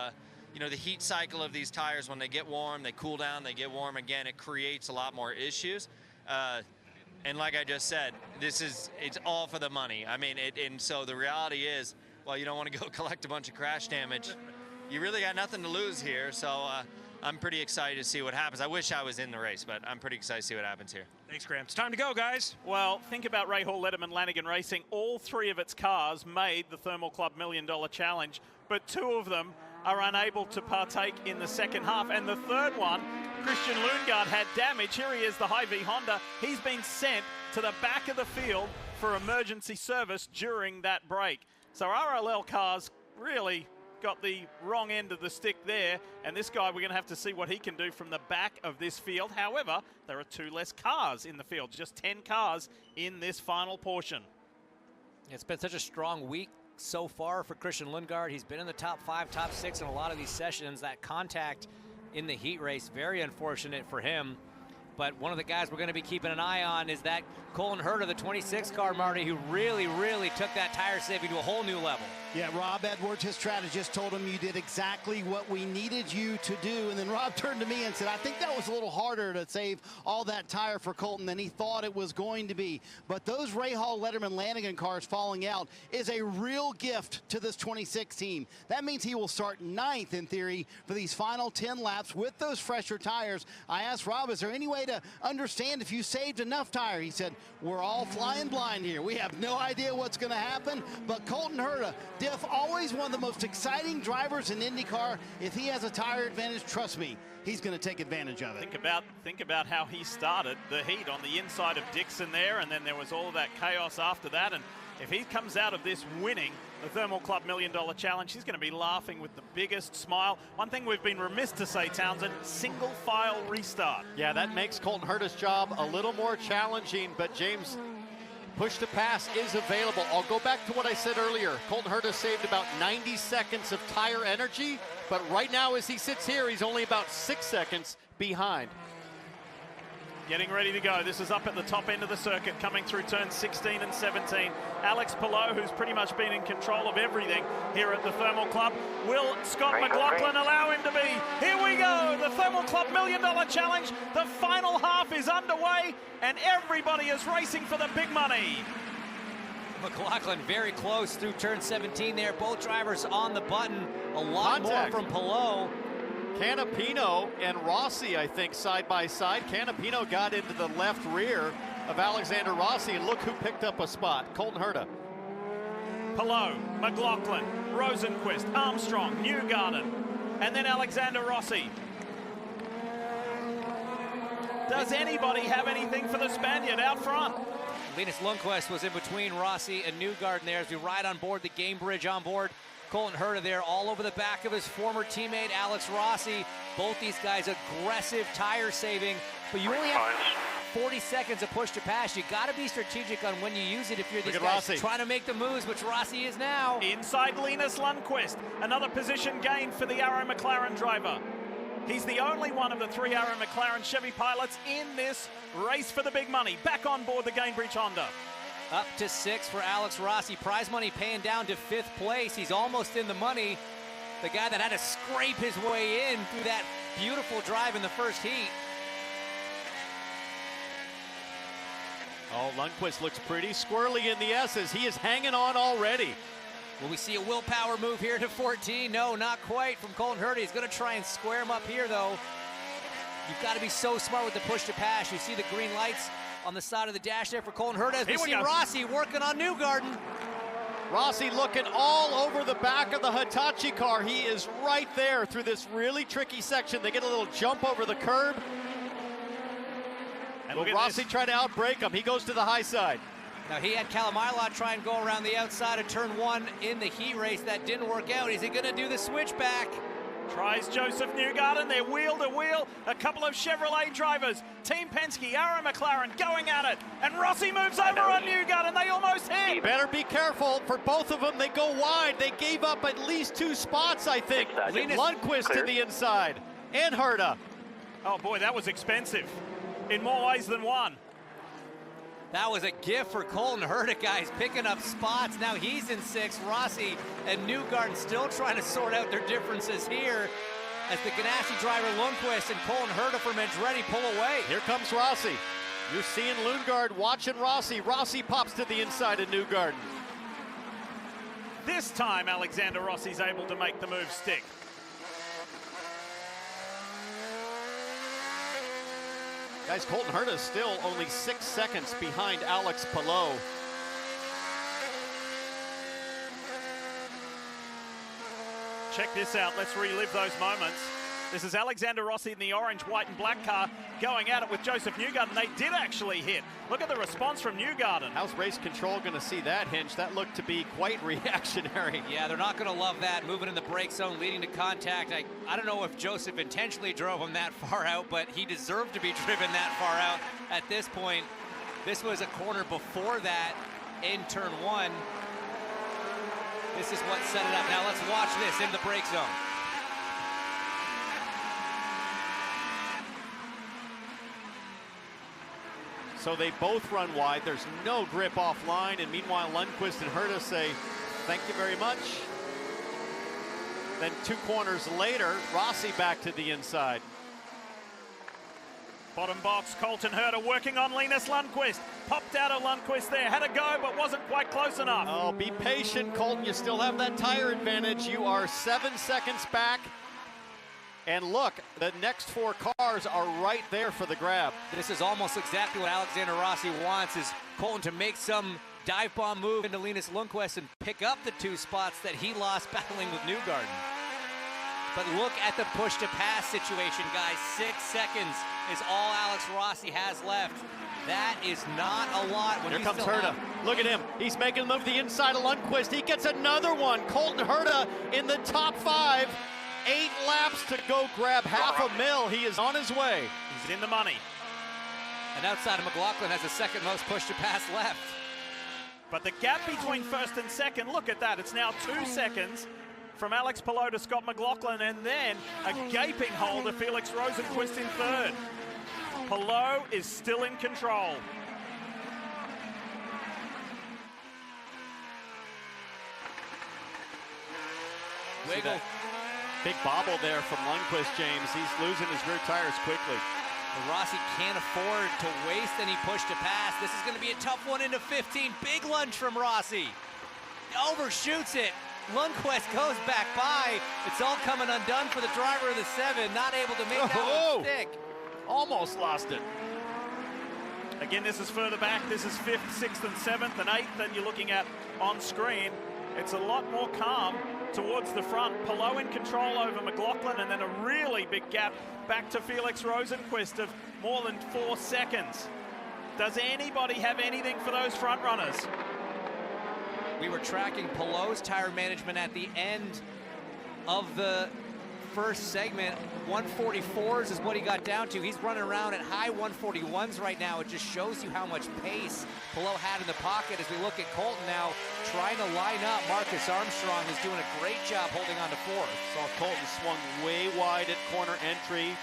you know, the heat cycle of these tires, when they get warm, they cool down, they get warm again, it creates a lot more issues. And like I just said, it's all for the money. I mean, and so the reality is, well, you don't want to go collect a bunch of crash damage. You really got nothing to lose here. So I'm pretty excited to see what happens. I wish I was in the race, but I'm pretty excited to see what happens here. Thanks, Graham. It's time to go, guys. Well, think about Rahal, Letterman, Lanigan Racing. All 3 of its cars made the Thermal Club $1 Million Challenge, but 2 of them are unable to partake in the second half. And the third one, Christian Lundgaard, had damage. Here he is, the Hy-Vee Honda. He's been sent to the back of the field for emergency service during that break. So RLL cars really got the wrong end of the stick there, and this guy, we're going to have to see what he can do from the back of this field. However, there are 2 less cars in the field, just 10 cars in this final portion. It's been such a strong week so far for Christian Lundgaard. He's been in the top 5, top 6 in a lot of these sessions. That contact in the heat race, very unfortunate for him. But one of the guys we're going to be keeping an eye on is that Colton Herta, the 26 car, Marty, who really took that tire saving to a whole new level. Yeah, Rob Edwards, his strategist, told him you did exactly what we needed you to do. And then Rob turned to me and said, I think that was a little harder to save all that tire for Colton than he thought it was going to be. But those Rahal, Letterman, Lanigan cars falling out is a real gift to this 26 team. That means he will start 9th in theory for these final 10 laps with those fresher tires. I asked Rob, is there any way to understand if you saved enough tire? He said, we're all flying blind here. We have no idea what's going to happen. But Colton Herta, Diff, always one of the most exciting drivers in IndyCar. If he has a tire advantage, trust me, he's going to take advantage of it. Think about how he started the heat on the inside of Dixon there, and then there was all that chaos after that. And if he comes out of this winning the Thermal Club $1 Million Challenge, he's going to be laughing with the biggest smile. One thing we've been remiss to say, Townsend, single file restart. Yeah, that makes Colton Herta's job a little more challenging, but James, push to pass is available. I'll go back to what I said earlier. Colton Herta saved about 90 seconds of tire energy, but right now as he sits here, he's only about 6 seconds behind. Getting ready to go. This is up at the top end of the circuit, coming through turns 16 and 17. Alex Palou, who's pretty much been in control of everything here at the Thermal Club. Will Scott McLaughlin allow him to be? Here we go, the Thermal Club $1 Million Challenge. The final half is underway, and everybody is racing for the big money. McLaughlin very close through turn 17 there. Both drivers on the button. A lot more from Palou. Canapino and Rossi, I think, side by side. Canapino got into the left rear of Alexander Rossi, and look who picked up a spot, Colton Herta. Palou, McLaughlin, Rosenquist, Armstrong, Newgarden, and then Alexander Rossi. Does anybody have anything for the Spaniard out front? Linus Lundqvist was in between Rossi and Newgarden there as we ride on board the game bridge on board. Colton Herta there all over the back of his former teammate Alex Rossi. Both these guys aggressive tire saving, but you only have 40 seconds of push to pass. You got to be strategic on when you use it if you're these guys trying to make the moves, which Rossi is now. Inside Linus Lundqvist, another position gain for the Arrow McLaren driver. He's the only one of the 3 Arrow McLaren Chevy pilots in this race for the big money. Back on board the Gainbridge Honda. Up to 6th for Alex Rossi. Prize money paying down to 5th place. He's almost in the money. The guy that had to scrape his way in through that beautiful drive in the first heat. Oh, Lundqvist looks pretty squirrely in the S's. He is hanging on already. Will we see a willpower move here to 14? No, not quite from Colton Herta. He's going to try and square him up here, though. You've got to be so smart with the push to pass. You see the green lights on the side of the dash there for Colton Herta as we see Rossi working on Newgarden. Rossi looking all over the back of the Hitachi car. He is right there through this really tricky section. They get a little jump over the curb. And will Rossi try to outbrake him? He goes to the high side. Now he had Kalamirlot try and go around the outside of turn 1 in the heat race. That didn't work out. Is he going to do the switchback? Tries Joseph Newgarden. They're wheel to wheel. A couple of Chevrolet drivers. Team Penske, Arrow McLaren going at it. And Rossi moves over on Newgarden. They almost hit. Better be careful for both of them. They go wide. They gave up at least 2 spots, I think. Lundqvist to the inside. And Herta. Oh, boy, that was expensive in more ways than one. That was a gift for Colton Herta, guys, picking up spots. Now he's in 6th. Rossi and Newgarden still trying to sort out their differences here as the Ganassi driver Lundqvist and Colton Herta from Andretti pull away. Here comes Rossi. You're seeing Lundgaard watching Rossi. Rossi pops to the inside of Newgarden. This time, Alexander Rossi's able to make the move stick. Guys, Colton Herta is still only 6 seconds behind Alex Palou. Check this out. Let's relive those moments. This is Alexander Rossi in the orange, white, and black car going at it with Joseph Newgarden. They did actually hit. Look at the response from Newgarden. How's race control going to see that, Hinch? That looked to be quite reactionary. Yeah, they're not going to love that. Moving in the brake zone, leading to contact. I don't know if Joseph intentionally drove him that far out, but he deserved to be driven that far out at this point. This was a corner before that in turn 1. This is what set it up. Now let's watch this in the brake zone. So they both run wide. There's no grip offline, and meanwhile Lundqvist and Herta say, thank you very much. Then 2 corners later, Rossi back to the inside. Bottom box, Colton Herta working on Linus Lundqvist. Popped out of Lundqvist there, had a go, but wasn't quite close enough. Oh, be patient, Colton. You still have that tire advantage. You are 7 seconds back. And look, the next 4 cars are right there for the grab. This is almost exactly what Alexander Rossi wants, is Colton to make some dive bomb move into Linus Lundqvist and pick up the 2 spots that he lost battling with Newgarden. But look at the push to pass situation, guys. 6 seconds is all Alex Rossi has left. That is not a lot. Here comes Herta. Look at him. He's making the move the inside of Lundqvist. He gets another one. Colton Herta in the top 5. 8 laps to go grab $500,000. He is on his way. He's in the money. And outside of McLaughlin has the 2nd most push to pass left. But the gap between 1st and 2nd, look at that. It's now 2 seconds from Alex Palou to Scott McLaughlin, and then a gaping hole to Felix Rosenqvist in 3rd. Palou is still in control. Wiggle. Big bobble there from Lundqvist, James. He's losing his rear tires quickly. And Rossi can't afford to waste any push to pass. This is going to be a tough one into 15. Big lunge from Rossi. Overshoots it. Lundqvist goes back by. It's all coming undone for the driver of the 7. Not able to make that one stick. Almost lost it. Again, this is further back. This is 5th, 6th, and 7th, and 8th that you're looking at on screen. It's a lot more calm towards the front. Palou in control over McLaughlin, and then a really big gap back to Felix Rosenqvist of more than 4 seconds. Does anybody have anything for those front runners? We were tracking Palou's tire management at the end of the first segment. 144s is what he got down to. He's running around at high 141s right now. It just shows you how much pace Palou had in the pocket. As we look at Colton now trying to line up, Marcus Armstrong is doing a great job holding on to fourth. Saw Colton swung way wide at corner entry,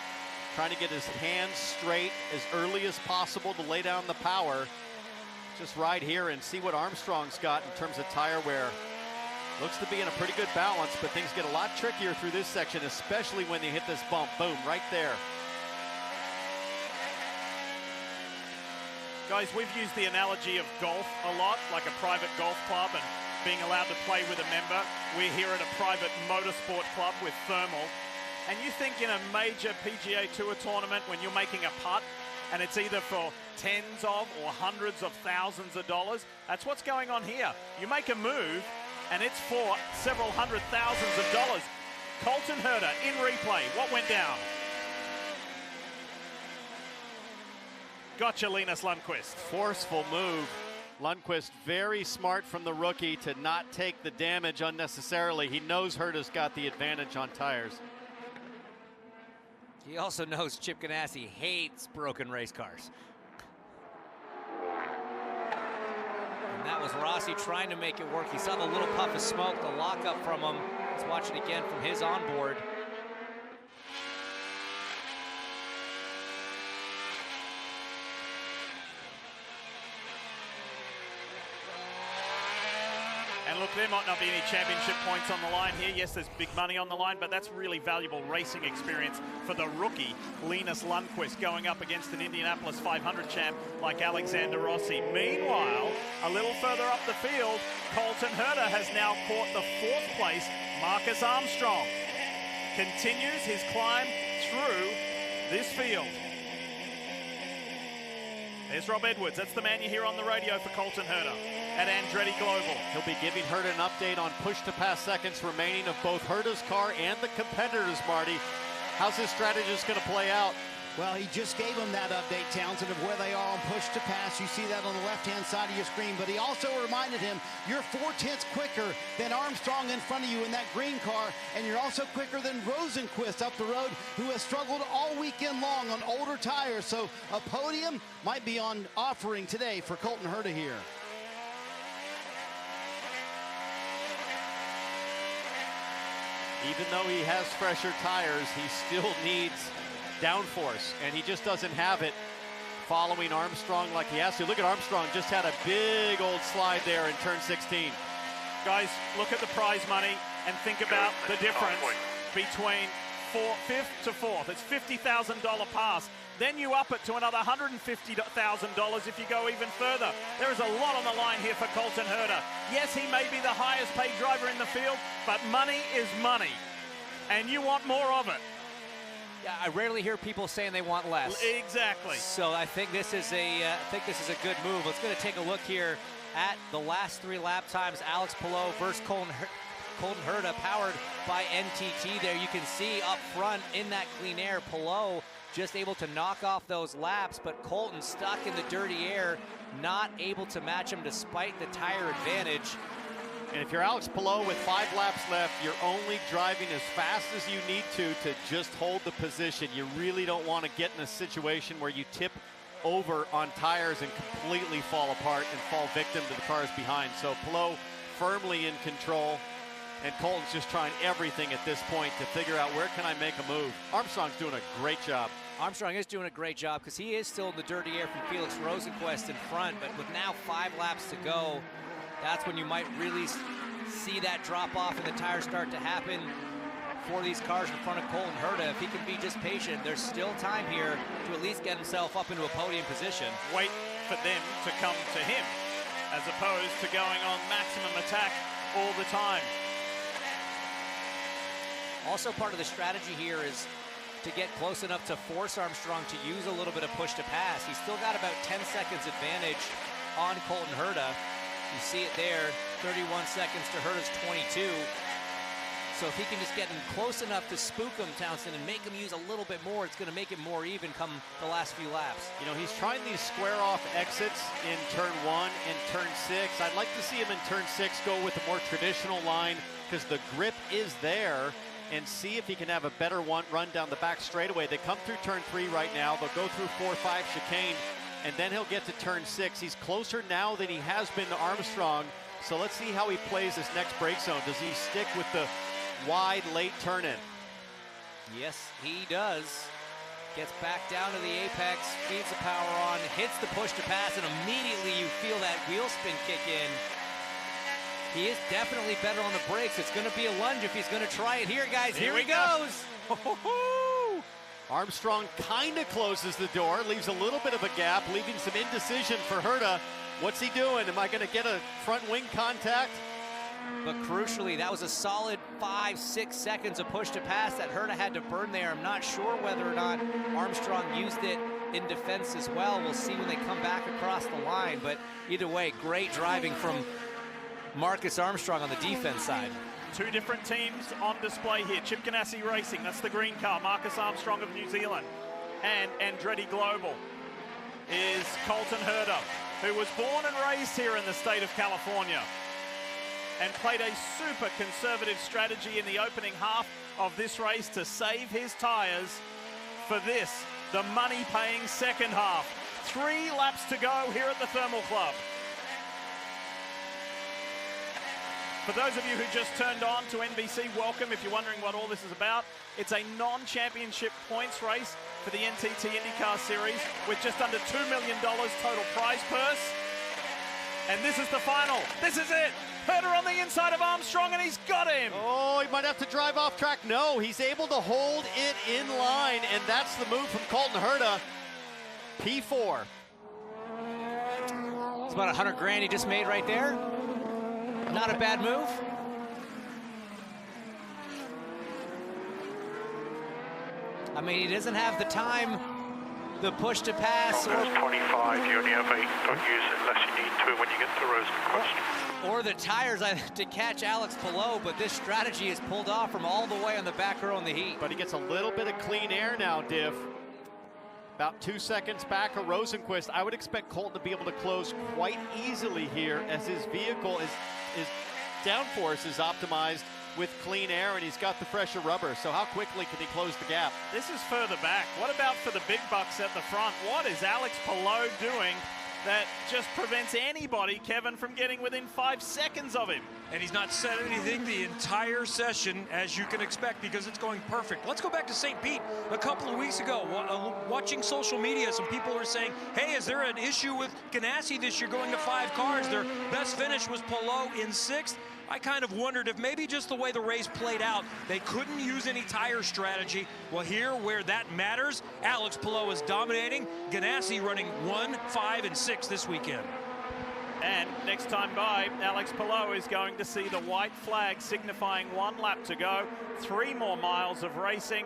trying to get his hands straight as early as possible to lay down the power. Just right here and see what Armstrong's got in terms of tire wear. Looks to be in a pretty good balance, but things get a lot trickier through this section, especially when you hit this bump. Boom, right there. Guys, we've used the analogy of golf a lot, like a private golf club and being allowed to play with a member. We're here at a private motorsport club with Thermal. And you think in a major PGA Tour tournament when you're making a putt and it's either for tens of or hundreds of thousands of dollars, that's what's going on here. You make a move and it's for several hundred thousands of dollars. Colton Herta in replay. What went down? Gotcha, Linus Lundqvist. Forceful move. Lundqvist very smart from the rookie to not take the damage unnecessarily. He knows Herta's got the advantage on tires. He also knows Chip Ganassi hates broken race cars. And that was Rossi trying to make it work. He saw the little puff of smoke, the lockup from him. Let's watch it again from his onboard. And look, there might not be any championship points on the line here. Yes, there's big money on the line, but that's really valuable racing experience for the rookie, Linus Lundqvist, going up against an Indianapolis 500 champ like Alexander Rossi. Meanwhile, a little further up the field, Colton Herta has now caught the 4th place. Marcus Armstrong continues his climb through this field. There's Rob Edwards. That's the man you hear on the radio for Colton Herta at Andretti Global. He'll be giving Herta an update on push-to-pass seconds remaining of both Herta's car and the competitors, Marty. How's his strategist going to play out? Well, he just gave him that update, Townsend, of where they are on push to pass. You see that on the left-hand side of your screen. But he also reminded him, you're 4/10 quicker than Armstrong in front of you in that green car. And you're also quicker than Rosenqvist up the road, who has struggled all weekend long on older tires. So a podium might be on offering today for Colton Herta here. Even though he has fresher tires, he still needs downforce, and he just doesn't have it following Armstrong like he has to. Look at Armstrong, just had a big old slide there in turn 16. Guys, look at the prize money and think about the difference between 5th to 4th. It's $50,000 pass. Then you up it to another $150,000 if you go even further. There is a lot on the line here for Colton Herta. Yes, he may be the highest paid driver in the field, but money is money, and you want more of it. Yeah, I rarely hear people saying they want less. Exactly. So I think this is a good move. Let's going to take a look here at the last 3 lap times. Alex Palou versus Colton Herta, powered by NTT. There you can see up front in that clean air, Palou just able to knock off those laps, but Colton stuck in the dirty air, not able to match him despite the tire advantage. And if you're Alex Palou with 5 laps left, you're only driving as fast as you need to just hold the position. You really don't want to get in a situation where you tip over on tires and completely fall apart and fall victim to the cars behind. So Palou firmly in control, and Colton's just trying everything at this point to figure out where can I make a move. Armstrong's doing a great job. Armstrong is doing a great job because he is still in the dirty air from Felix Rosenqvist in front, but with now 5 laps to go, that's when you might really see that drop off and the tires start to happen for these cars in front of Colton Herta. If he can be just patient, there's still time here to at least get himself up into a podium position. Wait for them to come to him as opposed to going on maximum attack all the time. Also, part of the strategy here is to get close enough to force Armstrong to use a little bit of push to pass. He's still got about 10 seconds advantage on Colton Herta. You see it there. 31 seconds to Herta's 22. So if he can just get him close enough to spook him, Townsend, and make him use a little bit more, it's going to make it more even come the last few laps. You know, he's trying these square-off exits in turn 1 and turn 6. I'd like to see him in turn 6 go with a more traditional line because the grip is there, and see if he can have a better run down the back straightaway. They come through turn 3 right now. They'll go through 4-5 chicane, and then he'll get to turn 6. He's closer now than he has been to Armstrong, so let's see how he plays this next brake zone. Does he stick with the wide late turn-in? Yes, he does. Gets back down to the apex, feeds the power on, hits the push to pass, and immediately you feel that wheel spin kick in. He is definitely better on the brakes. It's going to be a lunge if he's going to try it here, guys. Here he goes. Armstrong kind of closes the door, leaves a little bit of a gap, leaving some indecision for Herta. What's he doing? Am I going to get a front wing contact? But crucially, that was a solid 5-6 seconds of push to pass that Herta had to burn there. I'm not sure whether or not Armstrong used it in defense as well. We'll see when they come back across the line. But either way, great driving from Marcus Armstrong on the defense side. Two different teams on display here. Chip Ganassi Racing, that's the green car. Marcus Armstrong of New Zealand. And Andretti Global is Colton Herta, who was born and raised here in the state of California and played a super conservative strategy in the opening half of this race to save his tires for this, the money-paying second half. 3 laps to go here at the Thermal Club. For those of you who just turned on to NBC, welcome. If you're wondering what all this is about, it's a non-championship points race for the NTT IndyCar Series with just under $2 million total prize purse. And this is the final. This is it. Herta on the inside of Armstrong, and he's got him. Oh, he might have to drive off track. No, he's able to hold it in line, and that's the move from Colton Herta. P4. It's about 100 grand he just made right there. Not a bad move. I mean, he doesn't have the time, the push to pass. There's 25, you only have 8. Don't use it unless you need to when you get to Rosenquist. Or the tires to catch Alex Palou, but this strategy is pulled off from all the way on the back row in the heat. But he gets a little bit of clean air now, Diff. About 2 seconds back of Rosenquist. I would expect Colton to be able to close quite easily here as his vehicle his downforce is optimized with clean air, and he's got the fresher rubber. So how quickly can he close the gap? This is further back. What about for the big bucks at the front? What is Alex Palou doing that just prevents anybody, Kevin, from getting within 5 seconds of him? And he's not said anything the entire session, as you can expect, because it's going perfect. Let's go back to St. Pete a couple of weeks ago. Watching social media, some people were saying, hey, is there an issue with Ganassi this year going to 5 cars? Their best finish was Palou in 6th. I kind of wondered if maybe just the way the race played out, they couldn't use any tire strategy. Well, here where that matters, Alex Palou is dominating. Ganassi running 1, 5, and 6 this weekend. And next time by, Alex Palou is going to see the white flag signifying 1 lap to go, 3 more miles of racing.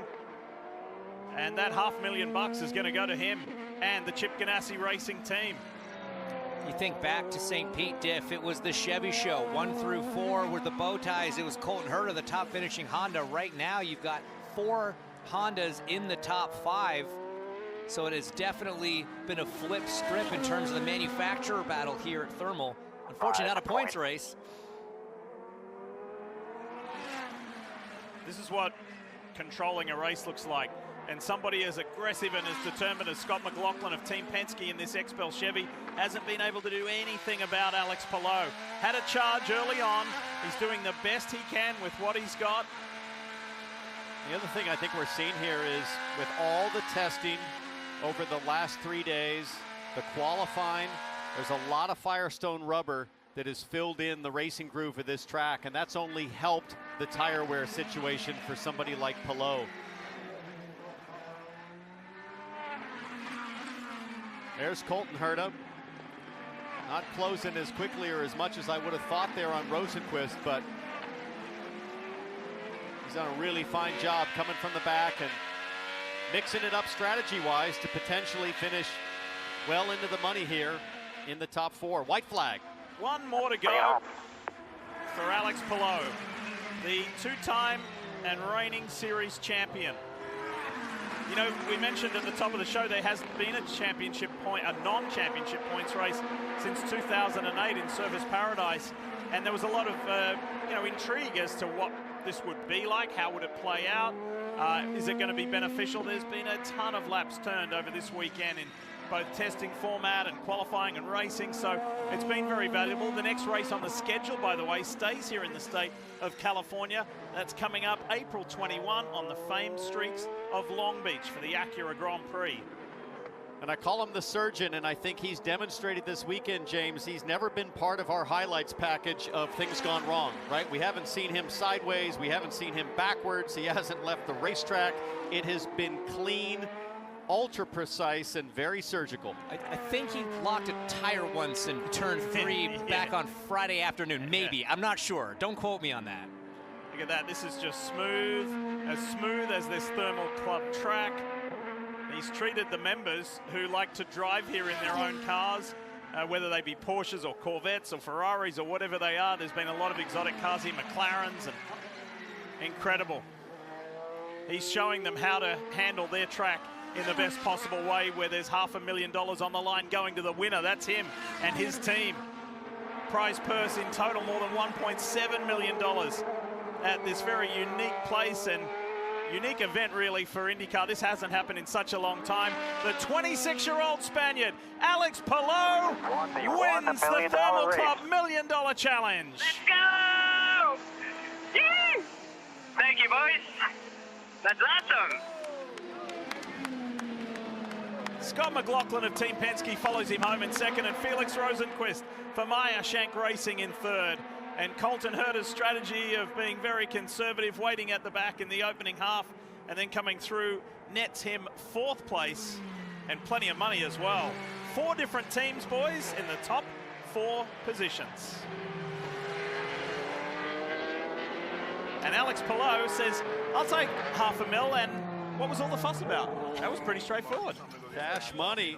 And that $500,000 is going to go to him and the Chip Ganassi Racing team. You think back to St. Pete, Diff, it was the Chevy show, 1 through 4 with the bow ties. It was Colton Herta, the top finishing Honda. Right now, you've got 4 Hondas in the top 5. So it has definitely been a flip script in terms of the manufacturer battle here at Thermal. Unfortunately, not a points race. This is what controlling a race looks like. And somebody as aggressive and as determined as Scott McLaughlin of Team Penske in this XPEL Chevy hasn't been able to do anything about Alex Palou. Had a charge early on. He's doing the best he can with what he's got. The other thing I think we're seeing here is with all the testing over the last 3 days, the qualifying, there's a lot of Firestone rubber that has filled in the racing groove of this track, and that's only helped the tire wear situation for somebody like Palou. There's Colton Herta. Not closing as quickly or as much as I would have thought there on Rosenquist, but he's done a really fine job coming from the back and mixing it up strategy-wise to potentially finish well into the money here in the top 4. White flag. 1 more to go. for Alex Palou, the two-time and reigning series champion. You know, we mentioned at the top of the show there hasn't been a non-championship points race since 2008 in Surfers Paradise, and there was a lot of intrigue as to what this would be like. How would it play out? Is it going to be beneficial? There's been a ton of laps turned over this weekend in both testing format and qualifying and racing, so it's been very valuable. The next race on the schedule, by the way, stays here in the state of California. That's coming up April 21 on the famed streets of Long Beach for the Acura Grand Prix. And I call him the surgeon, and I think he's demonstrated this weekend, James, he's never been part of our highlights package of things gone wrong, right? We haven't seen him sideways. We haven't seen him backwards. He hasn't left the racetrack. It has been clean, ultra precise, and very surgical. I think he locked a tire once in turn 3 back on Friday afternoon, maybe. I'm not sure. Don't quote me on that. Look at that. This is just smooth as this Thermal Club track. He's treated the members who like to drive here in their own cars, whether they be Porsches or Corvettes or Ferraris or whatever they are. There's been a lot of exotic cars here, McLarens, and incredible. He's showing them how to handle their track in the best possible way, where there's $500,000 on the line going to the winner. That's him and his team. Prize purse in total more than $1.7 million at this very unique place and unique event really for IndyCar. This hasn't happened in such a long time. The 26-year-old Spaniard, Alex Palou, wins the Thermal Club $1 Million Challenge. Let's go! Yee! Thank you, boys. That's awesome. Scott McLaughlin of Team Penske follows him home in second, and Felix Rosenquist for Meyer Shank Racing in third. And Colton Herta's strategy of being very conservative, waiting at the back in the opening half, and then coming through, nets him 4th place, and plenty of money as well. 4 different teams, boys, in the top 4 positions. And Alex Palou says, I'll take $500,000, and what was all the fuss about? That was pretty straightforward. Cash money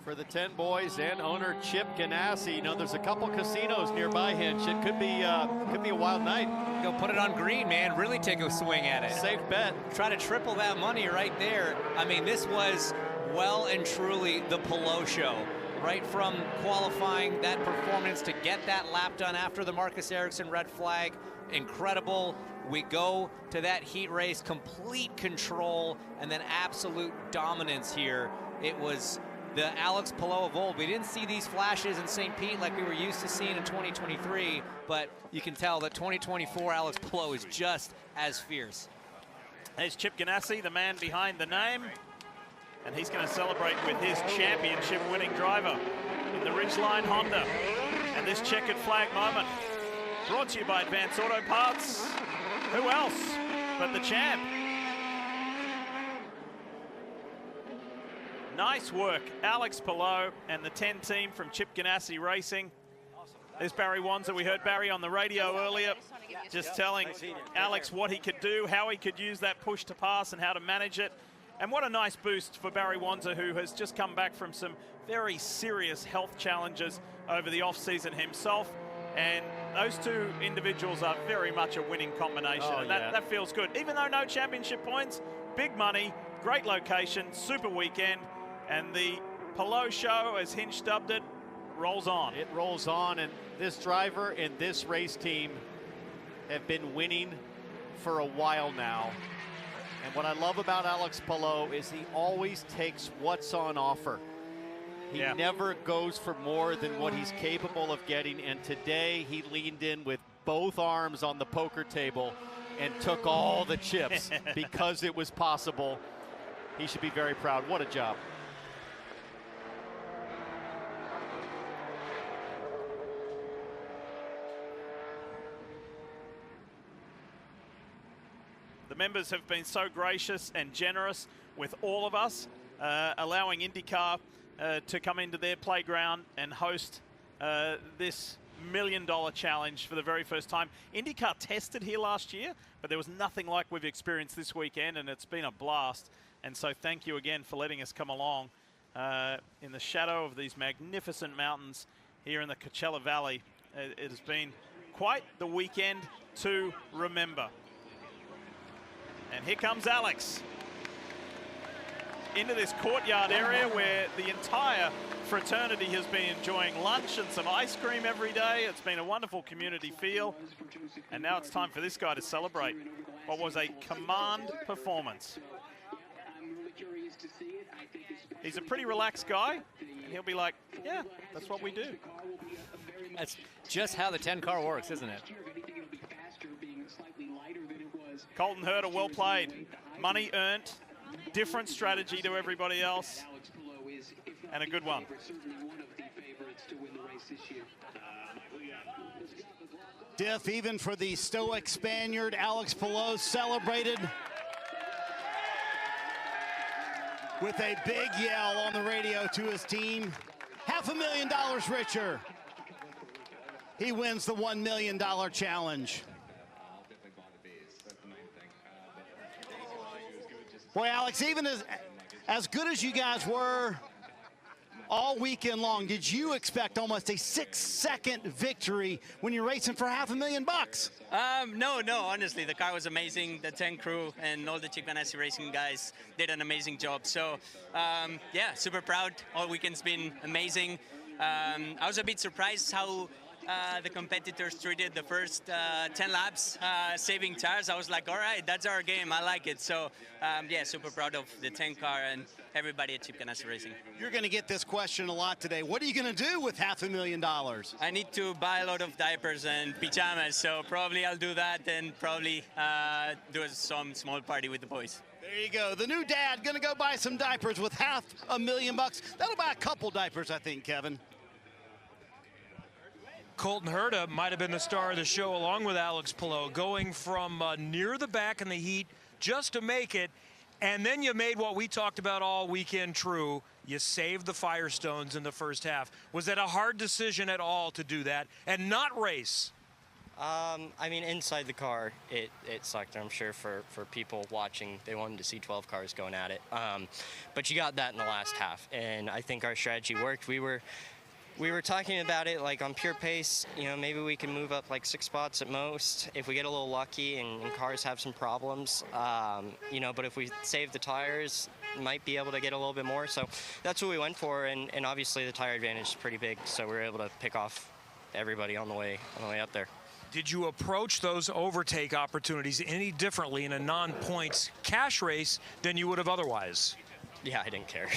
for the 10 boys and owner Chip Ganassi. You know, there's a couple casinos nearby Hinch. It could be a wild night. Go put it on green, man. Really take a swing at it. Safe bet. Try to triple that money right there. I mean, this was well and truly the Palou show. Right from qualifying, that performance to get that lap done after the Marcus Ericsson red flag. Incredible. We go to that heat race, complete control, and then absolute dominance here. It was the Alex Palou of old. We didn't see these flashes in St. Pete like we were used to seeing in 2023, but you can tell that 2024 Alex Palou is just as fierce. There's Chip Ganassi, the man behind the name, and he's going to celebrate with his championship-winning driver in the Ridgeline Honda. And this checkered flag moment brought to you by Advance Auto Parts. Who else but the champ? Nice work, Alex Palou and the 10 team from Chip Ganassi Racing. There's Barry Wanzer. We heard Barry on the radio earlier, just telling Alex what he could do, how he could use that push to pass and how to manage it. And what a nice boost for Barry Wanzer, who has just come back from some very serious health challenges over the off-season himself. And those two individuals are very much a winning combination. Oh, and that feels good. Even though no championship points, big money, great location, super weekend. And the Palou show, as Hinch dubbed it, rolls on. It rolls on, and this driver and this race team have been winning for a while now. And what I love about Alex Palou is he always takes what's on offer. He never goes for more than what he's capable of getting, and today he leaned in with both arms on the poker table and took all the chips because it was possible. He should be very proud. What a job. The members have been so gracious and generous with all of us, allowing IndyCar to come into their playground and host this $1 Million Challenge for the very first time. IndyCar tested here last year, but there was nothing like we've experienced this weekend, and it's been a blast. And so thank you again for letting us come along in the shadow of these magnificent mountains here in the Coachella Valley. It has been quite the weekend to remember. And here comes Alex into this courtyard area where the entire fraternity has been enjoying lunch and some ice cream every day. It's been a wonderful community feel. And now it's time for this guy to celebrate what was a command performance. He's a pretty relaxed guy, and he'll be like, yeah, that's what we do. That's just how the 10-car works, isn't it? Colton Herta, well played. Money earned. Different strategy to everybody else. And a good one. Diff, even for the stoic Spaniard, Alex Palou celebrated with a big yell on the radio to his team. $500,000 richer. He wins the $1 million challenge. Boy, Alex, even as good as you guys were all weekend long, did you expect almost a 6-second victory when you're racing for $500,000? No, honestly, the car was amazing. The 10 crew and all the Chip Ganassi Racing guys did an amazing job. So, yeah, super proud. All weekend's been amazing. I was a bit surprised how the competitors treated the first 10 laps, saving tires. I was like, all right, that's our game. I like it. So, yeah, super proud of the 10 car and everybody at Chip Ganassi Racing. You're going to get this question a lot today. What are you going to do with $500,000? I need to buy a lot of diapers and pajamas, so probably I'll do that and probably do some small party with the boys. There you go. The new dad going to go buy some diapers with $500,000. That'll buy a couple diapers, I think, Kevin. Colton Herta might have been the star of the show along with Alex Palou, going from near the back in the heat just to make it. And then you made what we talked about all weekend true. You saved the Firestones in the first half. Was that a hard decision at all to do that and not race? I mean, inside the car, it sucked. I'm sure for people watching, they wanted to see 12 cars going at it. But you got that in the last half, and I think our strategy worked. We were talking about it like on pure pace, you know, maybe we can move up like 6 spots at most if we get a little lucky and cars have some problems, you know, but if we save the tires, might be able to get a little bit more. So that's what we went for, and obviously the tire advantage is pretty big, so we were able to pick off everybody on the way up there. Did you approach those overtake opportunities any differently in a non-points cash race than you would have otherwise? Yeah, I didn't care.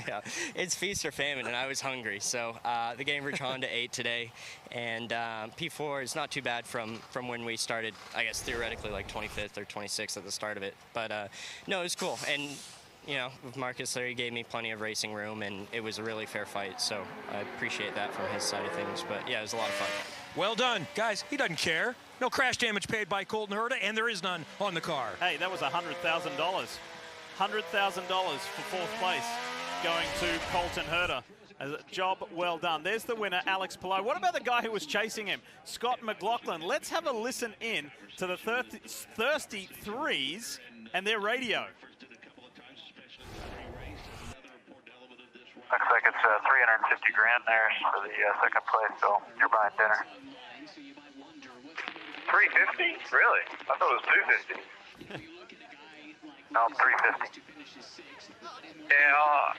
Yeah, it's feast or famine, and I was hungry. So the game returned to 8 today, and P4 is not too bad from when we started. I guess theoretically like 25th or 26th at the start of it. But no, it was cool. And you know, with Marcus there, he gave me plenty of racing room, and it was a really fair fight. So I appreciate that from his side of things. But yeah, it was a lot of fun. Well done, guys. He doesn't care. No crash damage paid by Colton Herta, and there is none on the car. Hey, that was $100,000. $100,000 for fourth place going to Colton Herta. A job well done. There's the winner, Alex Palou. What about the guy who was chasing him, Scott McLaughlin? Let's have a listen in to the Thirsty Threes and their radio. Looks like it's $350,000 there for the second place, so you're buying dinner. 350? Really? I thought it was 250. No, 350. Yeah,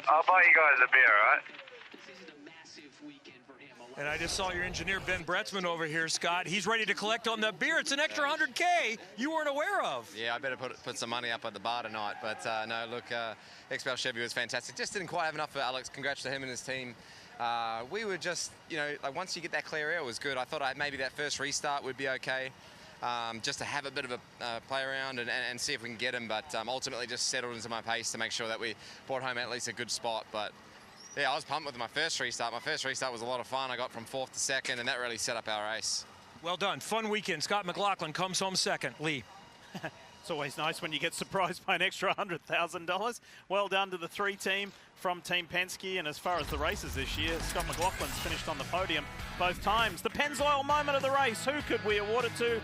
I'll buy you guys a beer, all right? And I just saw your engineer, Ben Bretzman, over here, Scott. He's ready to collect on the beer. It's an extra $100K you weren't aware of. Yeah, I better put some money up at the bar tonight. But no, look, XPEL Chevy was fantastic. Just didn't quite have enough for Alex. Congrats to him and his team. We were just, you know, like once you get that clear air, it was good. I thought maybe that first restart would be okay. Just to have a bit of a play around and see if we can get him, but ultimately just settled into my pace to make sure that we brought home at least a good spot. But yeah, I was pumped with my first restart. My first restart was a lot of fun. I got from 4th to 2nd, and that really set up our race. Well done. Fun weekend. Scott McLaughlin comes home 2nd. Lee. It's always nice when you get surprised by an extra $100,000. Well done to the 3 team from Team Penske. And as far as the races this year, Scott McLaughlin's finished on the podium both times. The Pennzoil moment of the race, who could we award it to?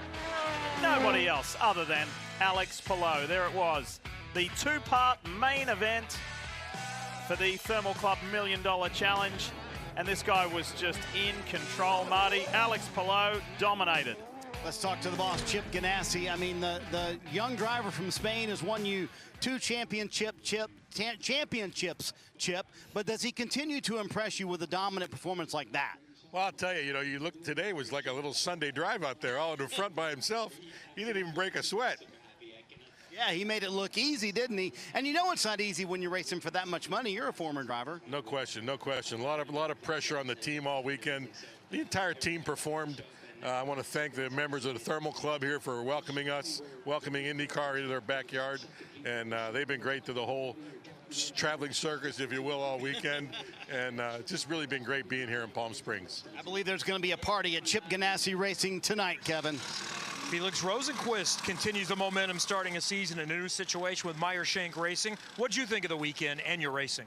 Nobody else other than Alex Palou. There it was, the 2-part main event for the Thermal Club $1 Million Challenge. and this guy was just in control. Marty, Alex Palou dominated. Let's talk to the boss, Chip Ganassi. I mean, the young driver from Spain has won you 2 championships, Chip, but does he continue to impress you with a dominant performance like that? Well, I'll tell you, you look today was like a little Sunday drive out there, all in the front by himself. He didn't even break a sweat. Yeah, he made it look easy, didn't he? And you know it's not easy when you're racing for that much money. You're a former driver. No question, no question. A lot of pressure on the team all weekend. The entire team performed. I want to thank the members of the Thermal Club here for welcoming us, welcoming IndyCar into their backyard, and they've been great to the whole traveling circus, if you will, all weekend, and just really been great being here in Palm Springs. I believe there's going to be a party at Chip Ganassi Racing tonight, Kevin. Felix Rosenqvist continues the momentum, starting a season in a new situation with Meyer Shank Racing. What did you think of the weekend and your racing?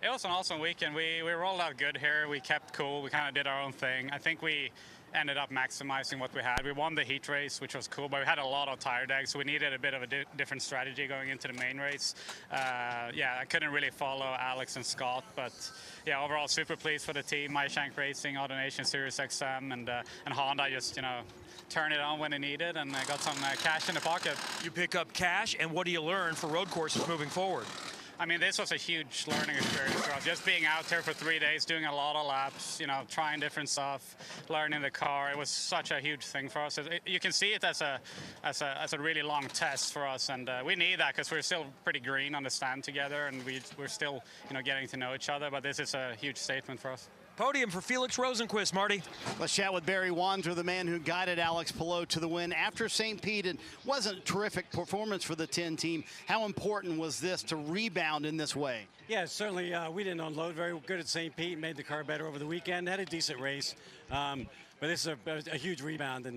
It was an awesome weekend. We rolled out good here. We kept cool. We kind of did our own thing. I think we ended up maximizing what we had. We won the heat race, which was cool, but we had a lot of tire dags, so we needed a bit of a different strategy going into the main race. Yeah, I couldn't really follow Alex and Scott, but yeah, overall super pleased for the team. Meyer Shank Racing, AutoNation, Sirius XM, and Honda just, turned it on when it needed, and I got some cash in the pocket. You pick up cash, and what do you learn for road courses moving forward? I mean, this was a huge learning experience for us. Just being out there for 3 days, doing a lot of laps, trying different stuff, learning the car. It was such a huge thing for us. You can see it as a really long test for us, and we need that because we're still pretty green on the stand together, and we're still, getting to know each other. But this is a huge statement for us. Podium for Felix Rosenqvist, Marty. Let's chat with Barry Wanzer, the man who guided Alex Palou to the win after St. Pete. It wasn't a terrific performance for the 10 team. How important was this to rebound in this way? Yeah, certainly we didn't unload very good at St. Pete, made the car better over the weekend, had a decent race. But this is a huge rebound,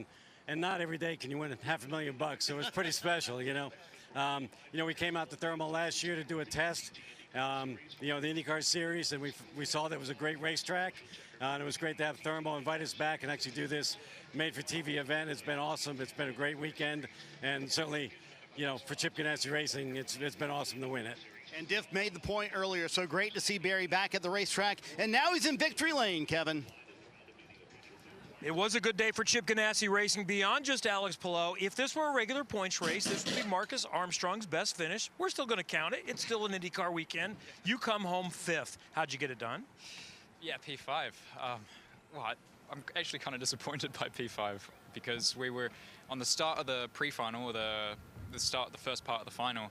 and not every day can you win $500,000, so it was pretty special, we came out to Thermal last year to do a test. The IndyCar Series, and we saw that it was a great racetrack, and it was great to have Thermal invite us back and actually do this made-for-TV event. It's been awesome. It's been a great weekend, and certainly, for Chip Ganassi Racing, it's been awesome to win it. And Diff made the point earlier, so great to see Barry back at the racetrack, and now he's in victory lane, Kevin. It was a good day for Chip Ganassi Racing beyond just Alex Palou. If this were a regular points race, this would be Marcus Armstrong's best finish. We're still going to count it. It's still an IndyCar weekend. You come home 5th. How'd you get it done? Yeah, P5. I'm actually kind of disappointed by P5 because we were on the start of the pre-final, the first part of the final.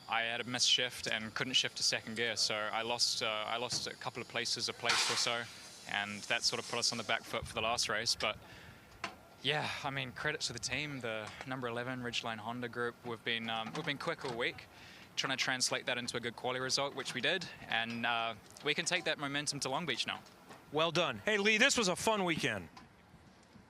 I had a missed shift and couldn't shift to second gear, so I lost a couple of places, a place or so. And that sort of put us on the back foot for the last race. But yeah, I mean, credit to the team, the number 11 Ridgeline Honda group. We've been quick all week, trying to translate that into a good quality result, which we did. And we can take that momentum to Long Beach now. Well done. Hey, Lee, this was a fun weekend.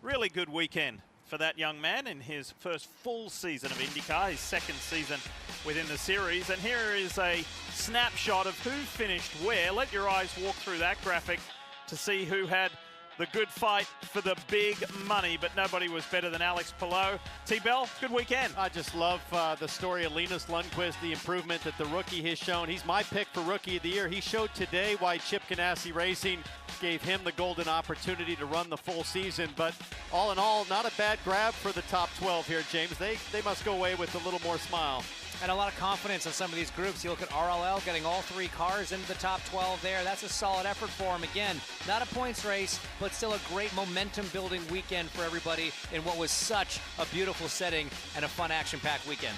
Really good weekend for that young man in his first full season of IndyCar, his second season within the series. And here is a snapshot of who finished where. Let your eyes walk through that graphic to see who had the good fight for the big money, but nobody was better than Alex Palou. T-Bell, good weekend. I just love the story of Linus Lundqvist, the improvement that the rookie has shown. He's my pick for Rookie of the Year. He showed today why Chip Ganassi Racing gave him the golden opportunity to run the full season, but all in all, not a bad grab for the top 12 here, James. They must go away with a little more smile. And a lot of confidence in some of these groups. You look at RLL getting all 3 cars into the top 12 there. That's a solid effort for them. Again, not a points race, but still a great momentum-building weekend for everybody in what was such a beautiful setting and a fun action-packed weekend.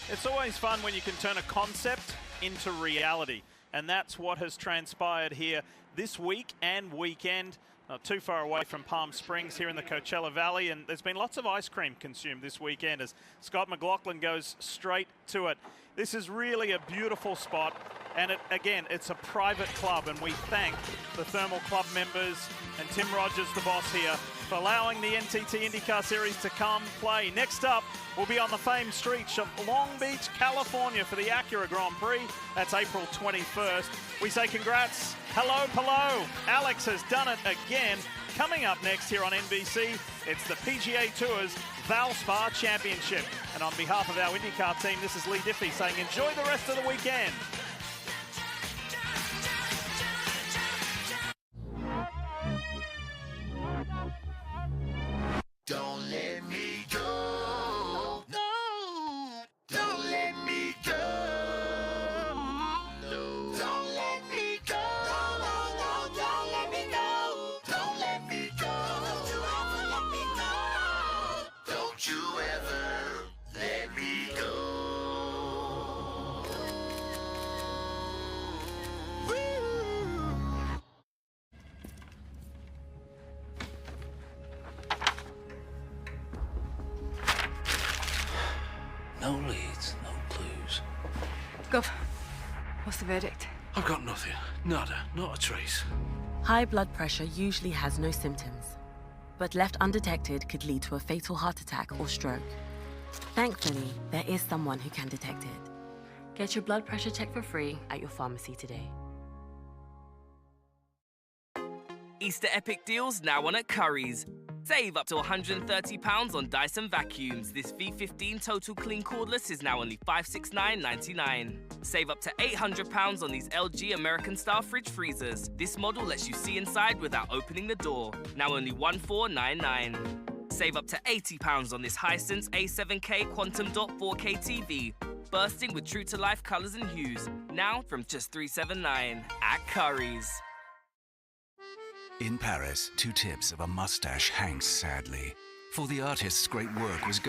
It's always fun when you can turn a concept into reality, and that's what has transpired here this week and weekend. Not too far away from Palm Springs here in the Coachella Valley, and there's been lots of ice cream consumed this weekend as Scott McLaughlin goes straight to it. This is really a beautiful spot, and again, it's a private club, and we thank the Thermal Club members and Tim Rogers, the boss here, for allowing the NTT IndyCar Series to come play. Next up, we'll be on the famed streets of Long Beach, California for the Acura Grand Prix. That's April 21st. We say congrats. Hello, Palou. Alex has done it again. Coming up next here on NBC, it's the PGA Tour's Valspar Championship. And on behalf of our IndyCar team, this is Lee Diffie saying enjoy the rest of the weekend. No leads, no clues. Gov, what's the verdict? I've got nothing. Nada. Not a trace. High blood pressure usually has no symptoms, but left undetected could lead to a fatal heart attack or stroke. Thankfully, there is someone who can detect it. Get your blood pressure checked for free at your pharmacy today. Easter epic deals now on at Currys. Save up to £130 on Dyson vacuums. This V15 Total Clean Cordless is now only $569.99. Save up to £800 on these LG American-style fridge freezers. This model lets you see inside without opening the door. Now only $1499. Save up to £80 on this Hisense A7K Quantum Dot 4K TV. Bursting with true-to-life colours and hues. Now from just $379 at Currys. In Paris, 2 tips of a mustache hangs sadly. For the artist's great work was going